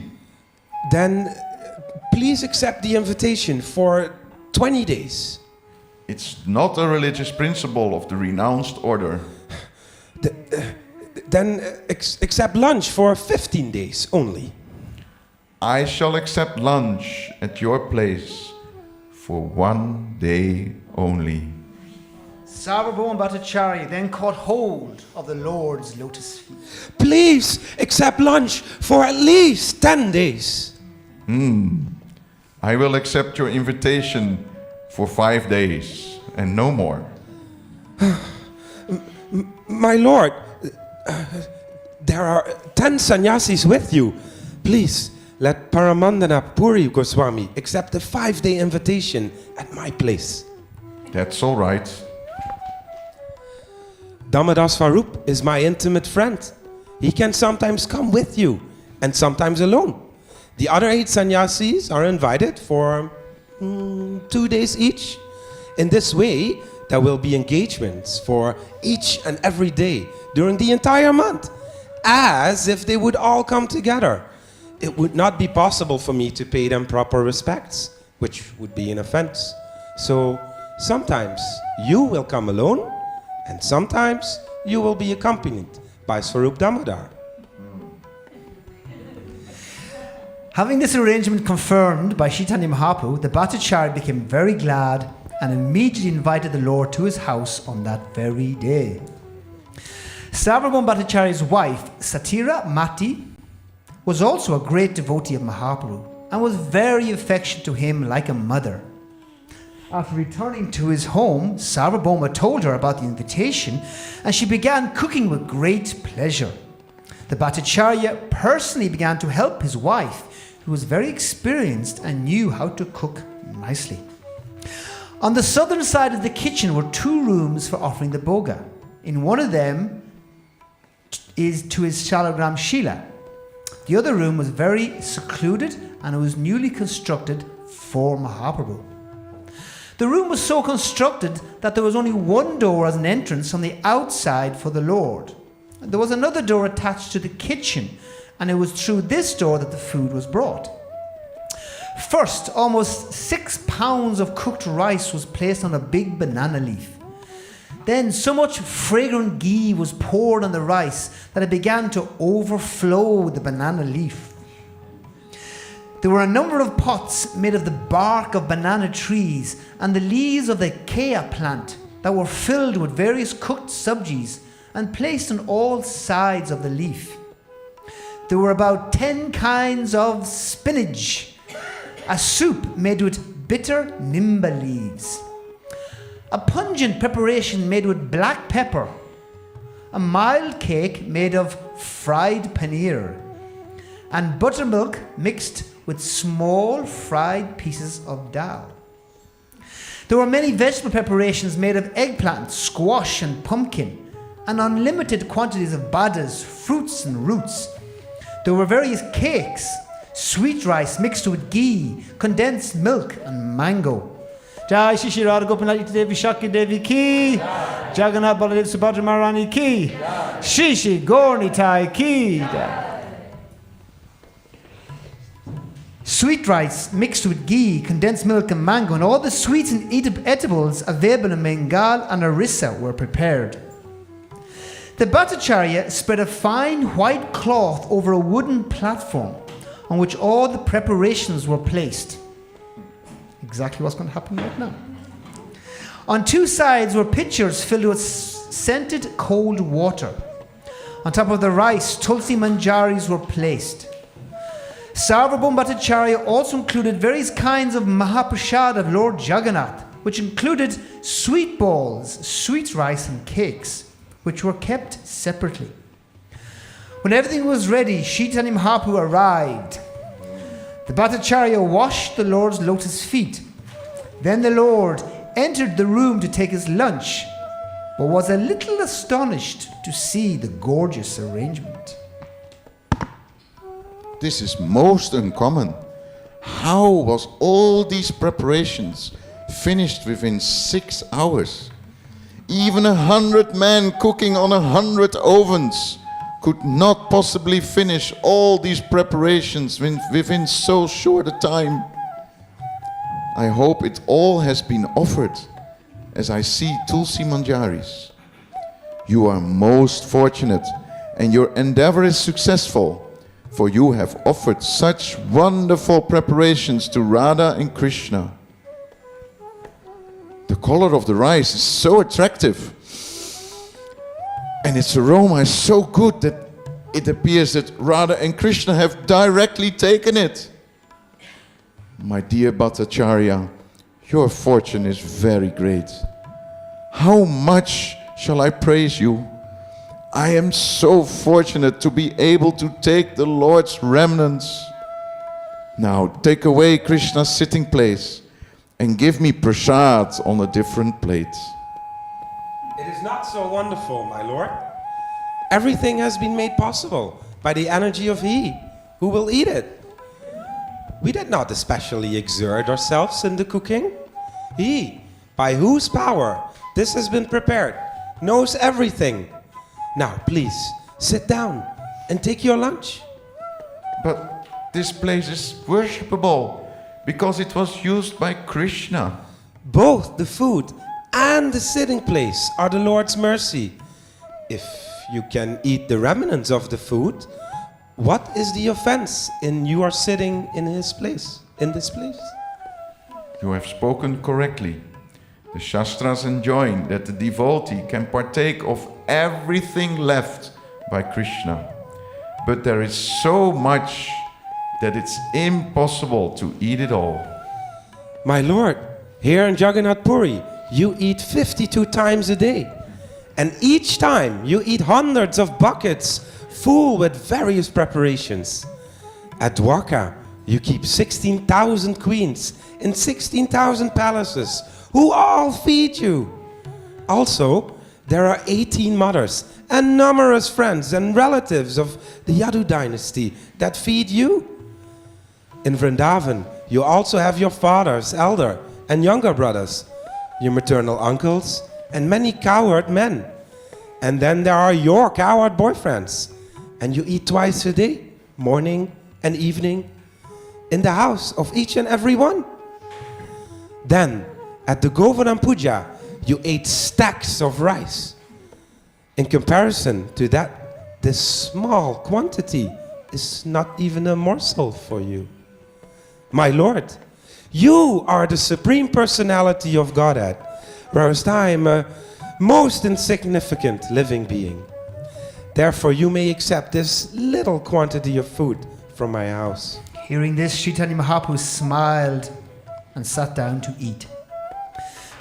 Then please accept the invitation for 20 days. It's not a religious principle of the renounced order. Then accept lunch for 15 days only. I shall accept lunch at your place for 1 day only. Sarvabhauma Bhattacharya then caught hold of the Lord's lotus feet. Please accept lunch for at least 10 days. I will accept your invitation for 5 days and no more. My lord, there are 10 sannyasis with you. Please let Paramandana Puri Goswami accept the 5-day invitation at my place. That's all right. Damadas Swarup is my intimate friend. He can sometimes come with you and sometimes alone. The other 8 sannyasis are invited for 2 days each. In this way, there will be engagements for each and every day during the entire month, as if they would all come together. It would not be possible for me to pay them proper respects, which would be an offense. So sometimes you will come alone, and sometimes you will be accompanied by Swarup Damodar. Having this arrangement confirmed by Chaitanya Mahaprabhu, the Bhattacharya became very glad and immediately invited the Lord to his house on that very day. Sarvabhauma Bhattacharya's wife, Satira Mati, was also a great devotee of Mahaprabhu and was very affectionate to him like a mother. After returning to his home, Sarvabhauma told her about the invitation and she began cooking with great pleasure. The Bhattacharya personally began to help his wife, who was very experienced and knew how to cook nicely. On the southern side of the kitchen were 2 rooms for offering the bhoga. In one of them is to his Shalagram Shila. The other room was very secluded and it was newly constructed for Mahaprabhu. The room was so constructed that there was only one door as an entrance on the outside for the Lord. There was another door attached to the kitchen, and it was through this door that the food was brought. First, almost 6 pounds of cooked rice was placed on a big banana leaf. Then so much fragrant ghee was poured on the rice that it began to overflow the banana leaf. There were a number of pots made of the bark of banana trees and the leaves of the kea plant that were filled with various cooked subjis and placed on all sides of the leaf. There were about 10 kinds of spinach, a soup made with bitter nimba leaves, a pungent preparation made with black pepper, a mild cake made of fried paneer, and buttermilk mixed with small fried pieces of dal. There were many vegetable preparations made of eggplant, squash and pumpkin, and unlimited quantities of badas, fruits and roots. There were various cakes, sweet rice mixed with ghee, condensed milk and mango. Jai Shri Radha Gopinath Devi Shakti Devi ki, Jagannath Baladev Subhadra Maharani ki, Shri Shri Gaur Nitai ki. Sweet rice mixed with ghee, condensed milk and mango, and all the sweets and edibles available in Bengal and Orissa were prepared. The Bhattacharya spread a fine white cloth over a wooden platform on which all the preparations were placed. Exactly what's going to happen right now. On 2 sides were pitchers filled with scented cold water. On top of the rice, tulsi manjaris were placed. Sarvabhauma Bhattacharya also included various kinds of Mahaprasad of Lord Jagannath, which included sweet balls, sweet rice and cakes, which were kept separately. When everything was ready, Chaitanya Mahaprabhu arrived. The Bhattacharya washed the Lord's lotus feet. Then the Lord entered the room to take his lunch, but was a little astonished to see the gorgeous arrangement. This is most uncommon. How was all these preparations finished within 6 hours? Even 100 men cooking on 100 ovens could not possibly finish all these preparations within so short a time. I hope it all has been offered, as I see tulsi manjaris. You are most fortunate, and your endeavor is successful, for you have offered such wonderful preparations to Radha and Krishna. The the color of the rice is so attractive. And its aroma is so good that it appears that Radha and Krishna have directly taken it. My dear Bhattacharya, your fortune is very great. How much shall I praise you? I am so fortunate to be able to take the Lord's remnants. Now take away Krishna's sitting place and give me prasad on a different plate. It is not so wonderful, my lord. Everything has been made possible by the energy of He who will eat it. We did not especially exert ourselves in the cooking. He, by whose power this has been prepared, knows everything. Now, please, sit down and take your lunch. But this place is worshipable because it was used by Krishna. Both the food and the sitting place are the Lord's mercy. If you can eat the remnants of the food, what is the offense in you are sitting in His place, in this place? You have spoken correctly. The Shastras enjoin that the devotee can partake of everything left by Krishna. But there is so much that it's impossible to eat it all. My lord, here in Jagannath Puri, you eat 52 times a day. And each time you eat hundreds of buckets full with various preparations. At Dwarka, you keep 16,000 queens in 16,000 palaces who all feed you. Also, there are 18 mothers and numerous friends and relatives of the Yadu dynasty that feed you. In Vrindavan, you also have your fathers, elder and younger brothers, your maternal uncles, and many cowherd men. And then there are your cowherd boyfriends. And you eat twice a day, morning and evening, in the house of each and every one. Then, at the Govardhan Puja, you ate stacks of rice. In comparison to that, this small quantity is not even a morsel for you. My lord, you are the supreme personality of Godhead, whereas I am a most insignificant living being. Therefore, you may accept this little quantity of food from my house. Hearing this, Chaitanya Mahaprabhu smiled and sat down to eat.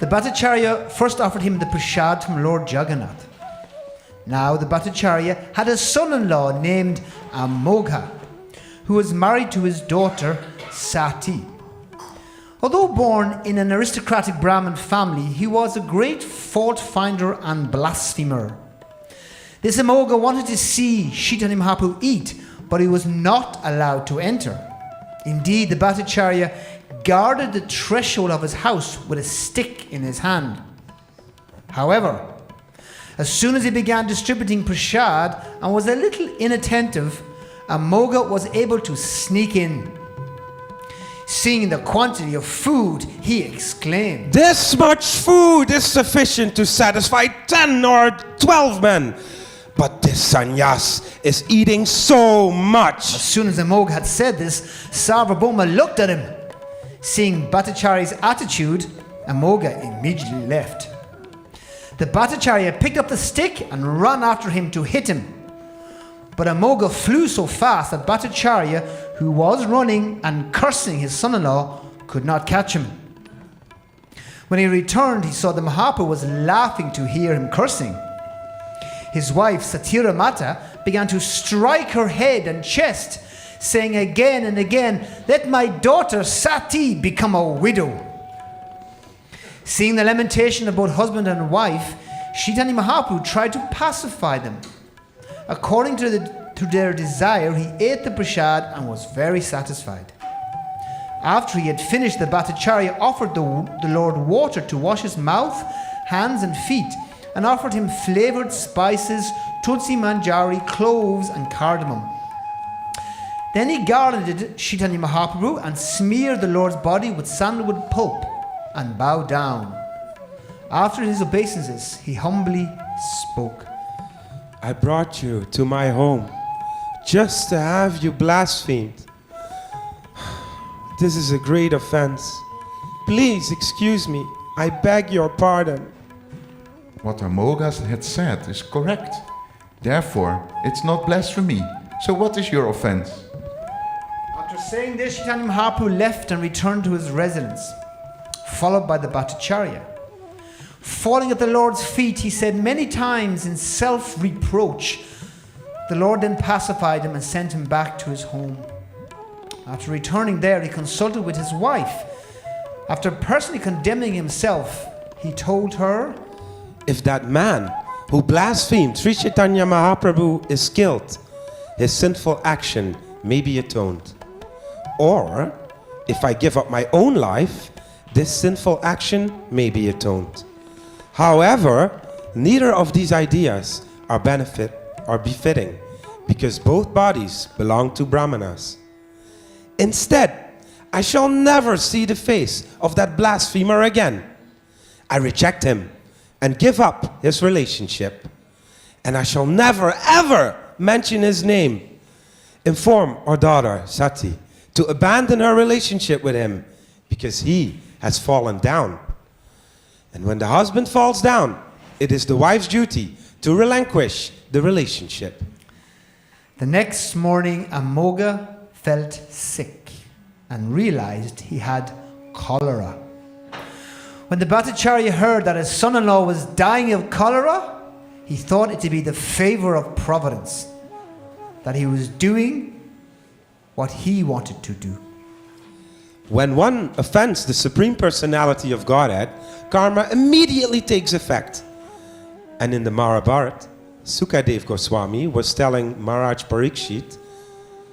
The Bhattacharya first offered him the prasad from Lord Jagannath. Now the Bhattacharya had a son-in-law named Amogha, who was married to his daughter Sati. Although born in an aristocratic Brahmin family, he was a great fault finder and blasphemer. This Amogha wanted to see Chaitanya Mahaprabhu eat, but he was not allowed to enter. Indeed, the Bhattacharya guarded the threshold of his house with a stick in his hand. However, as soon as he began distributing prasad and was a little inattentive, Amogha was able to sneak in. Seeing the quantity of food, he exclaimed, "This much food is sufficient to satisfy 10 or 12 men. But this sannyas is eating so much." As soon as Amogha had said this, Sarvabhauma looked at him. Seeing Bhattacharya's attitude, Amogha immediately left. The Bhattacharya picked up the stick and ran after him to hit him. But Amogha flew so fast that Bhattacharya, who was running and cursing his son-in-law, could not catch him. When he returned, he saw that Mahaprabhu was laughing to hear him cursing. His wife, Satira Mata, began to strike her head and chest, saying again and again, "Let my daughter Sati become a widow." Seeing the lamentation of both husband and wife, Chaitanya Mahaprabhu tried to pacify them. According to their desire, he ate the prasad and was very satisfied. After he had finished, the Bhattacharya offered the Lord water to wash his mouth, hands and feet, and offered him flavored spices, tulsi manjari, cloves and cardamom. Then he garlanded Chaitanya Mahaprabhu and smeared the Lord's body with sandalwood pulp and bowed down. After his obeisances, he humbly spoke. "I brought you to my home just to have you blasphemed. This is a great offense. Please excuse me. I beg your pardon. What Amoga had said is correct. Therefore, it's not blasphemy. So what is your offense? After saying this, Chaitanya Mahaprabhu left and returned to his residence, followed by the Bhattacharya. Falling at the Lord's feet, he said many times in self-reproach. The Lord then pacified him and sent him back to his home. After returning there, he consulted with his wife. After personally condemning himself, he told her, If that man who blasphemed Sri Chaitanya Mahaprabhu is killed, his sinful action may be atoned. Or, if I give up my own life, this sinful action may be atoned. However, neither of these ideas are befitting, because both bodies belong to Brahmanas. Instead, I shall never see the face of that blasphemer again. I reject him and give up his relationship. And I shall never ever mention his name. Inform our daughter, Sati, to abandon her relationship with him because he has fallen down. And when the husband falls down, it is the wife's duty to relinquish the relationship. The next morning, Amoga felt sick and realized he had cholera. When the Bhattacharya heard that his son-in-law was dying of cholera, he thought it to be the favor of providence, that he was doing what he wanted to do. When one offends the Supreme Personality of Godhead, karma immediately takes effect. And in the Mahabharata, Sukadev Goswami was telling Maharaj Parikshit,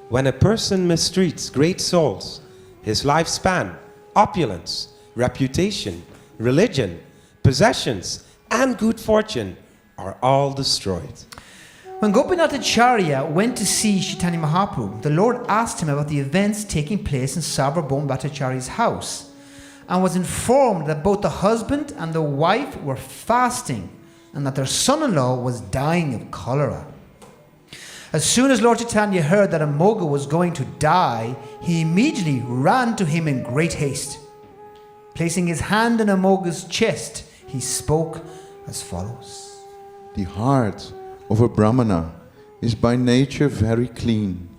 when a person mistreats great souls, his lifespan, opulence, reputation, religion, possessions, and good fortune are all destroyed. When Gopinathacharya went to see Chaitanya Mahaprabhu, the Lord asked him about the events taking place in Sarvabhauma Bhattacharya's house and was informed that both the husband and the wife were fasting and that their son-in-law was dying of cholera. As soon as Lord Chaitanya heard that Amoga was going to die, he immediately ran to him in great haste. Placing his hand on Amoga's chest, he spoke as follows. The heart of a Brahmana is by nature very clean.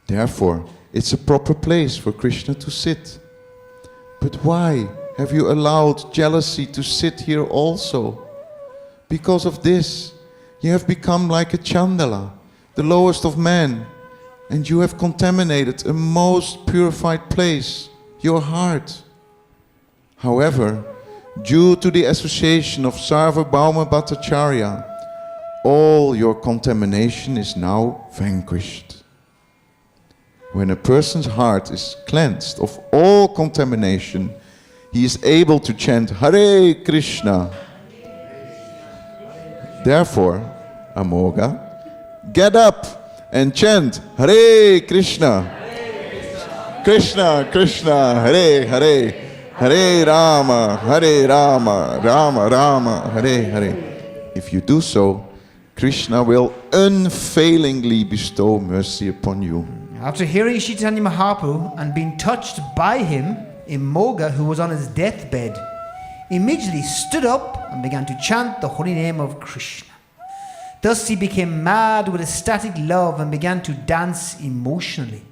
Therefore, it's a proper place for Krishna to sit. But why have you allowed jealousy to sit here also? Because of this, you have become like a Chandala, the lowest of men, and you have contaminated a most purified place, your heart. However, due to the association of Sarvabhauma Bhattacharya, all your contamination is now vanquished. When a person's heart is cleansed of all contamination, he is able to chant Hare Krishna. Therefore, Amoga, get up and chant Hare Krishna. Krishna, Krishna, Hare Hare. Hare Rama, Rama Rama, Hare Hare. If you do so, Krishna will unfailingly bestow mercy upon you. After hearing Chaitanya Mahaprabhu and being touched by him, Amoga, who was on his deathbed, immediately stood up and began to chant the holy name of Krishna. Thus he became mad with ecstatic love and began to dance emotionally.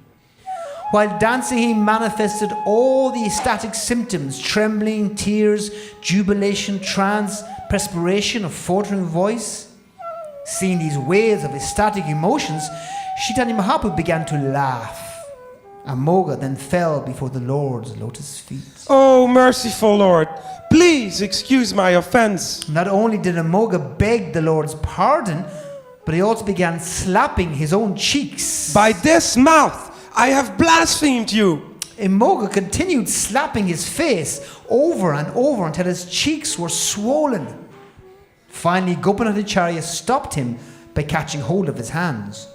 While dancing, he manifested all the ecstatic symptoms: trembling, tears, jubilation, trance, perspiration, a faltering voice. Seeing these waves of ecstatic emotions, Chaitanya Mahaprabhu began to laugh. Amoga then fell before the Lord's lotus feet. Oh, merciful Lord, please excuse my offense. Not only did Amoga beg the Lord's pardon, but he also began slapping his own cheeks. By this mouth, I have blasphemed you. Amoga continued slapping his face over and over until his cheeks were swollen. Finally, Gopinathacharya stopped him by catching hold of his hands.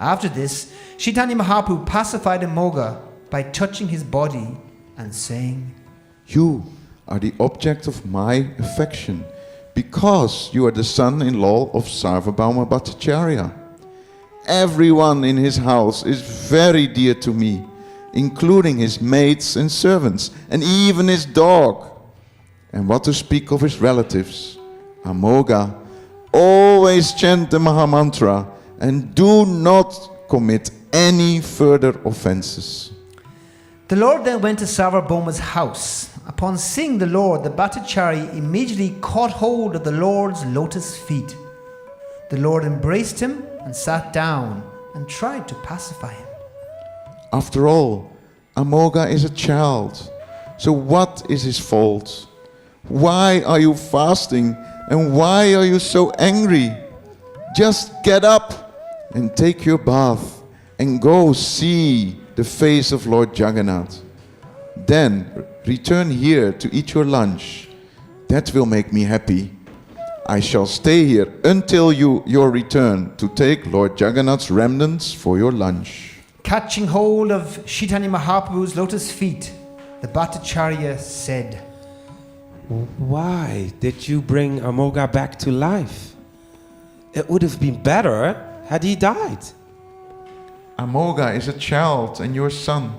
After this, Chaitanya Mahaprabhu pacified Amoga by touching his body and saying, You are the object of my affection because you are the son-in-law of Sarvabhauma Bhattacharya. Everyone in his house is very dear to me, including his maids and servants, and even his dog. And what to speak of his relatives, Amoga, always chant the Mahamantra and do not commit any further offenses. The Lord then went to Sarvabhauma's house. Upon seeing the Lord, the Bhattacharya immediately caught hold of the Lord's lotus feet. The Lord embraced him and sat down and tried to pacify him. After all, Amoga is a child. So what is his fault? Why are you fasting and why are you so angry? Just get up and take your bath and go see the face of Lord Jagannath. Then return here to eat your lunch. That will make me happy. I shall stay here until your return to take Lord Jagannath's remnants for your lunch. Catching hold of Chaitanya Mahaprabhu's lotus feet, the Bhattacharya said, Why did you bring Amoga back to life? It would have been better had he died. Amoga is a child and your son.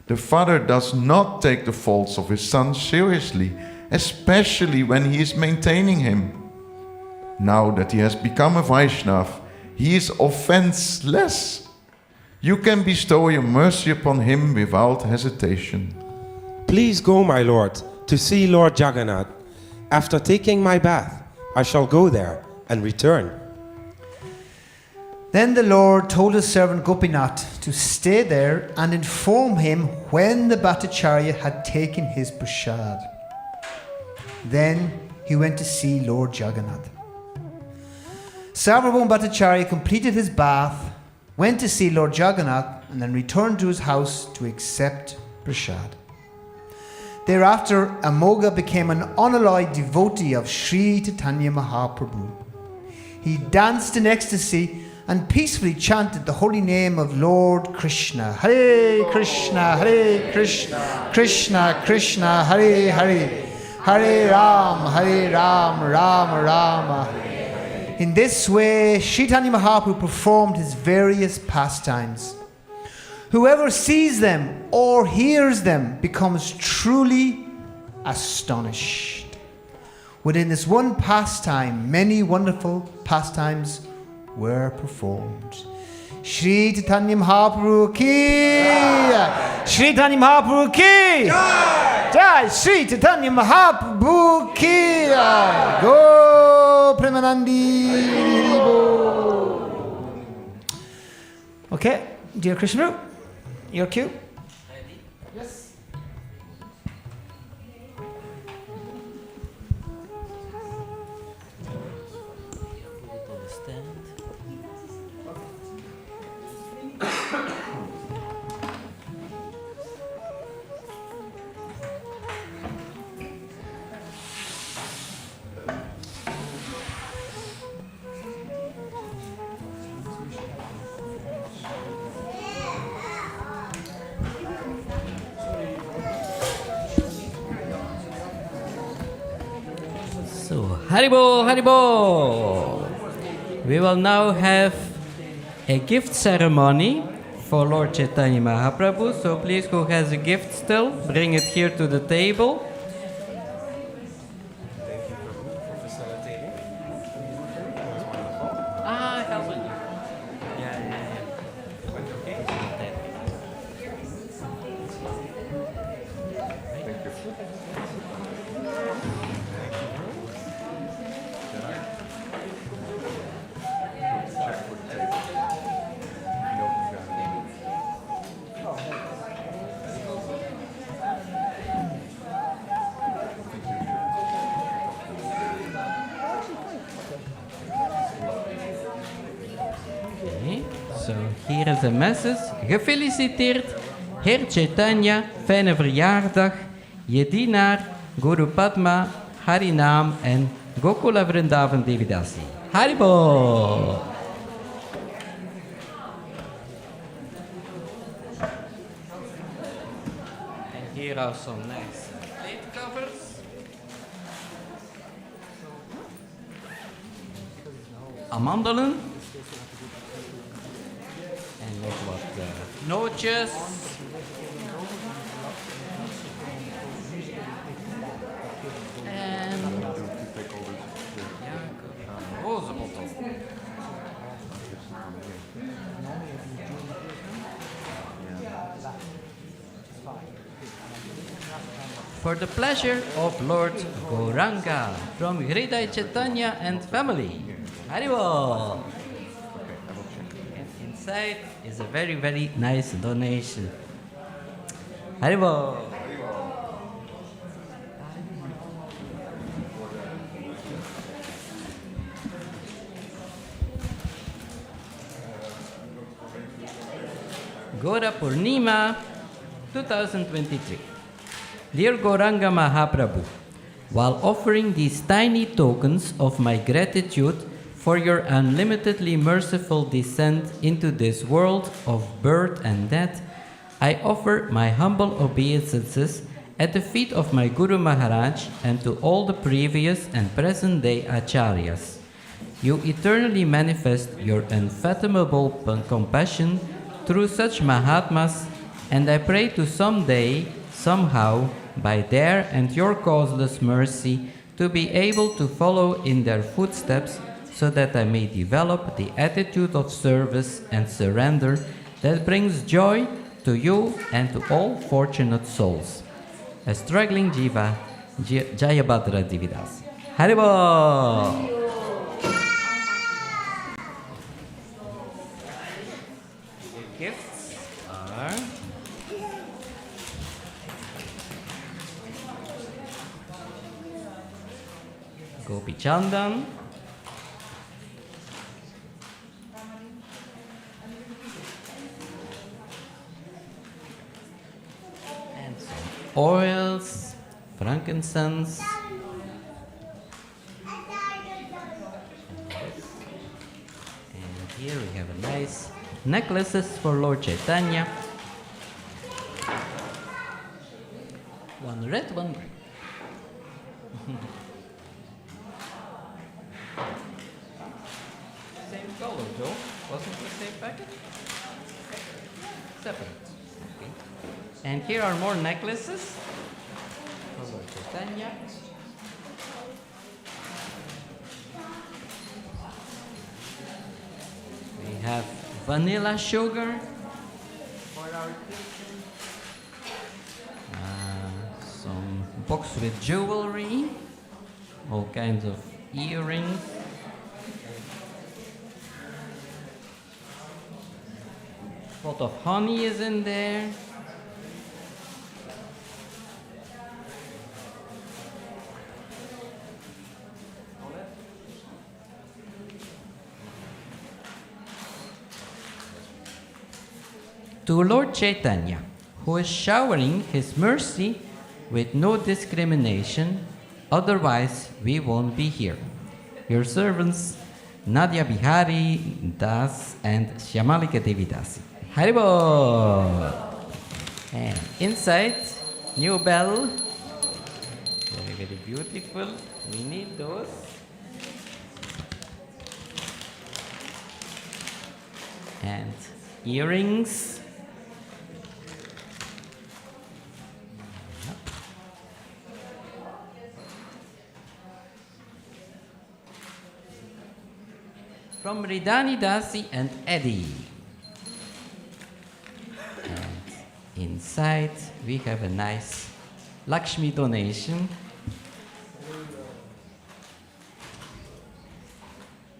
The father does not take the faults of his son seriously, especially when he is maintaining him. Now that he has become a Vaishnav, he is offenseless. You can bestow your mercy upon him without hesitation. Please go, my lord, to see Lord Jagannath. After taking my bath, I shall go there and return. Then the Lord told his servant Gopinath to stay there and inform him when the Bhattacharya had taken his prasad. Then he went to see Lord Jagannath. Sarvabhauma Bhattacharya completed his bath, went to see Lord Jagannath, and then returned to his house to accept prasad. Thereafter, Amoga became an unalloyed devotee of Sri Chaitanya Mahaprabhu. He danced in ecstasy and peacefully chanted the holy name of Lord Krishna. Hare Krishna, Hare Krishna, Krishna Krishna, Hare Hare, Hare Ram, Ram Rama. In this way, Chaitanya Mahaprabhu performed his various pastimes. Whoever sees them or hears them becomes truly astonished. Within this one pastime, many wonderful pastimes were performed. Shri Chaitanya Mahaprabhu ki Jai! Shri Chaitanya Mahaprabhu ki Jai! Shri Chaitanya Mahaprabhu ki Jai! Go Premanandi! Okay, dear Krishna, your cue. Yes. So, Haribo, Haribo! We will now have a gift ceremony for Lord Chaitanya Mahaprabhu. So please, who has a gift still, bring it here to the table. Thank you for facilitating. Helping you. Yeah. Went okay? Thank you. Okay, so hier is een message. Gefeliciteerd, Heer Chaitanya, fijne verjaardag. Je dienaar, Guru Padma, Harinam en Gokula Vrindavan Devidasi. Haribo! And here are some nice plate covers. Amandelen. En nog wat nootjes. for the pleasure of Lord Gauranga from Hridaya Chaitanya and family. Haribol! And inside is a very, very nice donation. Haribol! Gaura Purnima 2023. Dear Gauranga Mahaprabhu, while offering these tiny tokens of my gratitude for your unlimitedly merciful descent into this world of birth and death, I offer my humble obeisances at the feet of my Guru Maharaj and to all the previous and present day Acharyas. You eternally manifest your unfathomable compassion through such Mahatmas, and I pray to someday, somehow, by their and your causeless mercy, to be able to follow in their footsteps so that I may develop the attitude of service and surrender that brings joy to you and to all fortunate souls. A struggling Jiva, Jayabhadra Dividas. Haribol! Gifts are Gopi Chandan, and some oils, frankincense, and here we have a nice necklaces for Lord Chaitanya. One red, one green. Same color, Joe. Wasn't the same packet? Separate. Okay. And here are more necklaces for Lord Chaitanya. We have vanilla sugar for our kitchen. Some box with jewelry, all kinds of earrings. Pot of honey is in there. To Lord Chaitanya, who is showering his mercy with no discrimination, otherwise we won't be here. Your servants, Nadia Bihari Das and Shyamalika Devi Dasi. Haribol! And inside, new bell. Very, very beautiful. We need those. And earrings. From Ridani Dasi and Eddie. And inside we have a nice Lakshmi donation.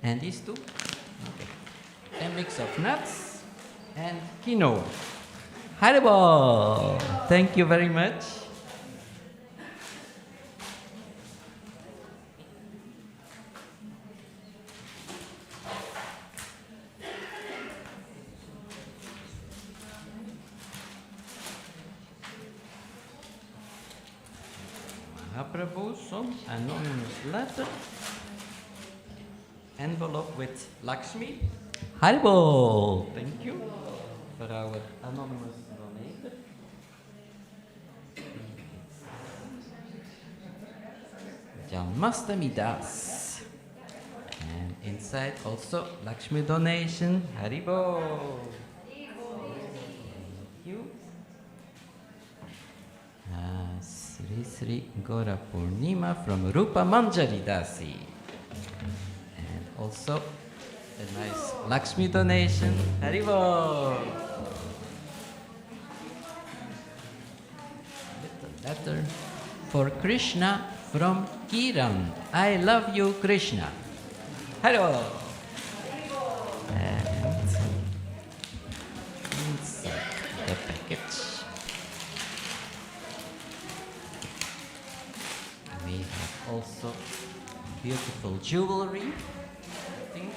And these two? Okay. A mix of nuts and quinoa. Haribol! Thank you very much. Mahaprabhu, some anonymous letter. Envelope with Lakshmi. Haribol! Thank you for our anonymous donator. Janmastami Das. And inside also Lakshmi donation. Haribol! Thank you. Sri Sri Gaura Purnima from Rupa Manjari Dasi. And also a nice Lakshmi donation. Haribol! Little letter. for Krishna from Kiran. I love you, Krishna. Hello. And inside the package, we have also beautiful jewelry. I think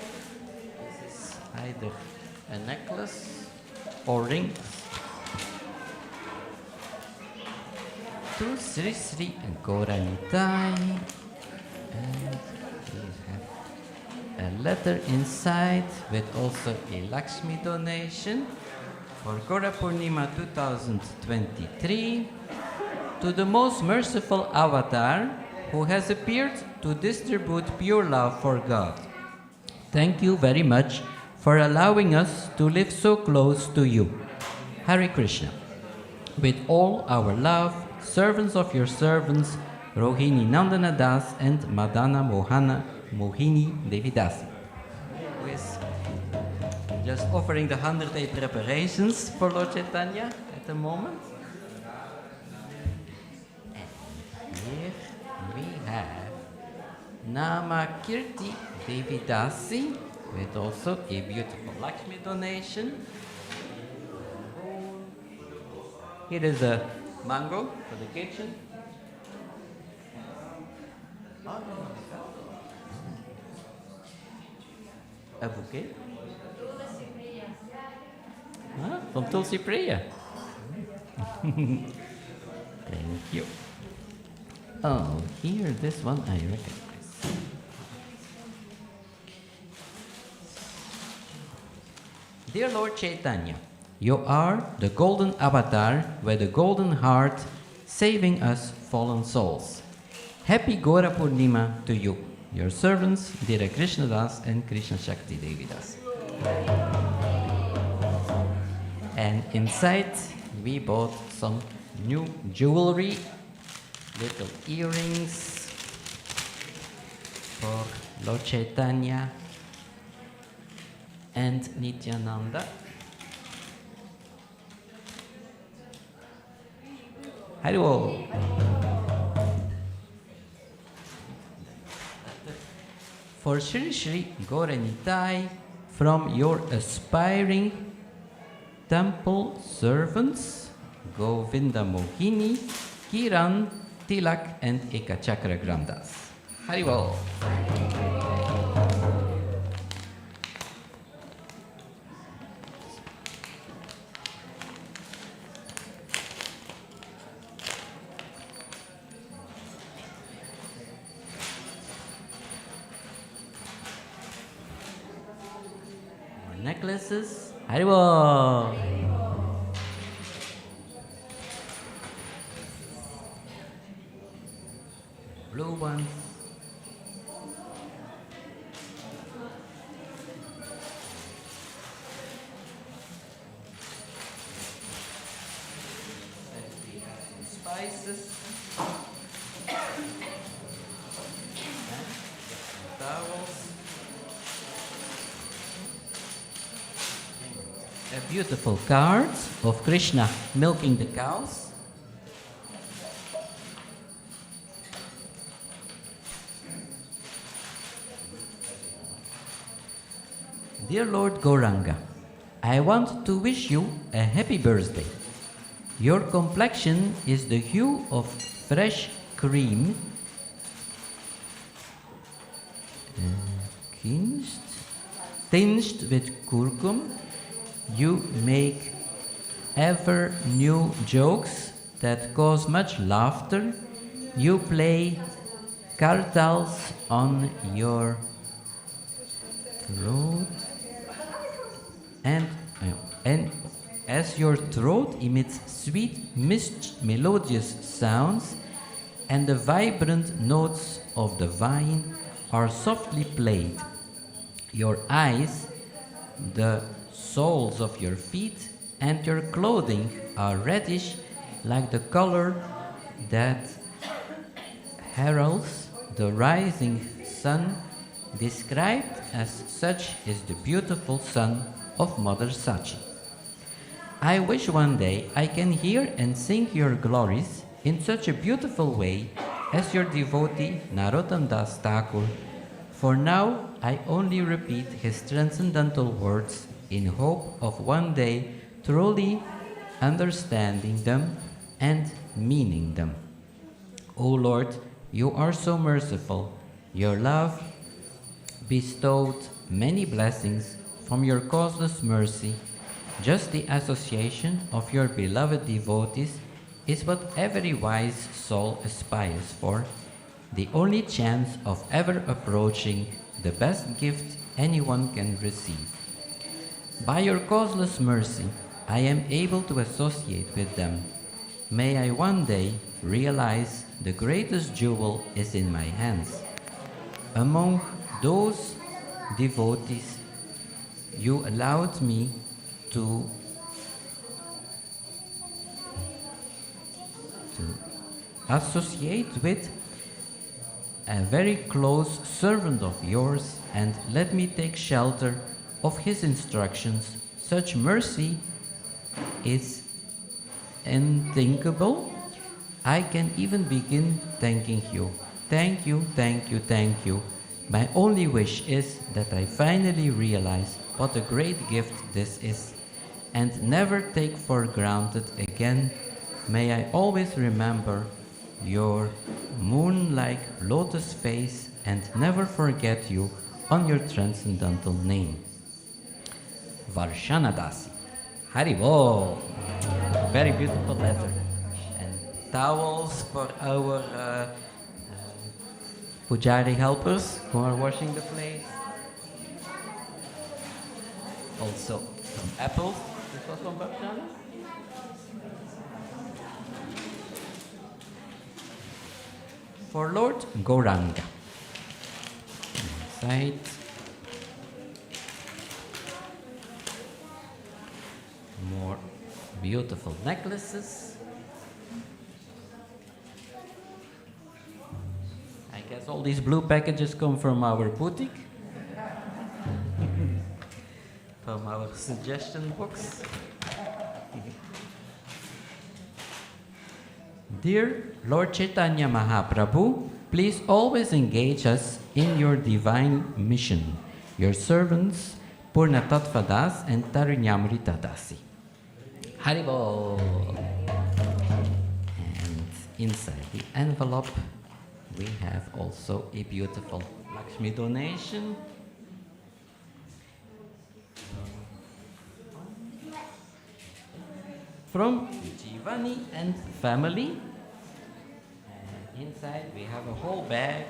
this is either a necklace or rings. To Sri Sri and Gauranitai. And we have a letter inside with also a Lakshmi donation for Gaura Purnima 2023 to the most merciful avatar who has appeared to distribute pure love for God. Thank you very much for allowing us to live so close to you. Hare Krishna. With all our love, servants of your servants, Rohini Nandana Das and Madana Mohini Devidasi, who is just offering the 108 preparations for Lord Chaitanya at the moment. And here we have Nama Kirti Devidasi with also a beautiful Lakshmi donation. Here is a mango for the kitchen. A bouquet? Huh? From Tulsi Priya. Thank you. Oh, here, this one I recognize. Dear Lord Chaitanya, you are the golden avatar with a golden heart, saving us fallen souls. Happy Gaura Purnima to you, your servants, Hare Krishna Das and Krishna Shakti Devi Das. And inside we bought some new jewelry, little earrings for Lord Chaitanya and Nityananda. Hello. For Sri Sri Gauranitai from your aspiring temple servants, Govinda Mohini, Kiran, Tilak and Ekachakra Gramdas. Haribol. Necklaces. Haribol. Blue ones. And we have some spices. And some towels. A beautiful card of Krishna milking the cows. Dear Lord Gauranga, I want to wish you a happy birthday. Your complexion is the hue of fresh cream, tinged with curcum. You make ever new jokes that cause much laughter. You play kartals on your throat, and as your throat emits sweet, melodious sounds, and the vibrant notes of the vine are softly played. Your eyes, the soles of your feet, and your clothing are reddish like the color that heralds the rising sun, described as such is the beautiful son of Mother Sachi. I wish one day I can hear and sing your glories in such a beautiful way as your devotee Narottam Das Thakur. For now, I only repeat his transcendental words in hope of one day truly understanding them and meaning them. O Lord, you are so merciful. Your love bestowed many blessings from your causeless mercy. Just the association of your beloved devotees is what every wise soul aspires for, the only chance of ever approaching the best gift anyone can receive. By your causeless mercy, I am able to associate with them. May I one day realize the greatest jewel is in my hands. Among those devotees you allowed me to associate with, a very close servant of yours, and let me take shelter of his instructions. Such mercy is unthinkable. I can even begin thanking you. Thank you, thank you, thank you. My only wish is that I finally realize what a great gift this is, and never take for granted again. May I always remember your moon-like lotus face and never forget you on your transcendental name. Varshanadasi. Haribol. Very beautiful letter. And towels for our pujari helpers who are washing the plates. Also some apples. This was from Varshana. For Lord Gauranga. Inside. More beautiful necklaces. I guess all these blue packages come from our boutique. From our suggestion box. Dear Lord Chaitanya Mahaprabhu, please always engage us in your divine mission. Your servants, Purna Tattva Das and Tarunyamrita Dasi. Haribol. And inside the envelope, we have also a beautiful Lakshmi donation. From Jivani and family. And inside we have a whole bag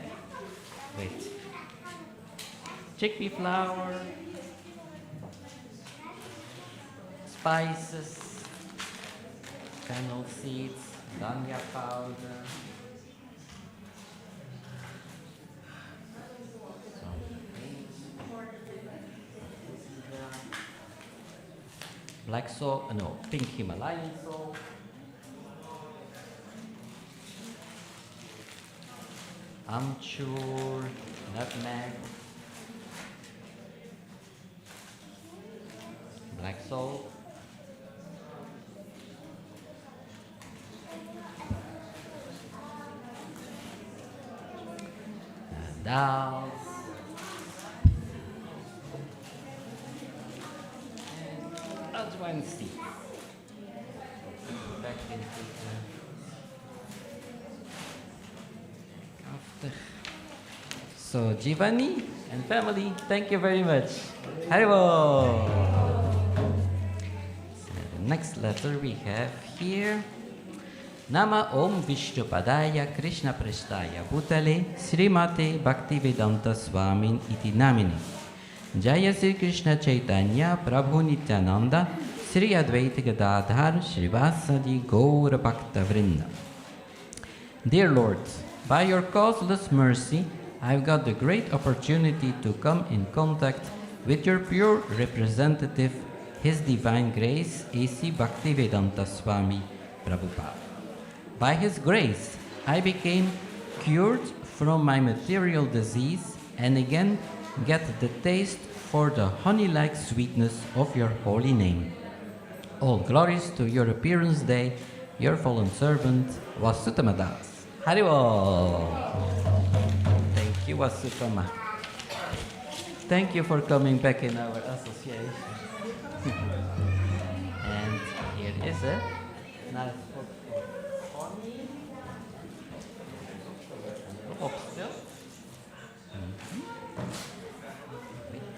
with chickpea flour, spices, fennel seeds, dhania powder, black salt, no, pink Himalayan salt, amchur, nutmeg, black salt, dal, and ajwain seeds. Back into the after. So Jivani and family, thank you very much. Haribo. So the next letter we have here. Nama Om Vishnupadaya Krishna Prestaya Bhutale Srimate Bhaktivedanta Swamin iti namine. Jaya Sri Krishna Chaitanya Prabhu Nityananda Sri Advaita Gadadhar Srivasadi Gaura Bhakta Vrinda. Dear Lord, by your causeless mercy, I've got the great opportunity to come in contact with your pure representative, His Divine Grace, A.C. Bhaktivedanta Swami Prabhupada. By His grace, I became cured from my material disease and again get the taste for the honey-like sweetness of your holy name. All glories to your appearance day your fallen servant, Vasutama Das. Haribol! Thank you, Vasutama. Thank you for coming back in our association. And here is a nice book for me. Up still. With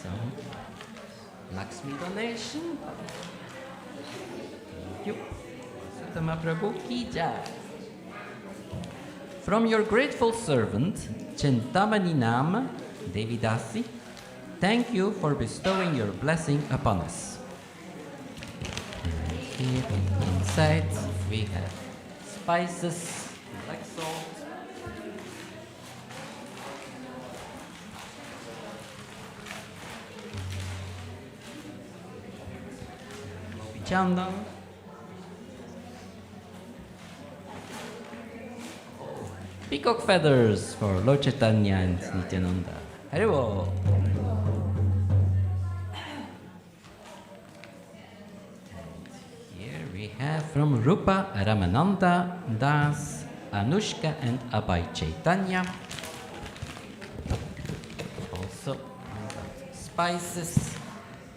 some Lakshmi donation. Thank you. Sutama Prabhu Ki Jai. From your grateful servant, Chintamani Nam Devidasi, thank you for bestowing your blessing upon us. And here inside we have spices, black salt, Chandan, peacock feathers for Lord Chaitanya and Nityananda. Haribol. Here we have from Rupa Ramananda Das, Anushka and Abhay Chaitanya. Also spices,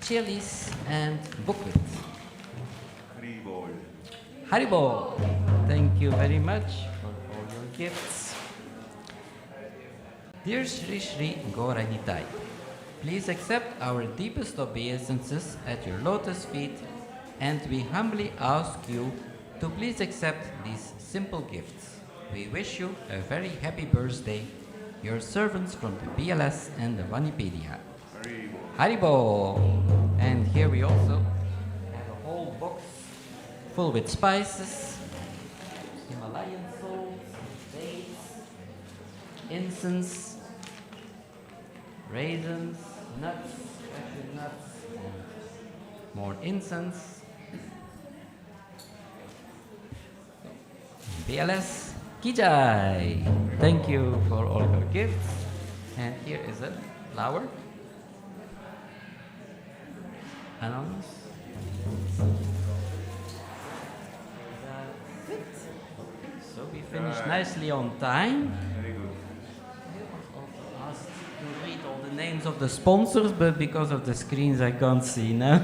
chilies and booklet. Haribol. Haribol. Thank you very much for all your gifts. Dear Sri Sri Gauranitai, please accept our deepest obeisances at your lotus feet, and we humbly ask you to please accept these simple gifts. We wish you a very happy birthday, your servants from the BLS and the Vanipedia. Haribol. And here we also have a whole box full with spices, Himalayan salt, dates, incense, raisins, nuts, cashew nuts, and more incense. BLS Ki Jai. Thank you for all your gifts. And here is a flower. Anonymous. So we finished nicely on time. Very good. I was also asked to read all the names of the sponsors, but because of the screens I can't see now.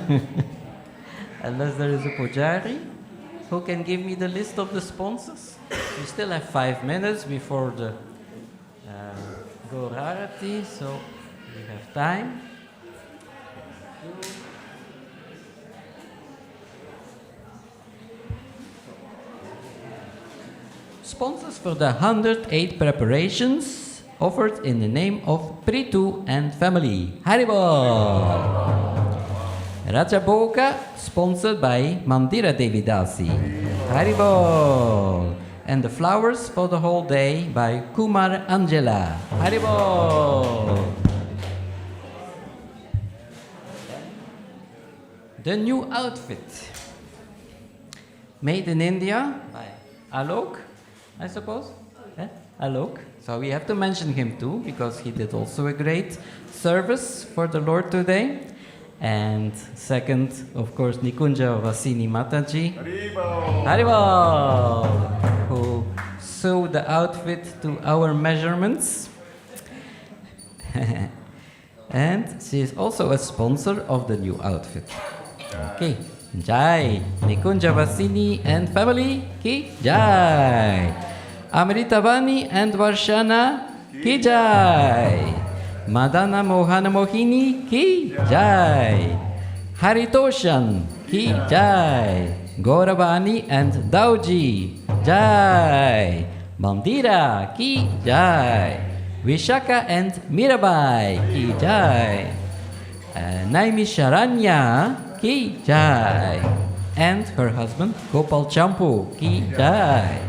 Unless there is a pujari who can give me the list of the sponsors. We still have 5 minutes before the Gaur Harati, so we have time. Sponsors for the 108 preparations offered in the name of Pritu and family. Haribol! Rajaboga, sponsored by Mandira Devidasi. Haribol! And the flowers for the whole day by Kumar Angela. Haribol! The new outfit. Made in India by Alok, I suppose. Alok. So we have to mention him too, because he did also a great service for the Lord today. And second, of course, Nikunja Vasini Mataji. Haribol! Haribol! Who sewed the outfit to our measurements. And she is also a sponsor of the new outfit. Okay. Jai. Nikunja Vasini and family, Ki Jai. Amritavani and Varshana, Ki Jai. Madana Mohana Mohini, Ki Jai. Haritoshan, Ki Jai. Gauravani and Dauji, Jai. Mandira, Ki Jai. Vishaka and Mirabai, Ki Jai. Naimi Sharanya, Ki Jai. And her husband, Gopal Champu, Ki Jai.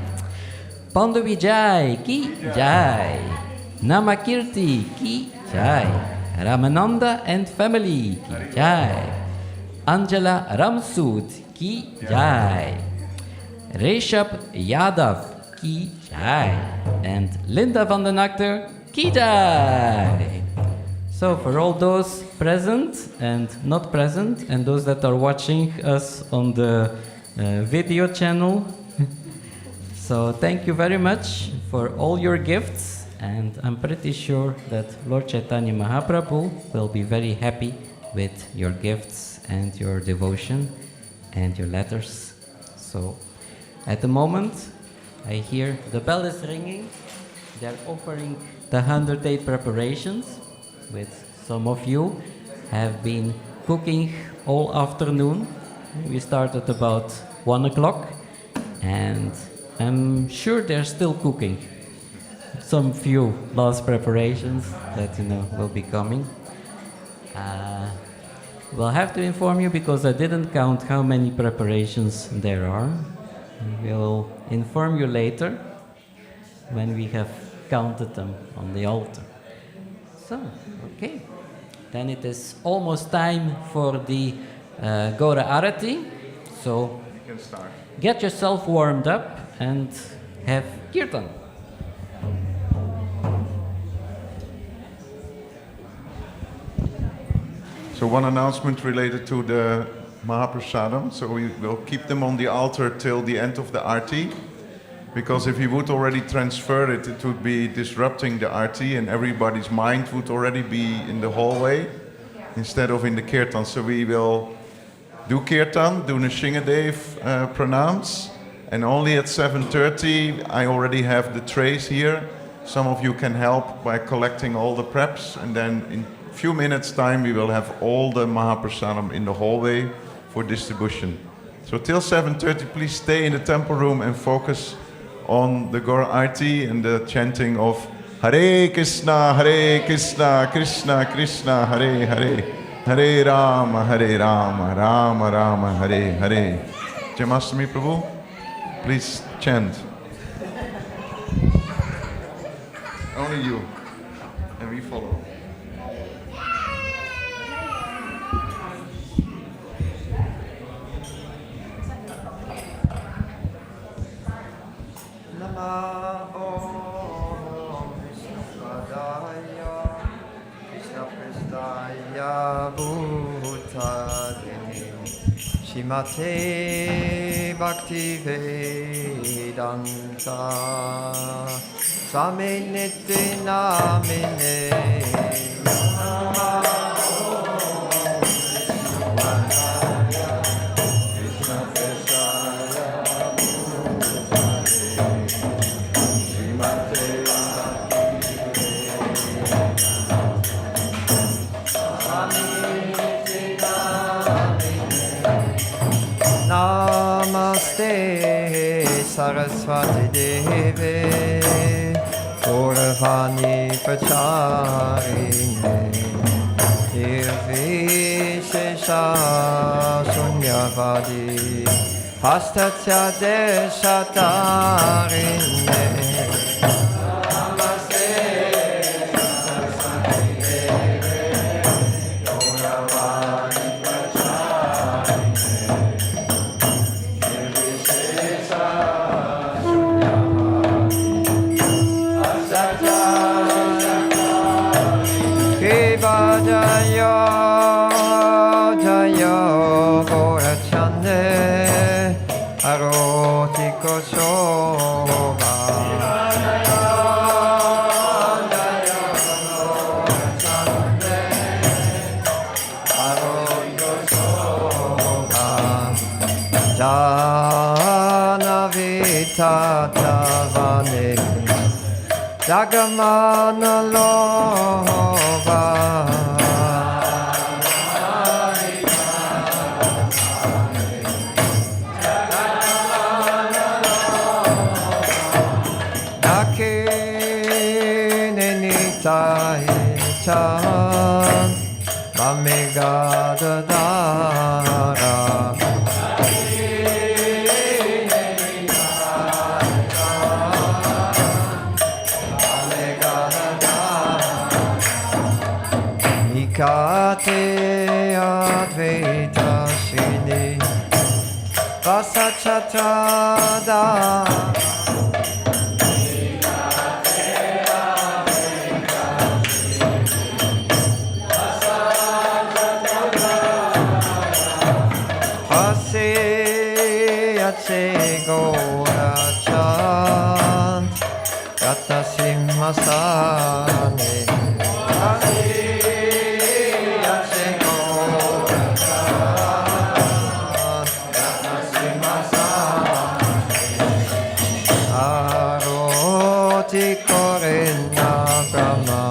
Pandu Vijay, Ki Jai. Namakirti, Ki Jai. Ramananda and family, Ki Jai. Angela Ramsud, Ki Jai. Reshab Yadav, Ki Jai. And Linda van den Acter, Ki Jai. So for all those present and not present, and those that are watching us on the video channel. So thank you very much for all your gifts, and I'm pretty sure that Lord Chaitanya Mahaprabhu will be very happy with your gifts and your devotion and your letters. So at the moment I hear the bell is ringing. They're offering the 100-day preparations, with some of you have been cooking all afternoon. We started about 1 o'clock, and I'm sure they're still cooking. Some few last preparations that will be coming. We'll have to inform you because I didn't count how many preparations there are. We'll inform you later when we have counted them on the altar. So, okay. Then it is almost time for the Gora Arati. So, You can start. Get yourself warmed up and have Kirtan. So one announcement related to the Mahaprasadam. So we will keep them on the altar till the end of the Arti. Because if you would already transfer it, it would be disrupting the Arti and everybody's mind would already be in the hallway instead of in the Kirtan. So we will do Kirtan, do Nishingadev pranams, and only at 7:30 I already have the trays here. Some of you can help by collecting all the preps, and then in a few minutes time we will have all the Mahaprasadam in the hallway for distribution. So till 7:30 please stay in the temple room and focus on the Gora Arti and the chanting of Hare Krsna, Krishna Krishna, Hare Hare, Hare Rama, Rama Rama, Hare Hare. Jamastami Prabhu, please chant. Only you, and we follow. Namo Vishnupadaya Krishna Prestaya Bhutadini Shimate Bhakti Vedanta Swami Nityanamine Namaste Saraswati Deve Gauravani Pracharine Nirvishesha Sunyavadi Pastatya Deshatarine Jaya Jaya Gorachande Arotiko Shobha Jana Vita Javane Jagamana Lova Chan Bamigadadara Nikate Advaita Shini Vasachatada Yase Gora Chant Gata Simhasane Yase Gora Chant Gata Simhasane Aroti Korenya Brahma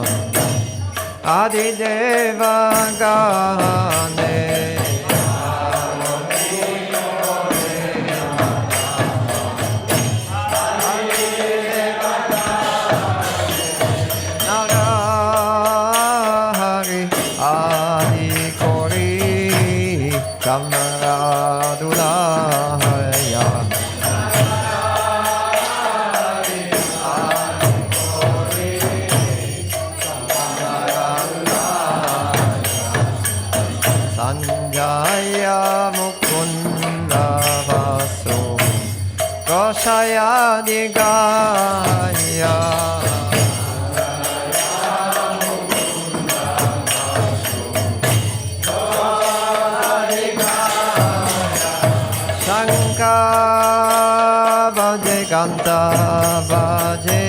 Adideva Gane Narahari Adi Kori Kamaradulaya Sanjaya Mukunda Vaso Goshaya Digaya Shankar Bhaje Ganta Bhaje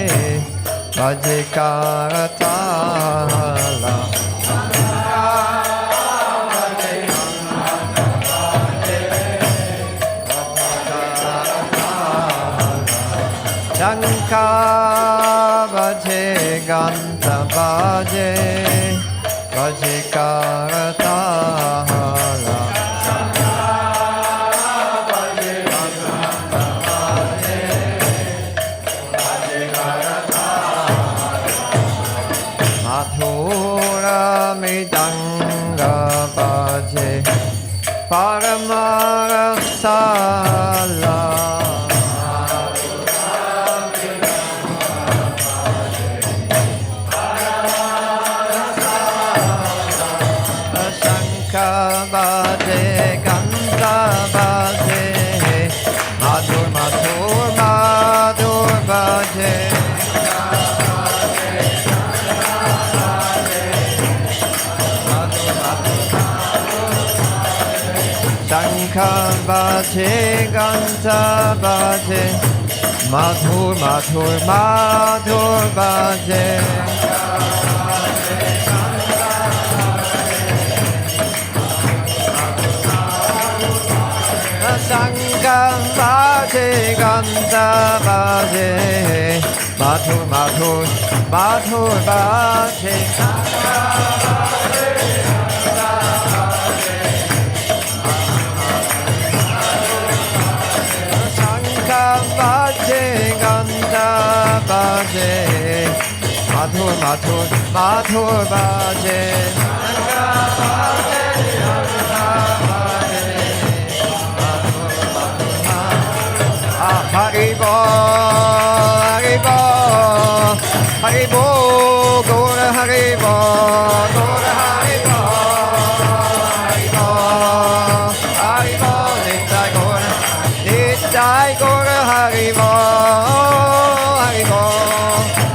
Bhaje Karatala Shankar Bhaje Ganta Bhaje Bhaje Karatala Madhura Midanga Bhaje Paramarasala Shankar Bhaje Ganta Bhaje Madhur Madhur Madhur Bhaje Shankar Bhaje Ganta Bhaje Madhur Madhur Madhur Bhaje Shankar Bhaje Ganta Bhaje Madhur Madhur Madhur Bhaje Shankar Bhaje Ganta Bhaje Madhur Madhur Madhur Bhaje Haribo, Haribo, Haribo, Gora Haribo, Gora Haribo, Haribo, Haribo, Nitai Gora, Nitai Gora Haribo, Haribo,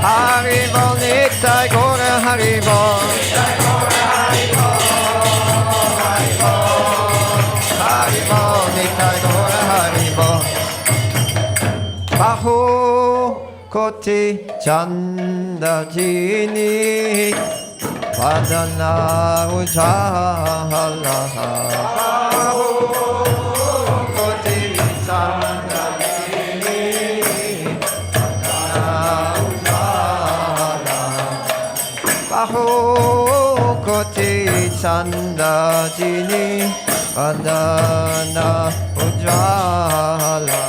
Haribo, Nitai Gora Haribo, Nitai Gora Haribo, Haribo, Haribo, Nitai Gora Haribo. Bahu Koti Chanda Jini Padana Ujala Bahu Koti Chanda Jini Padana Ujala Bahu Koti Chanda Jini Padana Ujala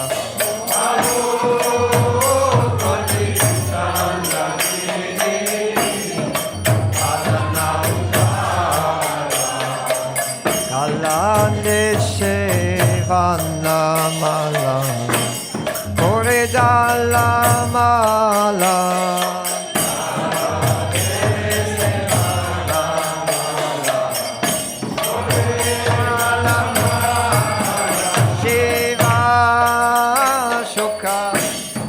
Shivana Mala Kore Dala Mala Shiva Shuka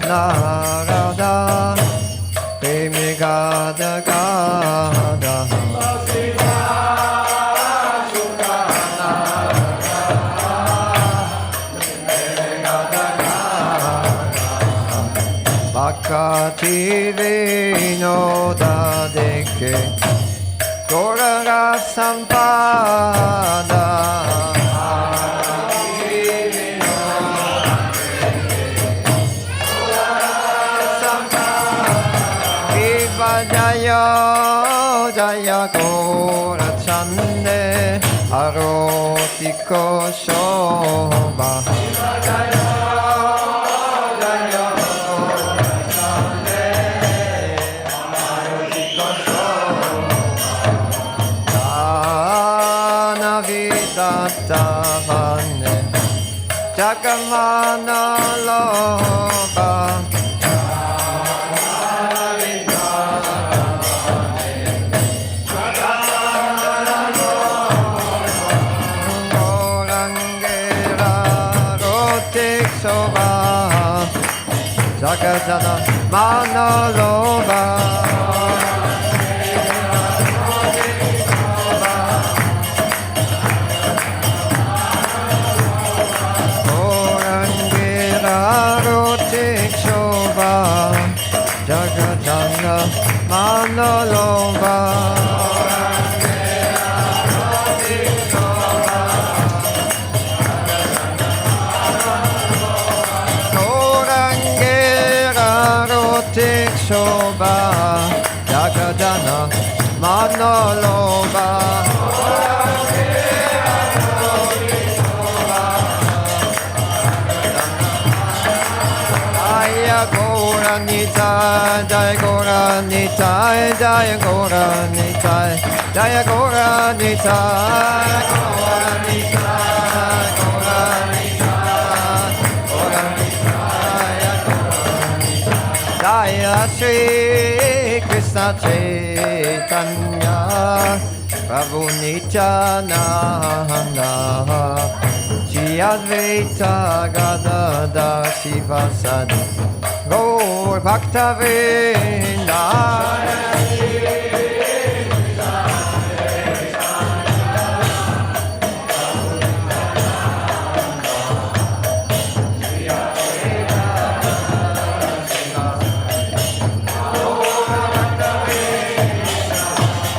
Narada Demigada Gada Gada Bhakti Vinoda Deke Gaura Sampada Jaya Jaya Gaura Chande Arotiko Shobha Dana Vidatavane Jagamana Loba Jagadana Manolova Orangira Rotik Shova Jagadana Manolova Shobha Jagadana Manolova Jaya Gauranitai Jaya Gauranitai Jaya Gauranitai Jaya Gauranitai Jaya Shri Krishna Chaitanya Prabhu Nityananda Shri Advaita Gadadhar Sivasadi Gaur Bhakta Vrinda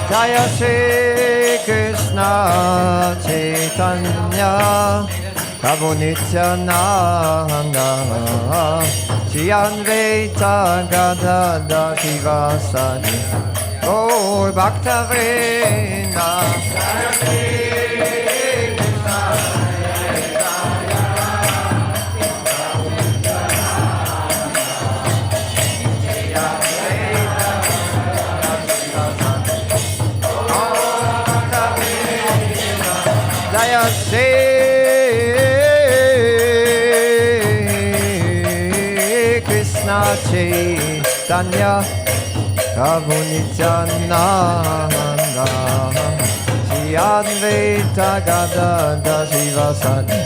Jaya Shri Krishna Chaitanya Prabhu Nityananda Shri Advaita Gadadhar Sivasadi Gaur Bhakta Vrinda Jaya Shri Krishna Chaitanya Prabhu Nityananda Shri Advaita Gadadhar Sivasadi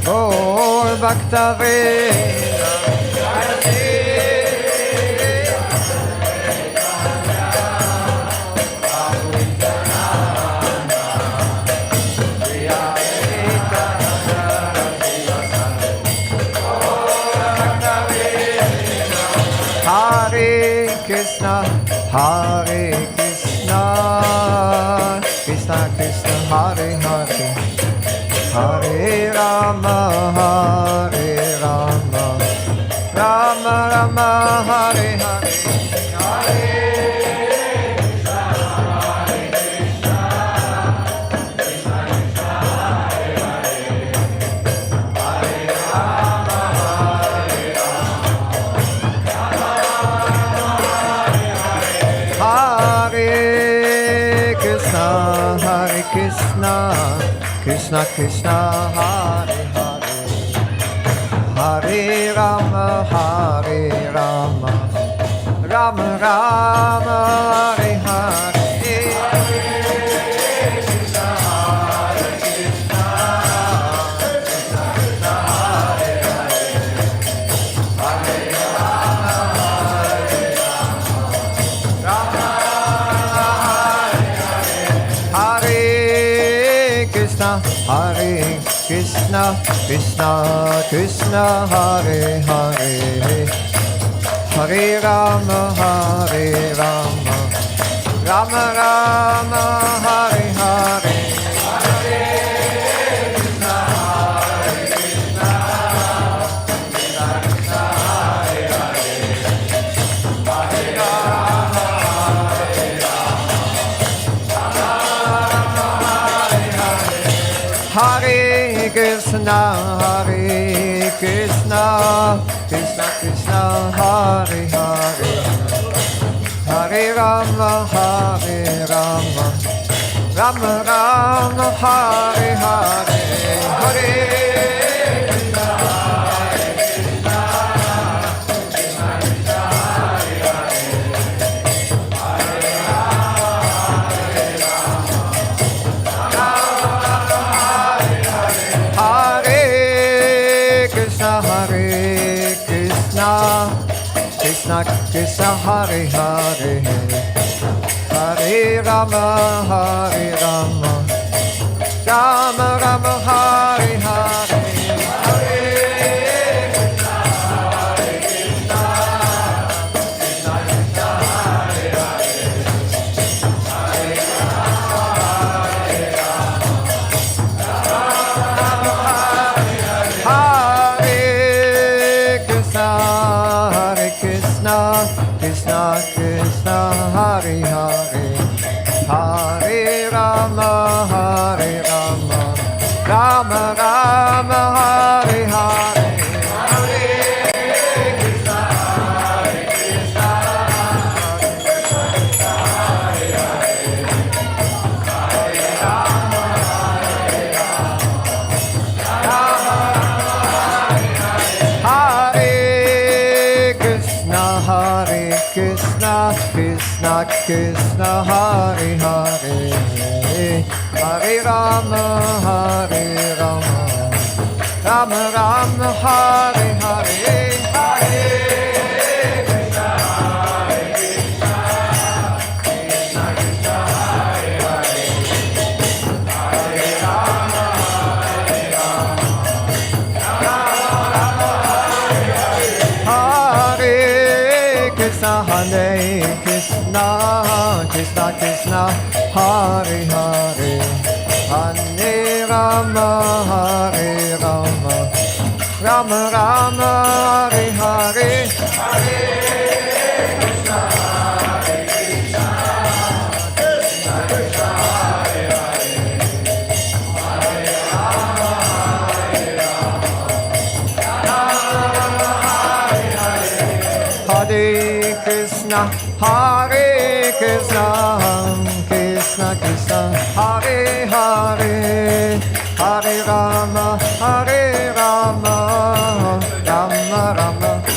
Gaur Bhakta Vrinda Hare Krishna, Hare Krishna, Krishna Krishna, Hare Hare, Hare Rama, Hare Rama, Rama Rama, Hare Hare, Hare Krishna, Hare Krishna, Krishna Krishna, Hare Hare, Hare Rama, Hare Rama. Hare Krishna, Hare Krishna, Krishna Krishna, Hare Hare, Hare Rama, Hare Rama, Rama Rama, Hare Hare. Hare Krishna, Krishna Krishna, Hare Hare, Hare Rama, Hare Rama, Rama Rama, Hare Hare. Hare Krishna, Hare Krishna, Krishna Krishna, Hare Hare, Hare Rama, Hare Rama, Rama Rama, Hare Hare, Hare. Krishna Krishna Hare Hare Hare Rama Hare Rama Rama Rama Hare Hare Krishna Krishna Hare Hare Hare Rama Hare Rama Rama Rama Hare Hare Krishna Krishna Hare Hare Hare Rama Hare Rama Rama Rama Hare Hare Hare Krishna, Krishna Krishna, Hare Hare, Hare Rama, Hare Rama, Rama Rama, Hare Hare, Hare Krishna, Hare Krishna, Krishna Krishna, Hare Hare, Hare Rama, Hare Rama,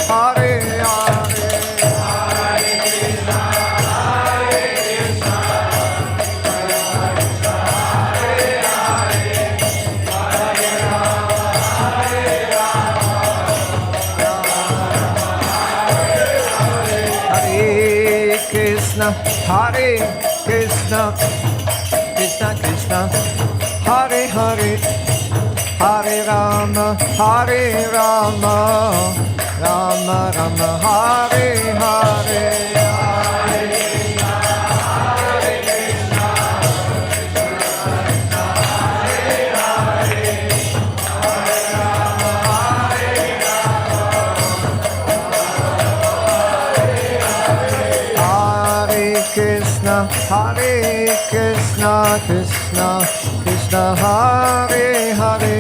Hare Krishna, Hare Krishna, Krishna Krishna, Hare Hare, Hare Rama, Hare Rama, Rama Rama, Hare Hare. Hare Krishna, Krishna Krishna, Hare Hare, Hare Rama, Hare Rama, Rama Rama, Hare Hare. Hare Krishna, Krishna Krishna, Hare Hare,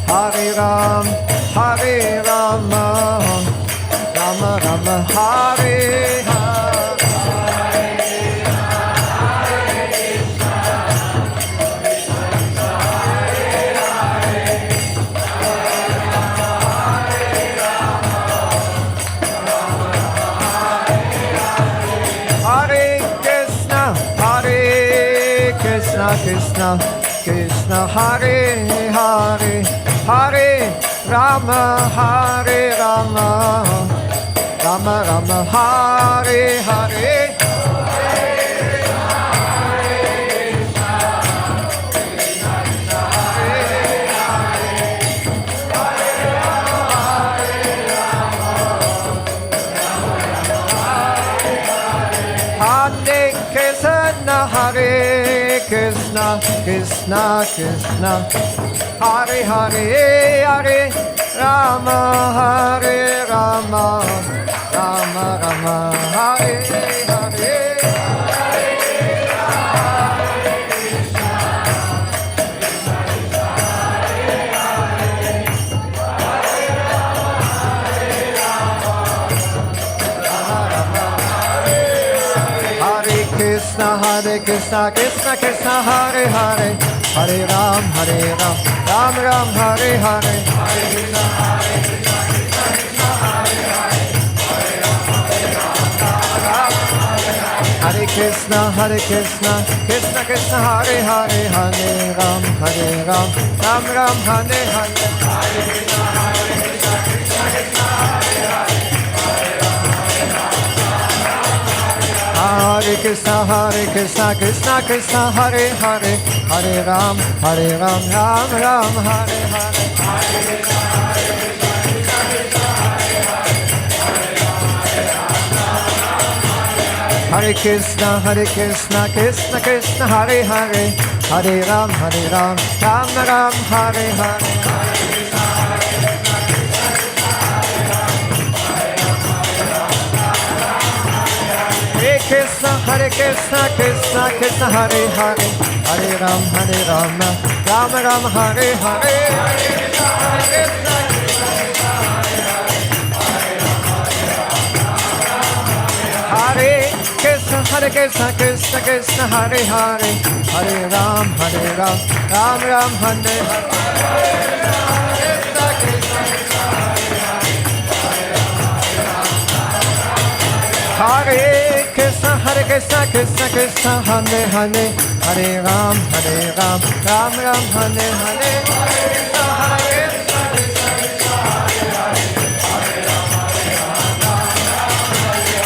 Hare Ram, Hare Rama, Rama Rama, Hare Hare. Krishna Krishna, Hare Hare, Hare Rama, Hare Rama, Rama Rama, Hare Hare. Krishna, Krishna Krishna, Hare Hare, Hare Rama, Hare Rama, Rama Rama, Hare Hare. Krishna, Hare Krishna, Krishna Krishna, Hare Hare, Hare Ram, Ram Ram, Hare Hare, Hare Krishna, Hare Krishna, Krishna Krishna, Hare Krishna, Krishna Krishna, Hare Hare, Hare Ram, Ram Ram, Hare Hare, Hare Krishna, Hare Krishna, Krishna Krishna, Hare Hare. Hare Krishna, Krishna Krishna, Hare Hare, Hare Ram, Ram Ram, Hare Hare. Hare Krishna, Krishna Krishna, Hare Hare, Hare Ram, Ram Ram, Hare Hare. Krishna, Krishna Krishna, Hare Hare, Hare Ram, Ram Ram, Hare Hare. Hare Krishna, Krishna Krishna, Hare Hare, Hare Ram, Ram Ram, Hare Hare.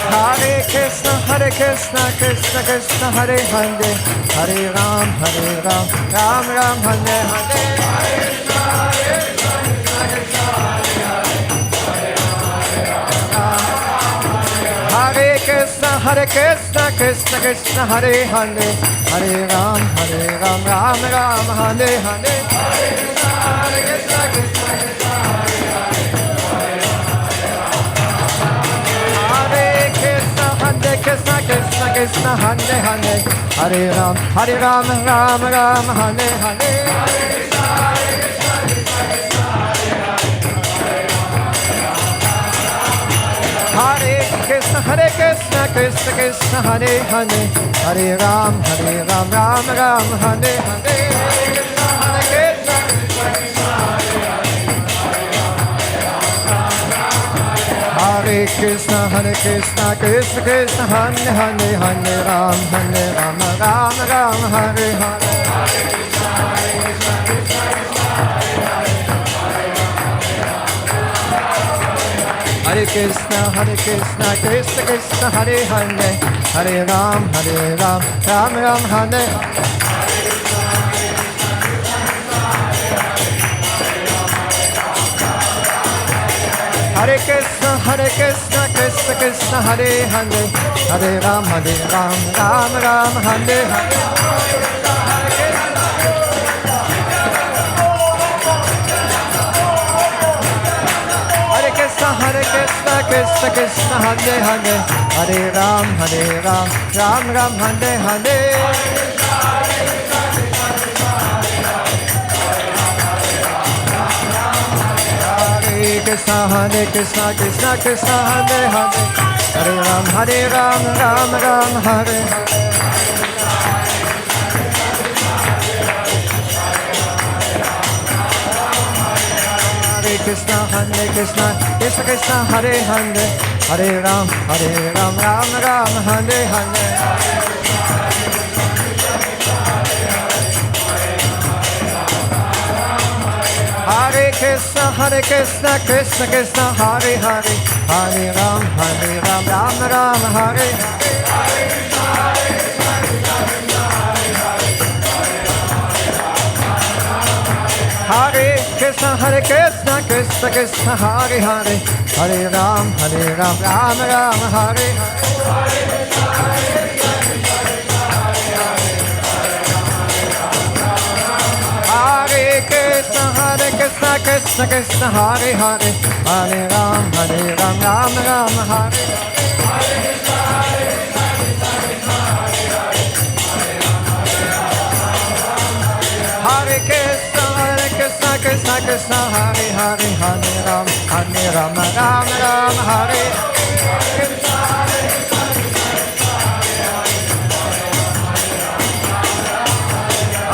Hare Krishna, Krishna Krishna, Hare Hare, Hare Ram, Ram Ram, Hare Hare. Hare Krishna, Krishna Krishna, Hare Hare, Hare Ram, Ram Ram, Hare Hare. Hare Krishna, Krishna Krishna, Hare Hare, Hare Ram, Ram Ram, Hare Hare. Hare Krishna, Krishna Krishna, Hare Hare, Hare Ram, Ram Ram, Hare Hare. Hare Krishna, Krishna Krishna, Hare Hare, Hare Ram, Ram Ram, Hare Hare. Hare Krishna, Krishna Krishna, Hare Hare, Hare Ram, Ram Ram, Hare Hare. Hare Krishna, Krishna Krishna, Hare Hare, Hare Ram, Ram Ram, Hare Hare. Hare Krishna, Krishna Krishna, Hare Hare, Hare Ram, Ram Ram, Hare Hare. Krishna Krishna, Hare Hare, Hare Ram, Ram Ram, Hare Hare. Krishna, Krishna Krishna, Hare Hare, Hare Ram, Ram Ram, Hare Hare. Krishna, Krishna Krishna, Hare Hare, Hare Ram, Ram Ram, Hare Hare. Hare Krishna, Krishna Krishna, Hare Hare, Hare Ram, Ram Ram, Hare Hare. Hare Krishna, Krishna Krishna, Hare Hare, Hare Ram, Ram Ram, Hare Hare. Krishna Krishna Hare Hare Hare Ram Ram Ram Hare Hare Krishna Krishna Krishna Hare Hare Hare Ram Ram Ram Hare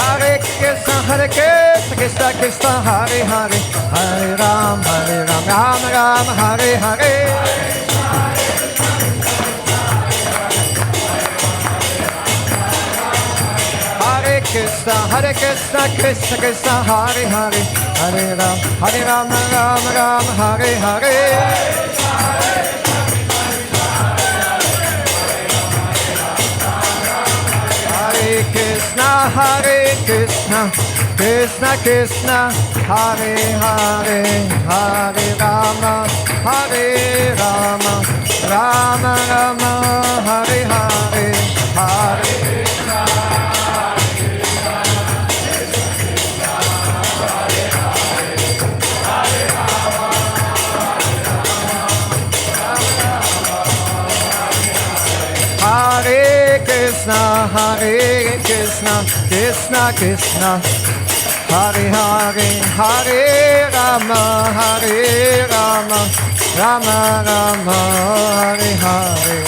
Hare Krishna Krishna Krishna Hare Hare Hare Ram Ram Hare Hare Hare Krishna Krishna Krishna Hare Hare Hare Ram Ram Hare Hare Hare Krishna Krishna Krishna Hare Hare Hare Rama Rama Rama Hare Hare Hare Hare Krishna, Krishna Krishna, Hare Hare, Hare Rama, Rama Rama, Hare Hare.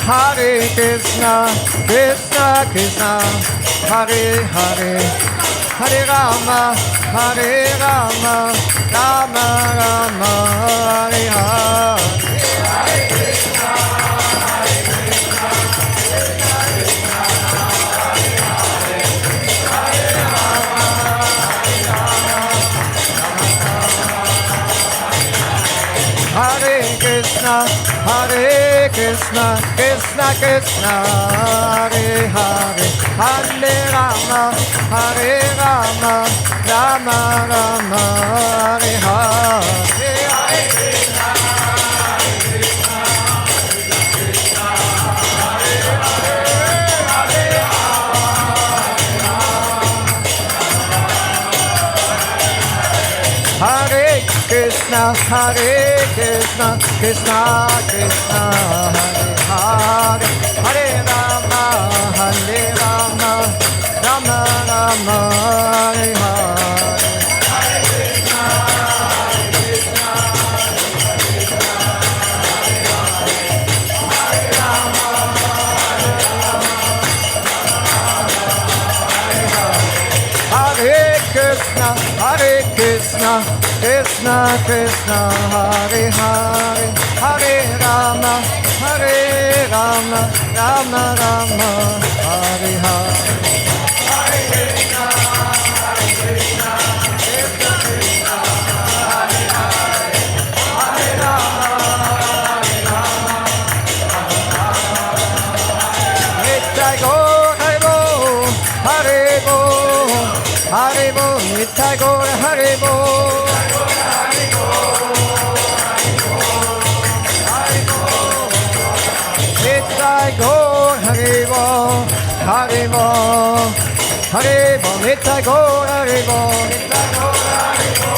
Hare Krishna, Krishna Krishna, Hare Hare, Hare Rama, Rama Rama, Hare Hare. Hare Krishna, Krishna Krishna, Hare Hare, Hare Rama, Rama Rama, Hare Hare. Hare Krishna, Krishna Krishna, Hare Hare, Hare Rama, Rama Rama, Hare Hare. Hare Krishna, Krishna Krishna, Hare Hare, Hare Rama, Rama Rama, Hare Hare. Haribo, Nitai Gaur Haribo. Nitai Gaur Haribo, Haribo, Haribo, Nitai Gaur Haribo, Nitai Gaur Haribo,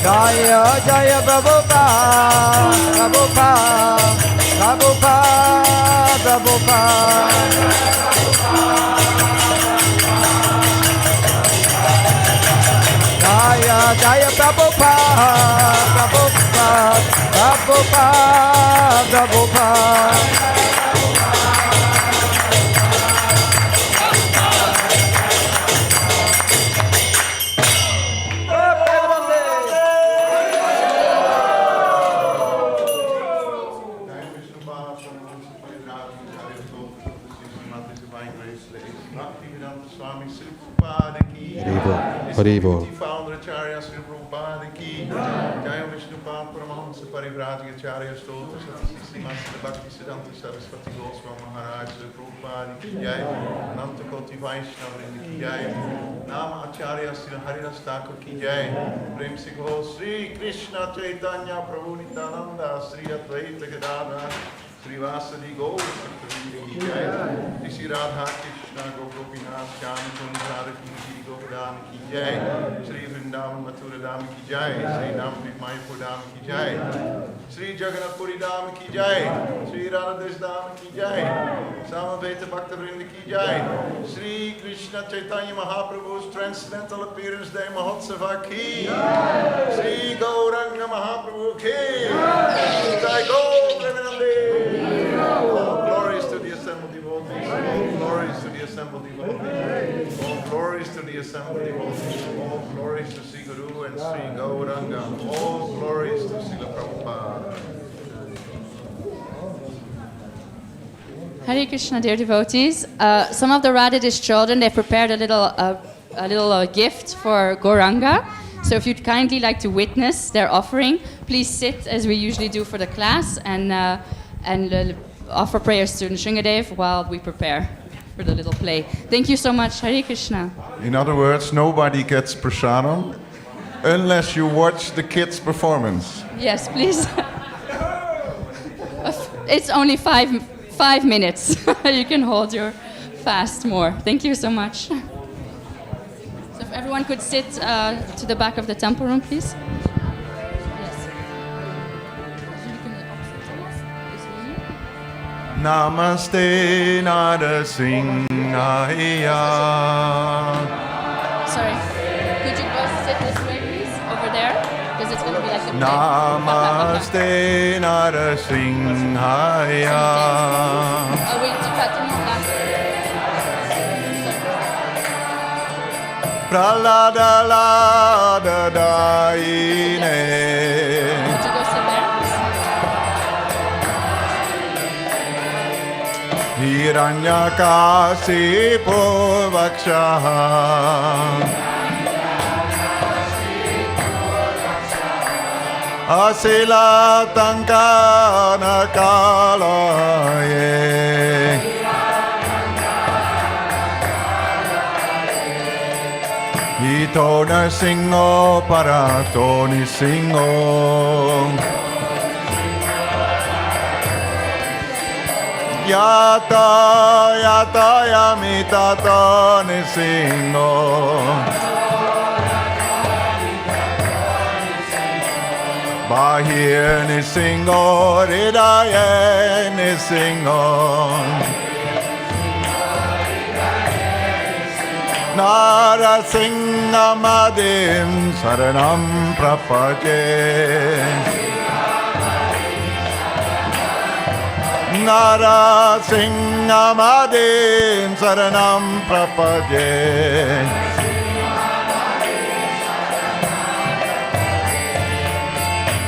Jaya Jaya Prabhupada, Prabhupada, Prabhupada, Prabhupada. Jaya Jaya Prabhupada, Prabhupada, Prabhupada, Prabhupada. Mother's Divine Grace, Lady Bhaktivedanta Swami Sri Prabhupada ki. Haribo. Founder Acharya Sri Prabhupada ki. Jaya Vishnu Pad Paramahamsa Parivrajaka Acharya Stotra Sati Srimati Bhakti Siddhanta Saraswati Goswami Maharaj Sri Prabhupada ki jai. Ananta Koti Vaishnava Vrinda ki jai. Nama Acharya Sri Haridas Thakur ki jai. Prem se Go Sri Krishna Chaitanya Prabhu Nityananda Sri Advaita Gadadhar Sri Vasadi Gaur Bhakta-vrinda ki jai. Sri Radha Krishna Gopinath Shyam Kund Radha Ki Govardhan ki jai. Sri Vrindavan Mathura Dham ki jai. Sri Navadvip Mayapur Dham ki jai. Sri Jagannath Puri Dham ki jai. Sri Radhadesh Dham ki jai. Samaveta Bhakta-vrinda ki jai. Sri Krishna Chaitanya Mahaprabhu's Transcendental Appearance Day Mahotsava ki. Sri Gauranga Mahaprabhu ki. Jai Gaur Premanande. All glories to the assembled devotees. All glories to the assembled devotees. All glories to the assembled devotees. All glories to Sri Guru and Sri Gauranga. All glories to Srila Prabhupada. Hare Krishna, dear devotees. Some of the Radhadesh children, they prepared a little gift for Gauranga. So if you'd kindly like to witness their offering, please sit as we usually do for the class and offer prayers to Nrsingadev while we prepare for the little play. Thank you so much. Hare Krishna. In other words, nobody gets prasadam unless you watch the kids' performance. Yes, please. It's only five minutes. You can hold your fast more. Thank you so much. So if everyone could sit to the back of the temple room, please. Namaste Narasimhaya. Sorry, could you go sit this way, please, over there? Because it's going to be like the Namaste Narasimhaya. Oh, wait, you cut him last. Pralada Lada Daine. Could you go sit there? Hiranyakasipo Vakshaha. Asila Tankana Kalaye. Ito Narsingo Parato Nisingo. Yata Yata Yamitata Nisingo. Bahir Nisingo Hridaya Nisingo. Narasingamadim Saranam Prapaje. Narasingamadim Saranam Prapaje.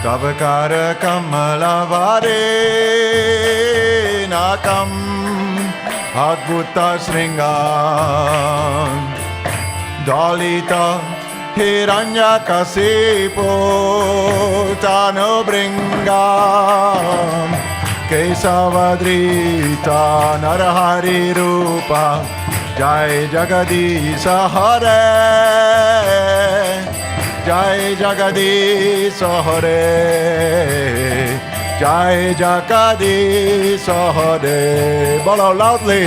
Tavakara Kamalavare Nakam Adbhuta Sringam Dalita Hiranyakasipo Tanubringam Kesavadrita Narahari Rupa Jai Jagadisa Hare Jai Jagadisa Hare Jai Jagadisa Hare. Bolo loudly.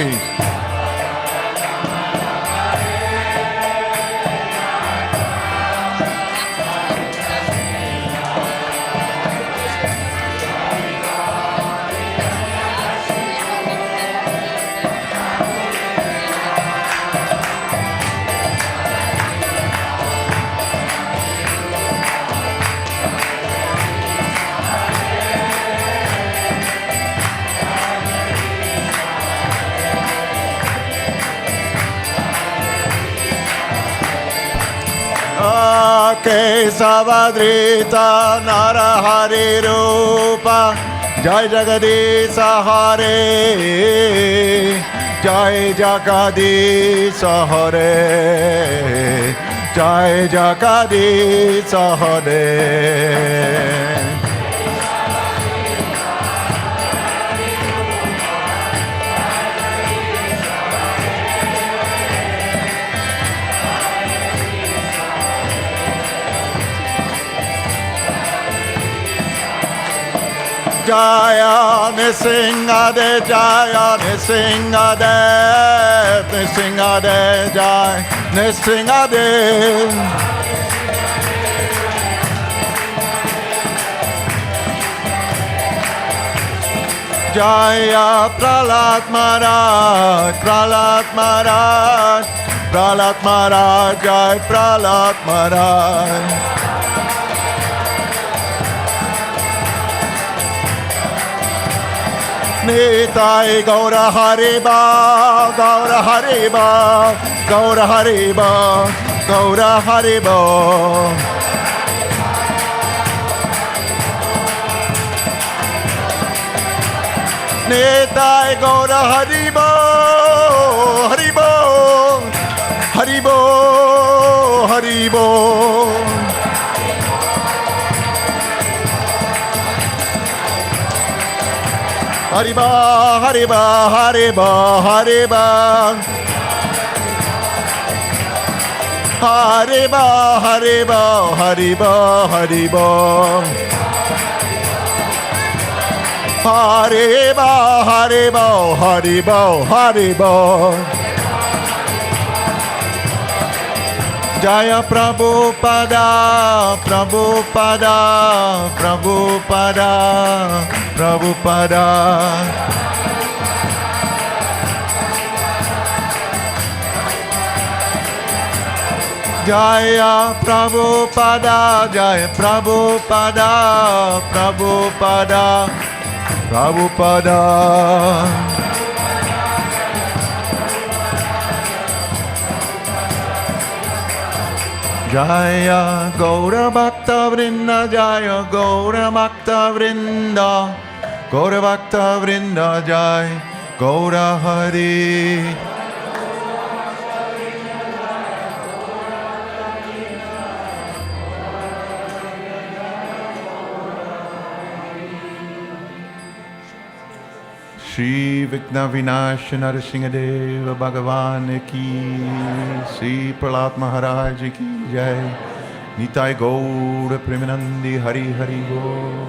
Kesavadrita Narahari Rupa Jai Jagadisa Hare Jai Jagadish Hare, Jai Jagadish Hare. Jaya Nisingade, Jaya Nisingade, Nisingade, Jaya Nisingade. Jaya Prahlad Maharaj, Prahlad Maharaj, Prahlad Maharaj, Jai Prahlad Maharaj. Nitai Gaura Hariba, Gaura Hariba, Gaura Hariba, Gaura Hariba. Nitai Gaura Hariba, Hariba, Haribo, Haribo. Hariba, Hariba, Hariba, Hariba. Hariba, Hariba, Hariba, Hariba. Hariba, Hariba, Hariba, Hariba. Jaya Prabhupada, Prabhupada, Prabhupada, Prabhupada. Jaya Prabhupada, Jaya Prabhupada, Prabhupada, Prabhupada. Jaya Gaura Bhakta Vrinda, Jaya Gaura Bhakta Vrinda, Gaura Bhakta Vrinda, Jaya Gaura Hari. Shri Vigna Vinash Narasimhadeva Bhagavan ki, Shri Prahlad Maharaj ki jai, Nitai Gaura Premanandi Hari Hari Bol.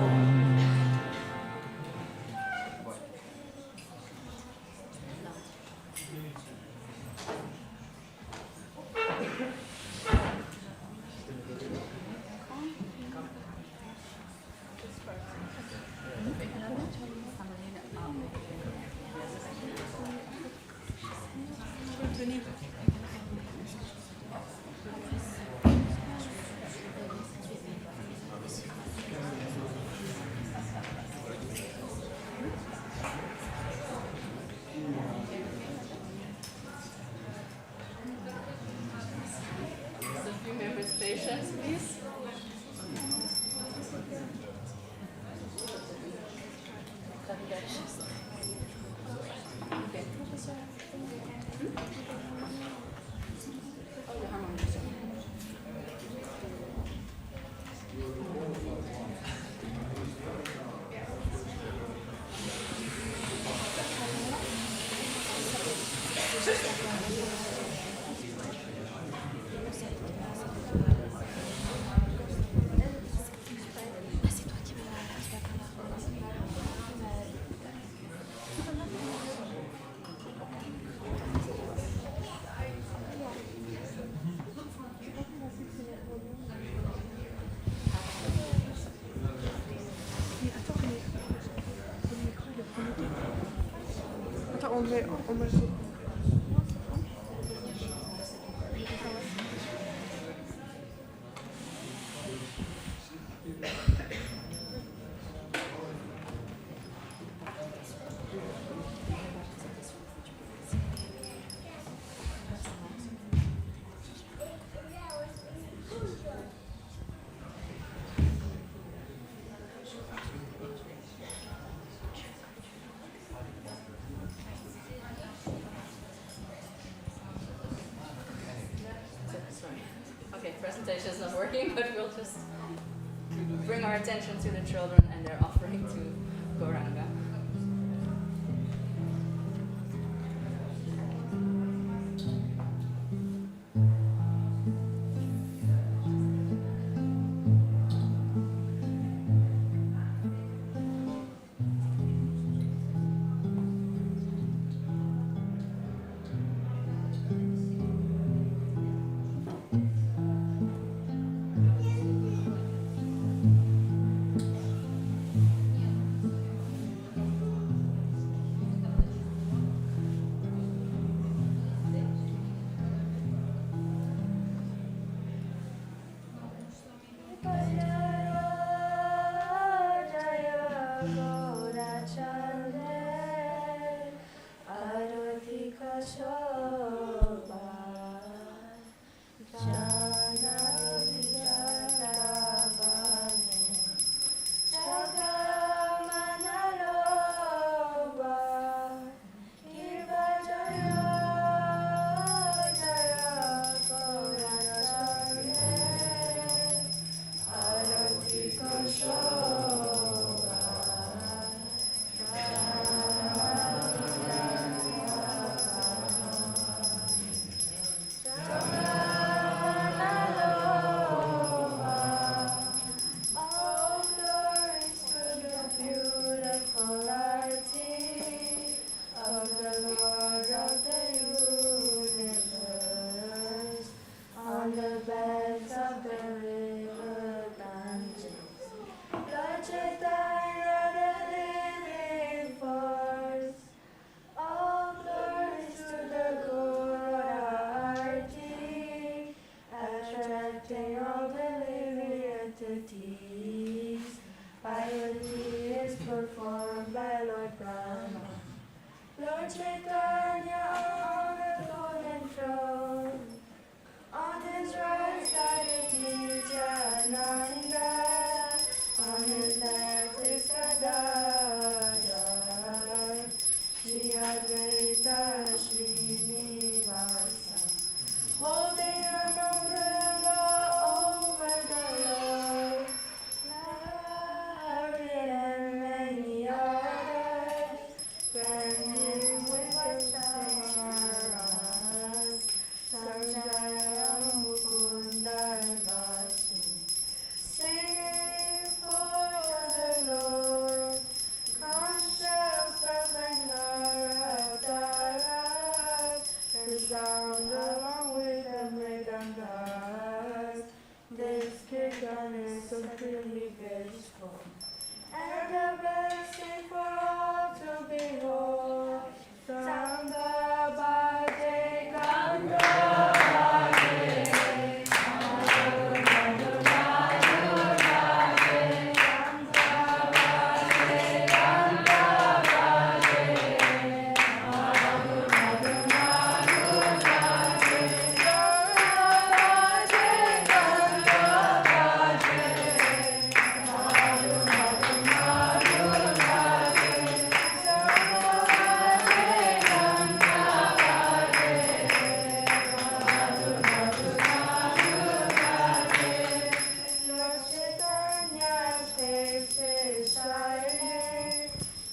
presentation is not working, but we'll just bring our attention to the children and their offering to Gauranga.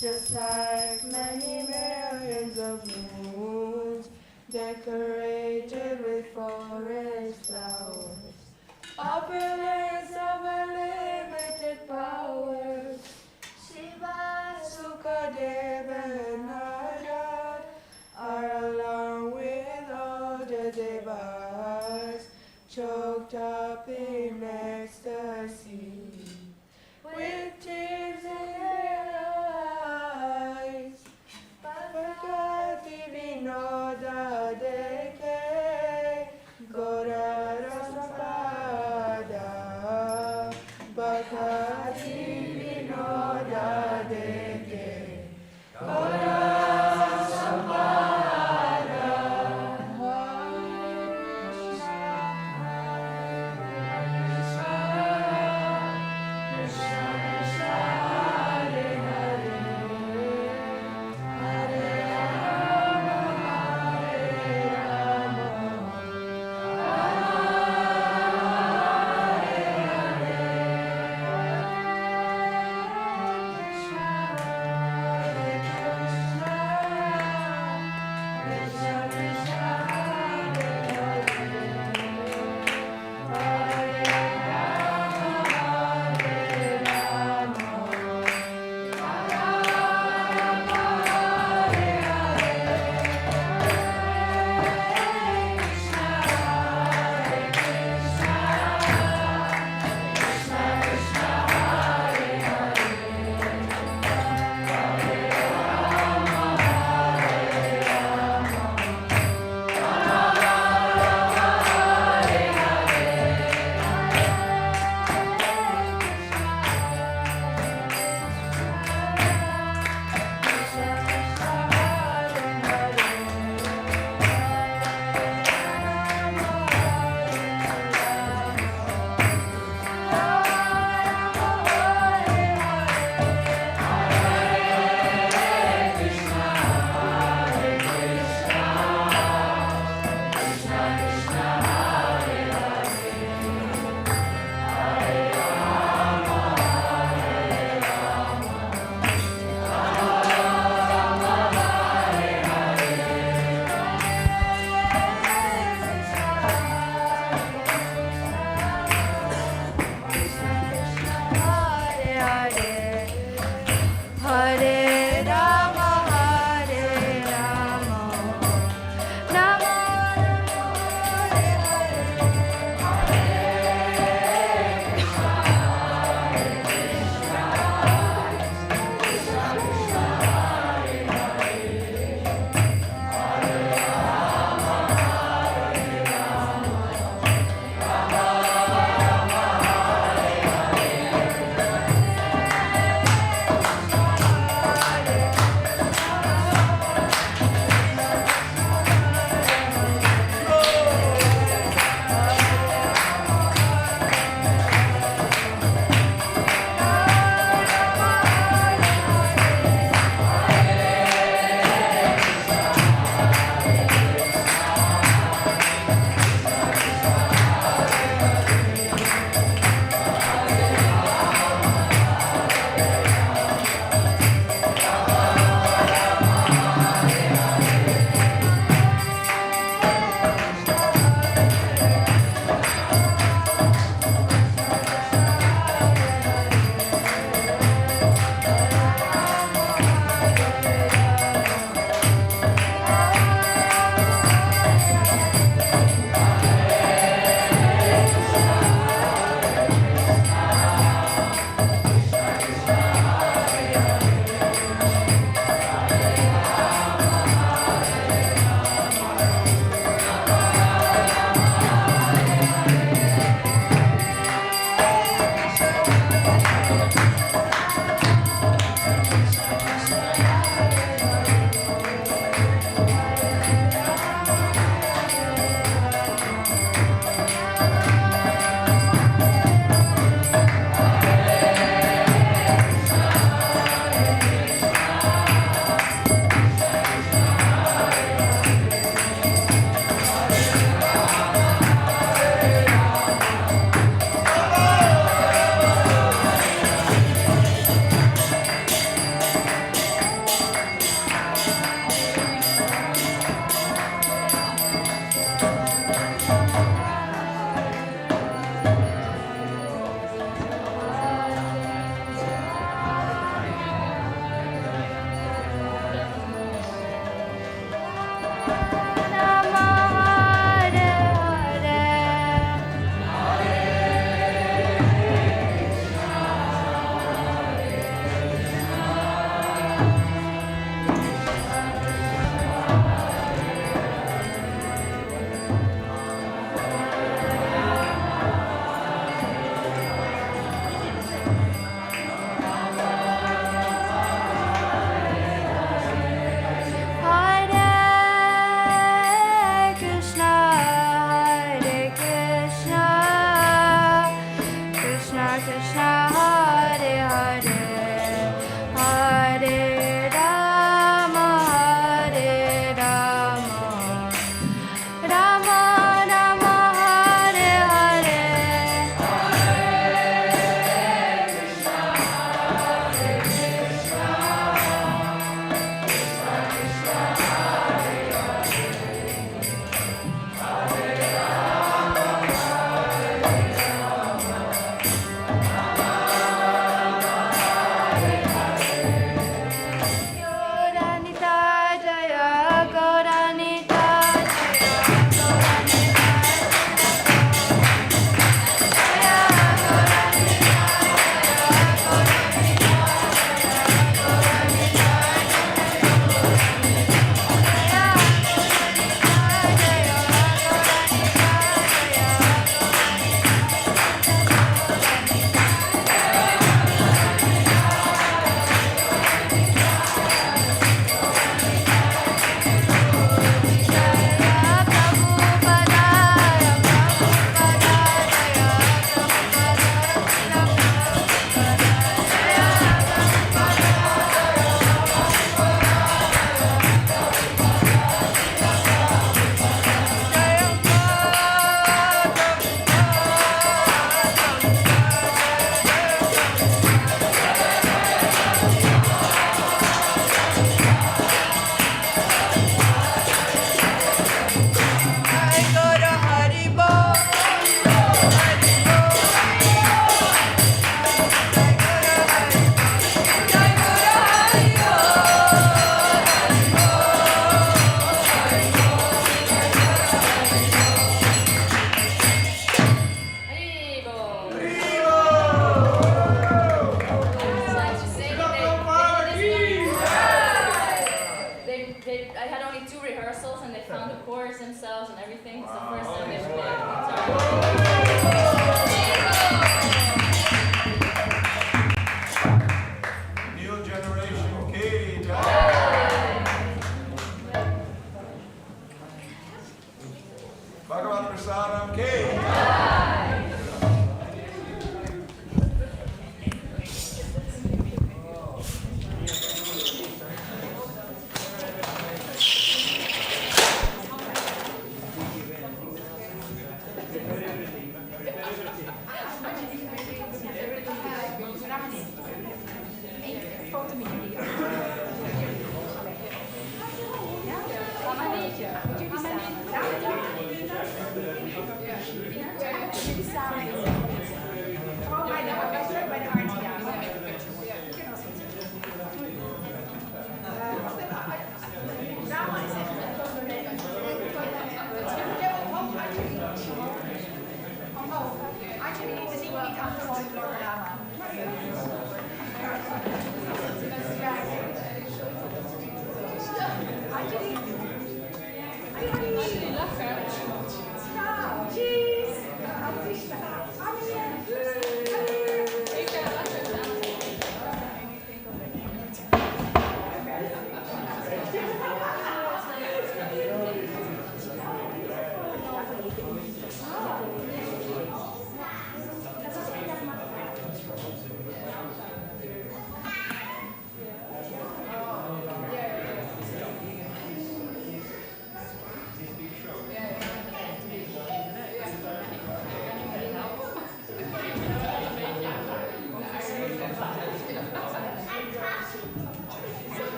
Just like many millions of moons, decorated with forest flowers, opulence of unlimited powers. Shiva, Sukadeva, and Narada are along with all the devas, choked up in ecstasy, with tears in their eyes. Bhakti Vinoda Deke, Gora Rasampada. Bhakti Vinoda Deke, Gora Krishna, Krishna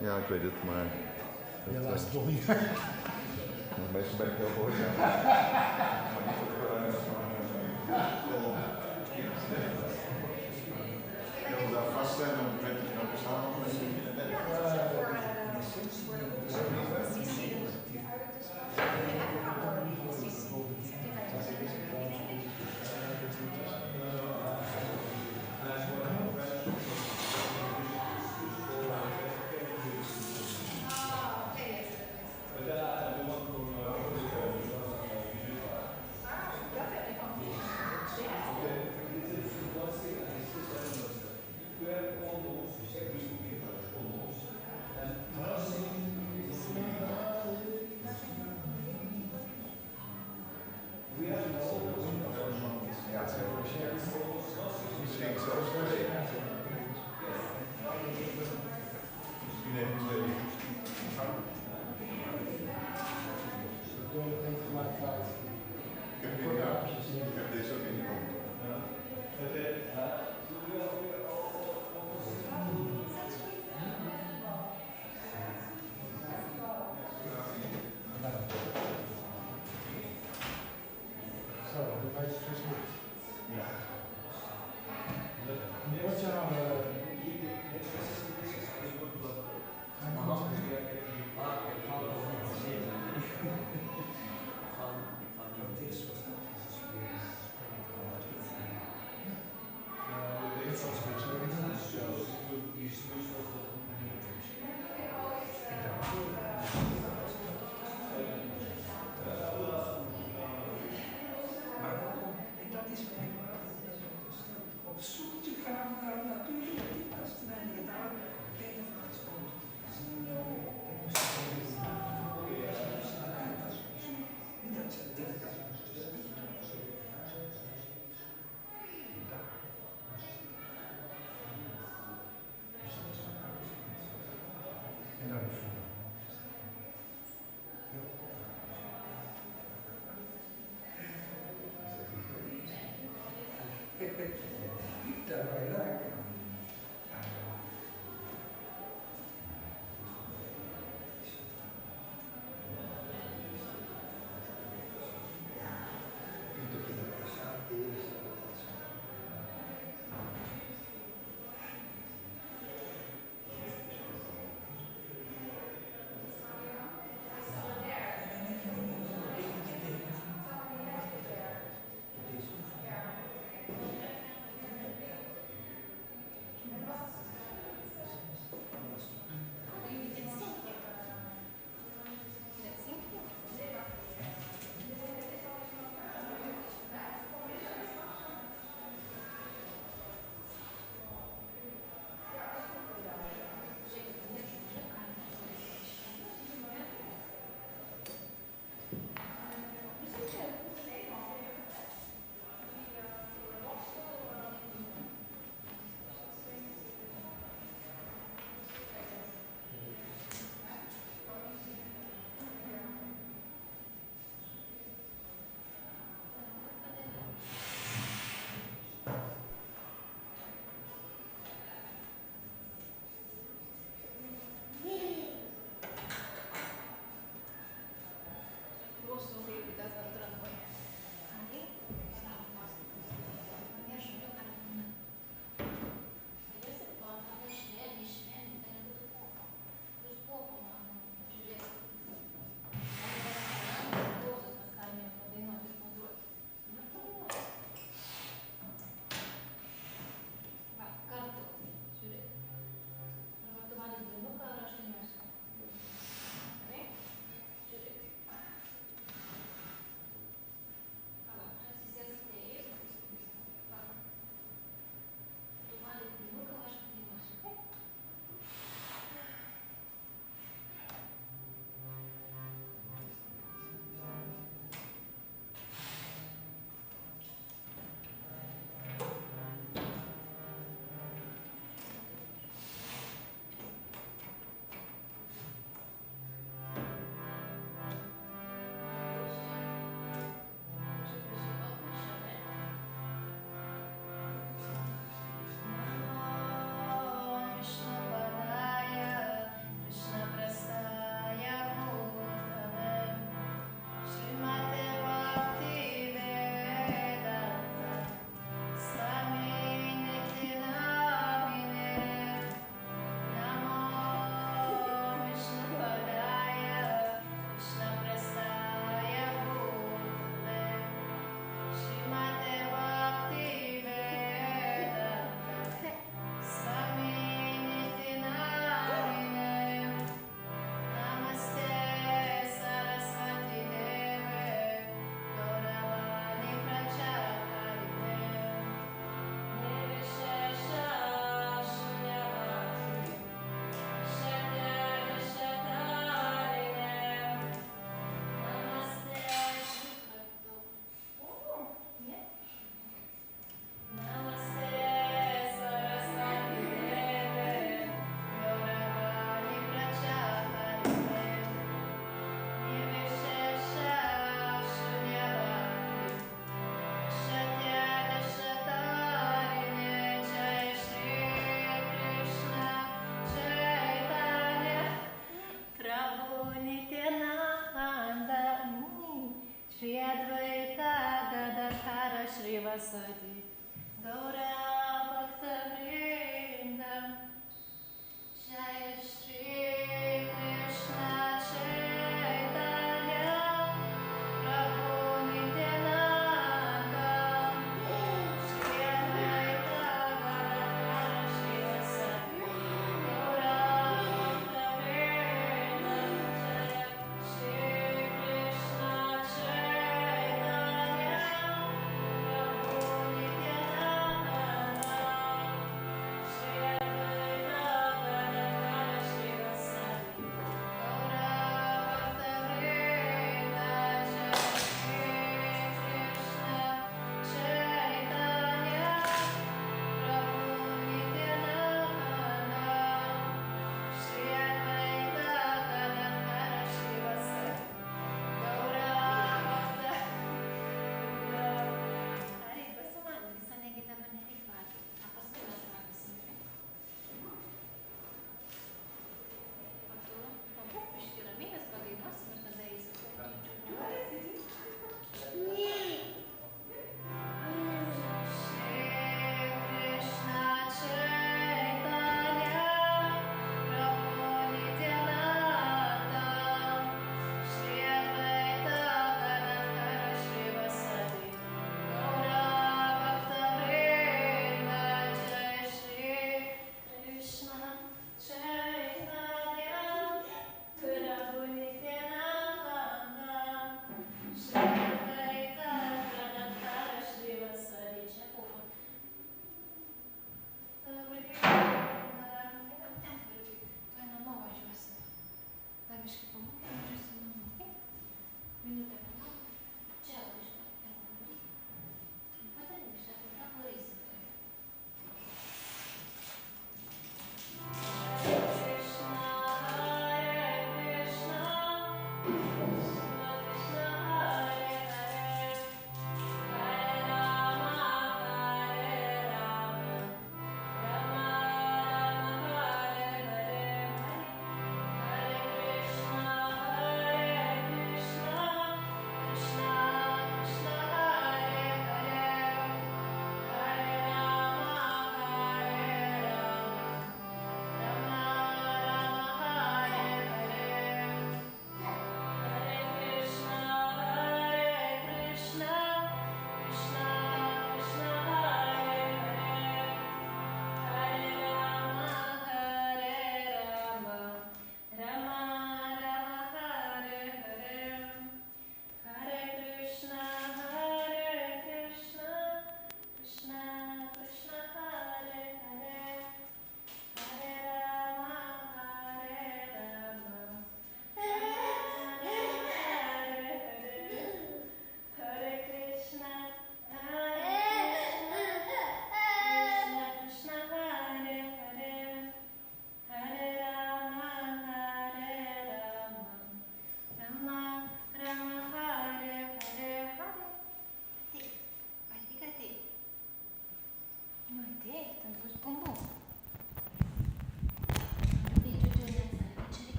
Ja, ik weet het, maar... Ja, luister toch niet. Meestal ben ik heel gehoorzaam. Ik wil daar vaststellen, want ik weet dat je nou samen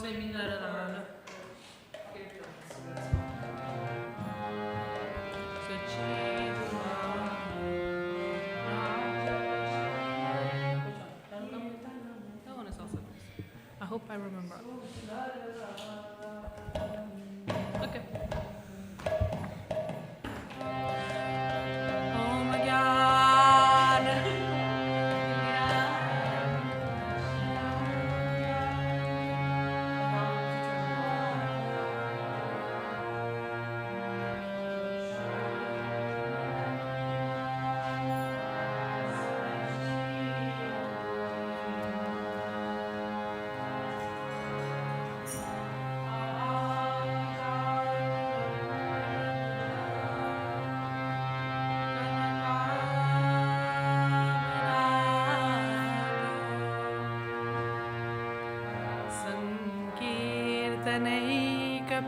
may mindenre ráállnak. That one is also nice. I hope I remember. Okay. Oh my God.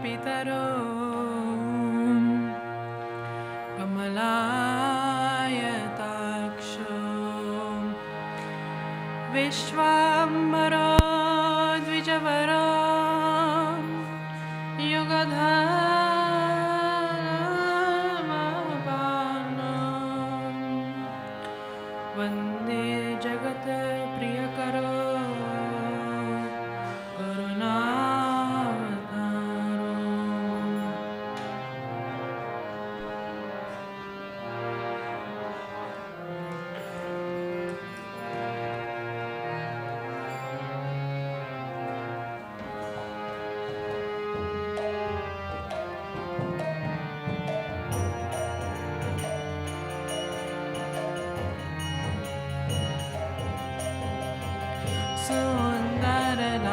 Pitaroo Kamalaya-taksho Vishwambaro Dvijavaro Yugadharmapano Vande Jagat Priyakaro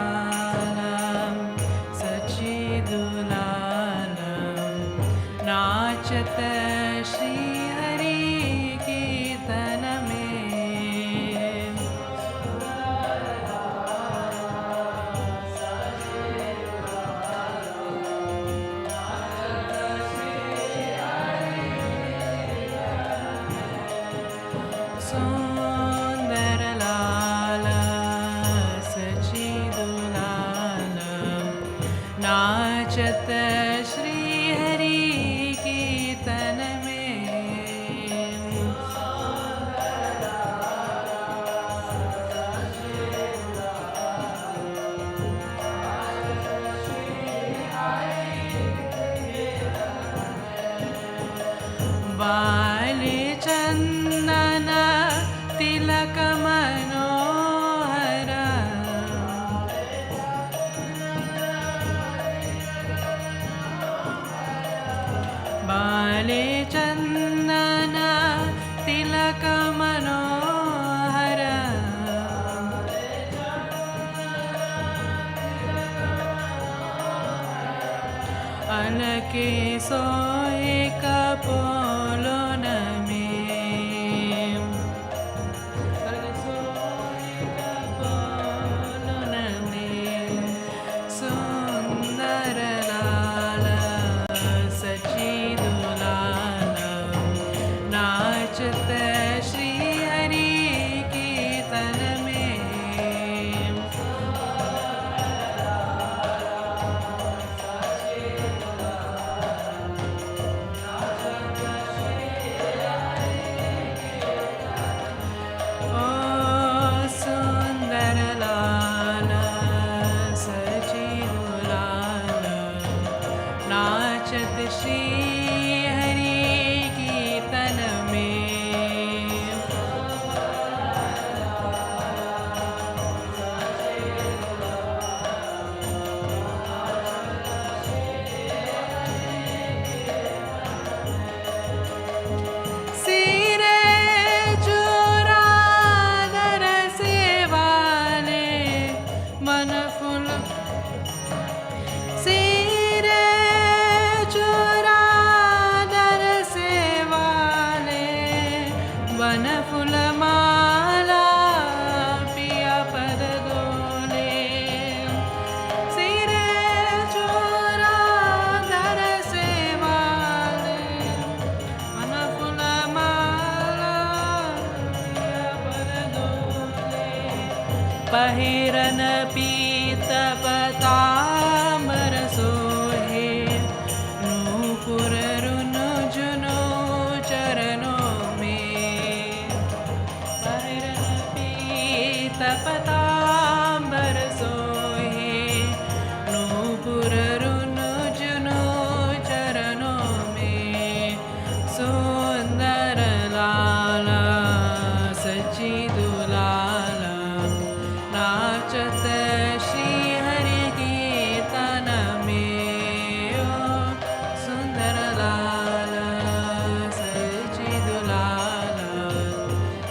Sundaralalam Sachidulalam Nachata Shri Hari Kirtan mein Sundaralala Sachidulalam Nachata Shri Hari Kirtan mein Bale Chandana Tilaka Manohara Bale Chandana Tilaka Manohara Alake Soe Kapolo Name Sundaralala Sachidulalam Nachata Shri Hari Kirtan mein Sundaralala पहिरन पीत पताम्बर सोहे नूपुर रुनु जुनु चरणों में पहिरन पीत पताम्बर सोहे नूपुर रुनु जुनु चरणों में सुंदर लाला सच्ची दुलाला नाचत श्री हरि कीर्तन में ओ सुंदर लाला सच्ची दुलाला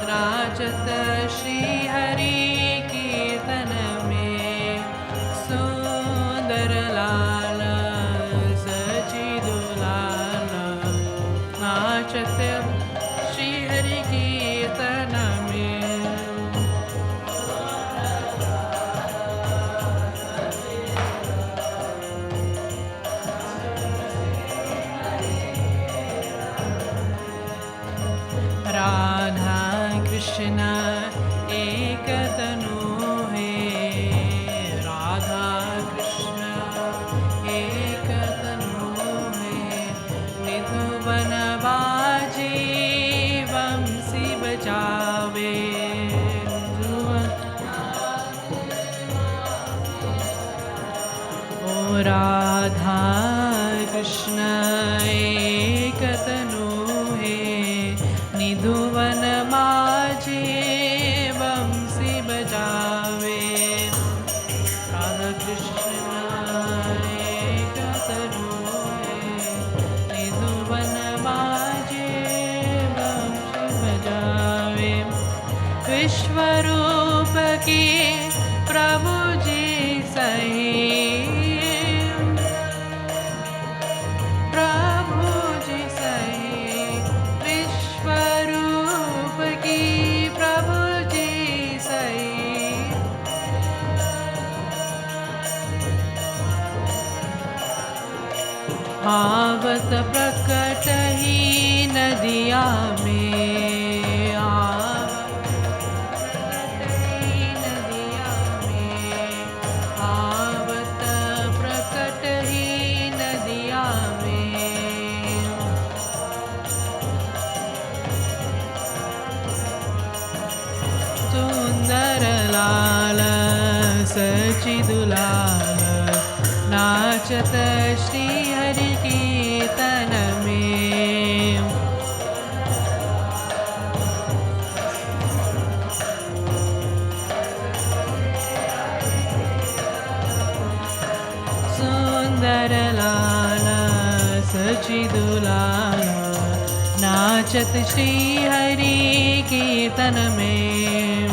नाचत श्री हरि कीर्तन में सुंदर लाला सच्ची दुलाला नाचत श्री हरि कीर्तन में राधा कृष्ण एक तनु है राधा कृष्ण एक तनु है निधुवन बाजे बंसी बजावे ओ राधा कृष्ण एक तनु है निधुवन माजे बंसी बजावे राधा कृष्ण एक तनु है निधुवन माजे बंसी बजावे विश्वरूप की प्रभु जी सही प्रभु जी सही विश्वरूप की प्रभु जी सही आवत प्रकट ही नदिया में आवत प्रकट ही नदिया में आवत प्रकट ही नदिया में सुंदर लाल सची दुलाल नाचत श्री हरि कीर्तन में सुंदर लाला सची दुलाला नाचत श्री हरि कीर्तन में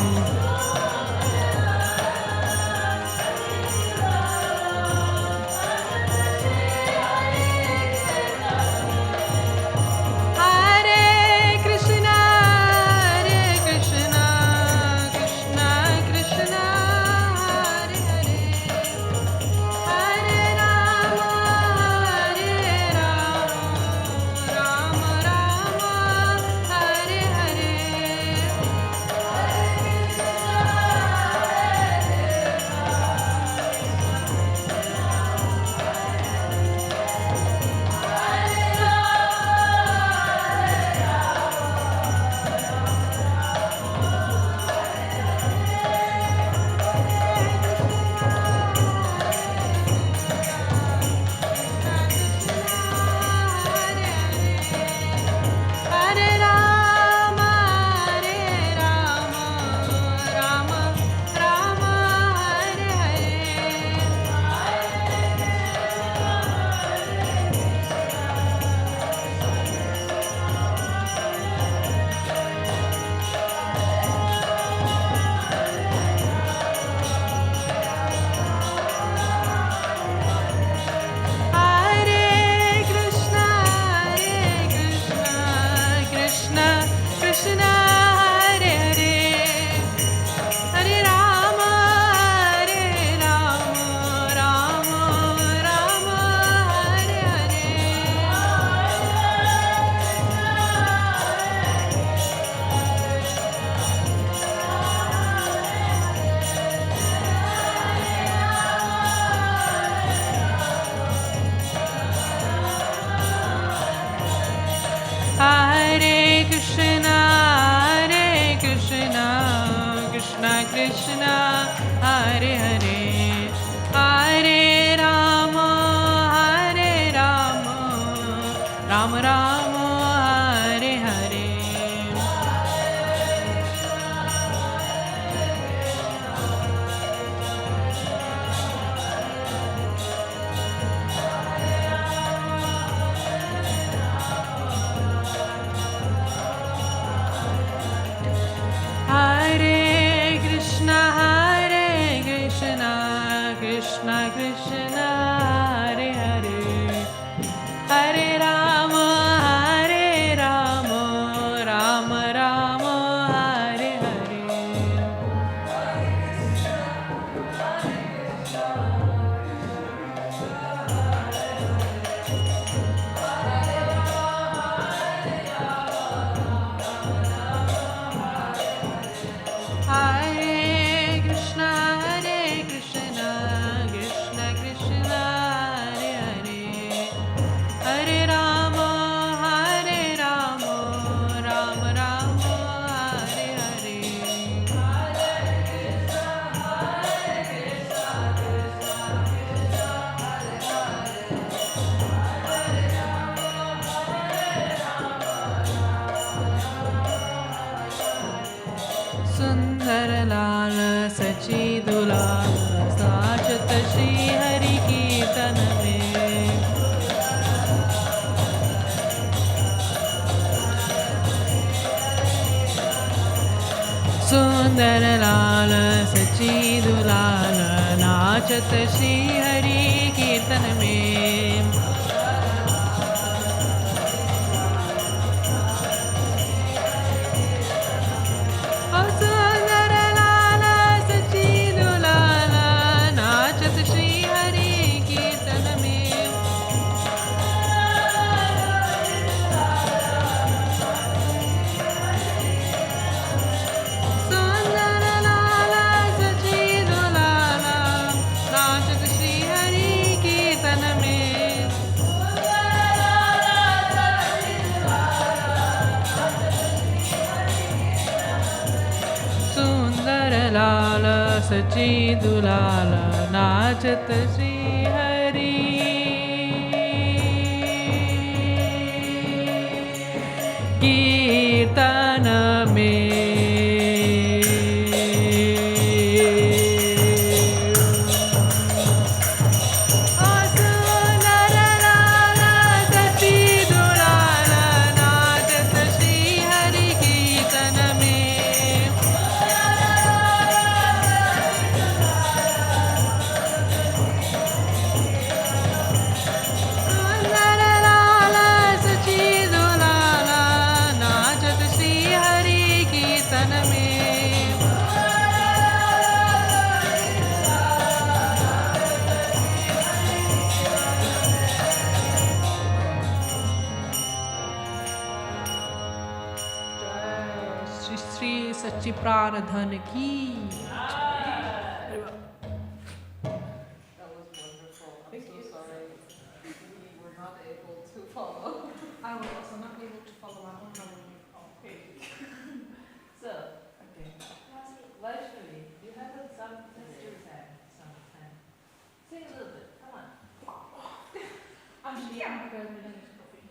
Krishna, Hare Hare, Hare Rama, Rama Rama, Hare Hare. Hare Krishna, Krishna Krishna, Hare Hare, Hare Rama, Rama Rama, Hare Hare. Hare Krishna, Krishna Krishna, Hare Hare, Hare Rama, Rama Rama, Hare Hare. सुंदर लाल सची दुलाल साचत श्री हरि कीर्तन में। सुंदर लाल सची दुलाल नाचत श्री हरि कीर्तन में। सुंदर लाल सची दुलाल नाचत श्री हरि कीर्तन में। सुंदर लाल सची दुलाल नाचत श्री हरि कीर्तन में। सुंदर लाल सची दुलाल नाचत श्री हरि कीर्तन में। सुंदर लाल सची दुलाल नाचत श्री हरि कीर्तन में। सुंदर लाल सची दुलाल नाचत श्री हरि कीर्तन में। श्री श्री सच्ची प्राण धन की। That was wonderful. I'm so sorry. We were not able to follow. I was also not able to follow my own harmony. Okay. So, okay. Vaishnavi, you have some sisters have some time. Sing a little bit. Come on. Actually, I'm going to finish coffee.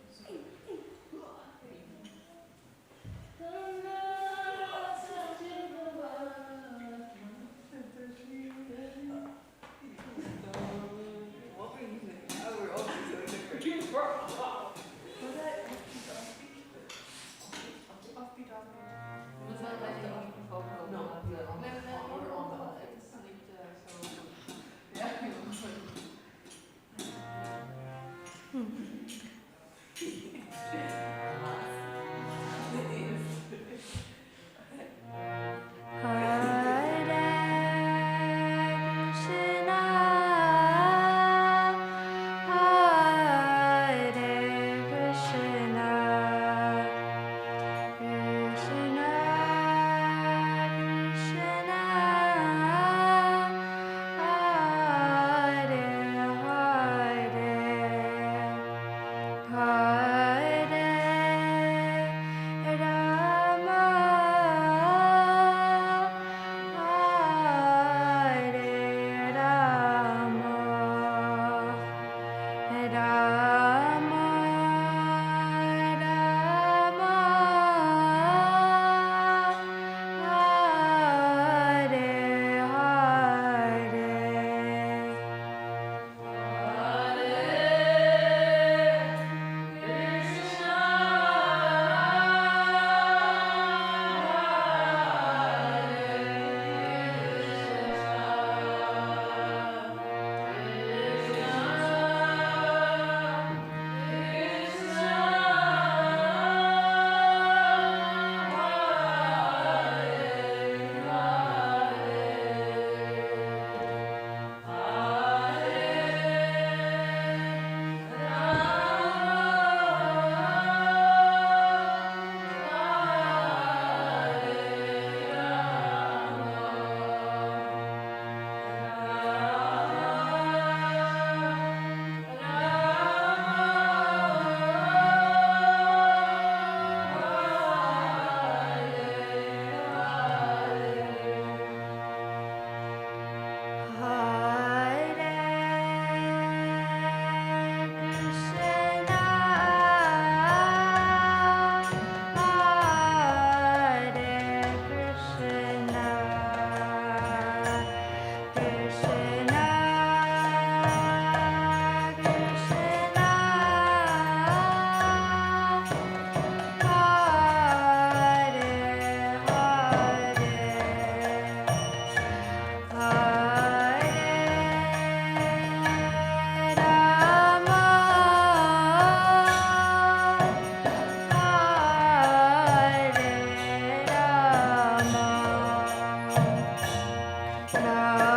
What were you doing? Oh, we're all doing different. Wow. Was that Offbeat, offbeat. Was that like the vocal? No, the on the it's linked so yeah. Hare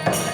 Hare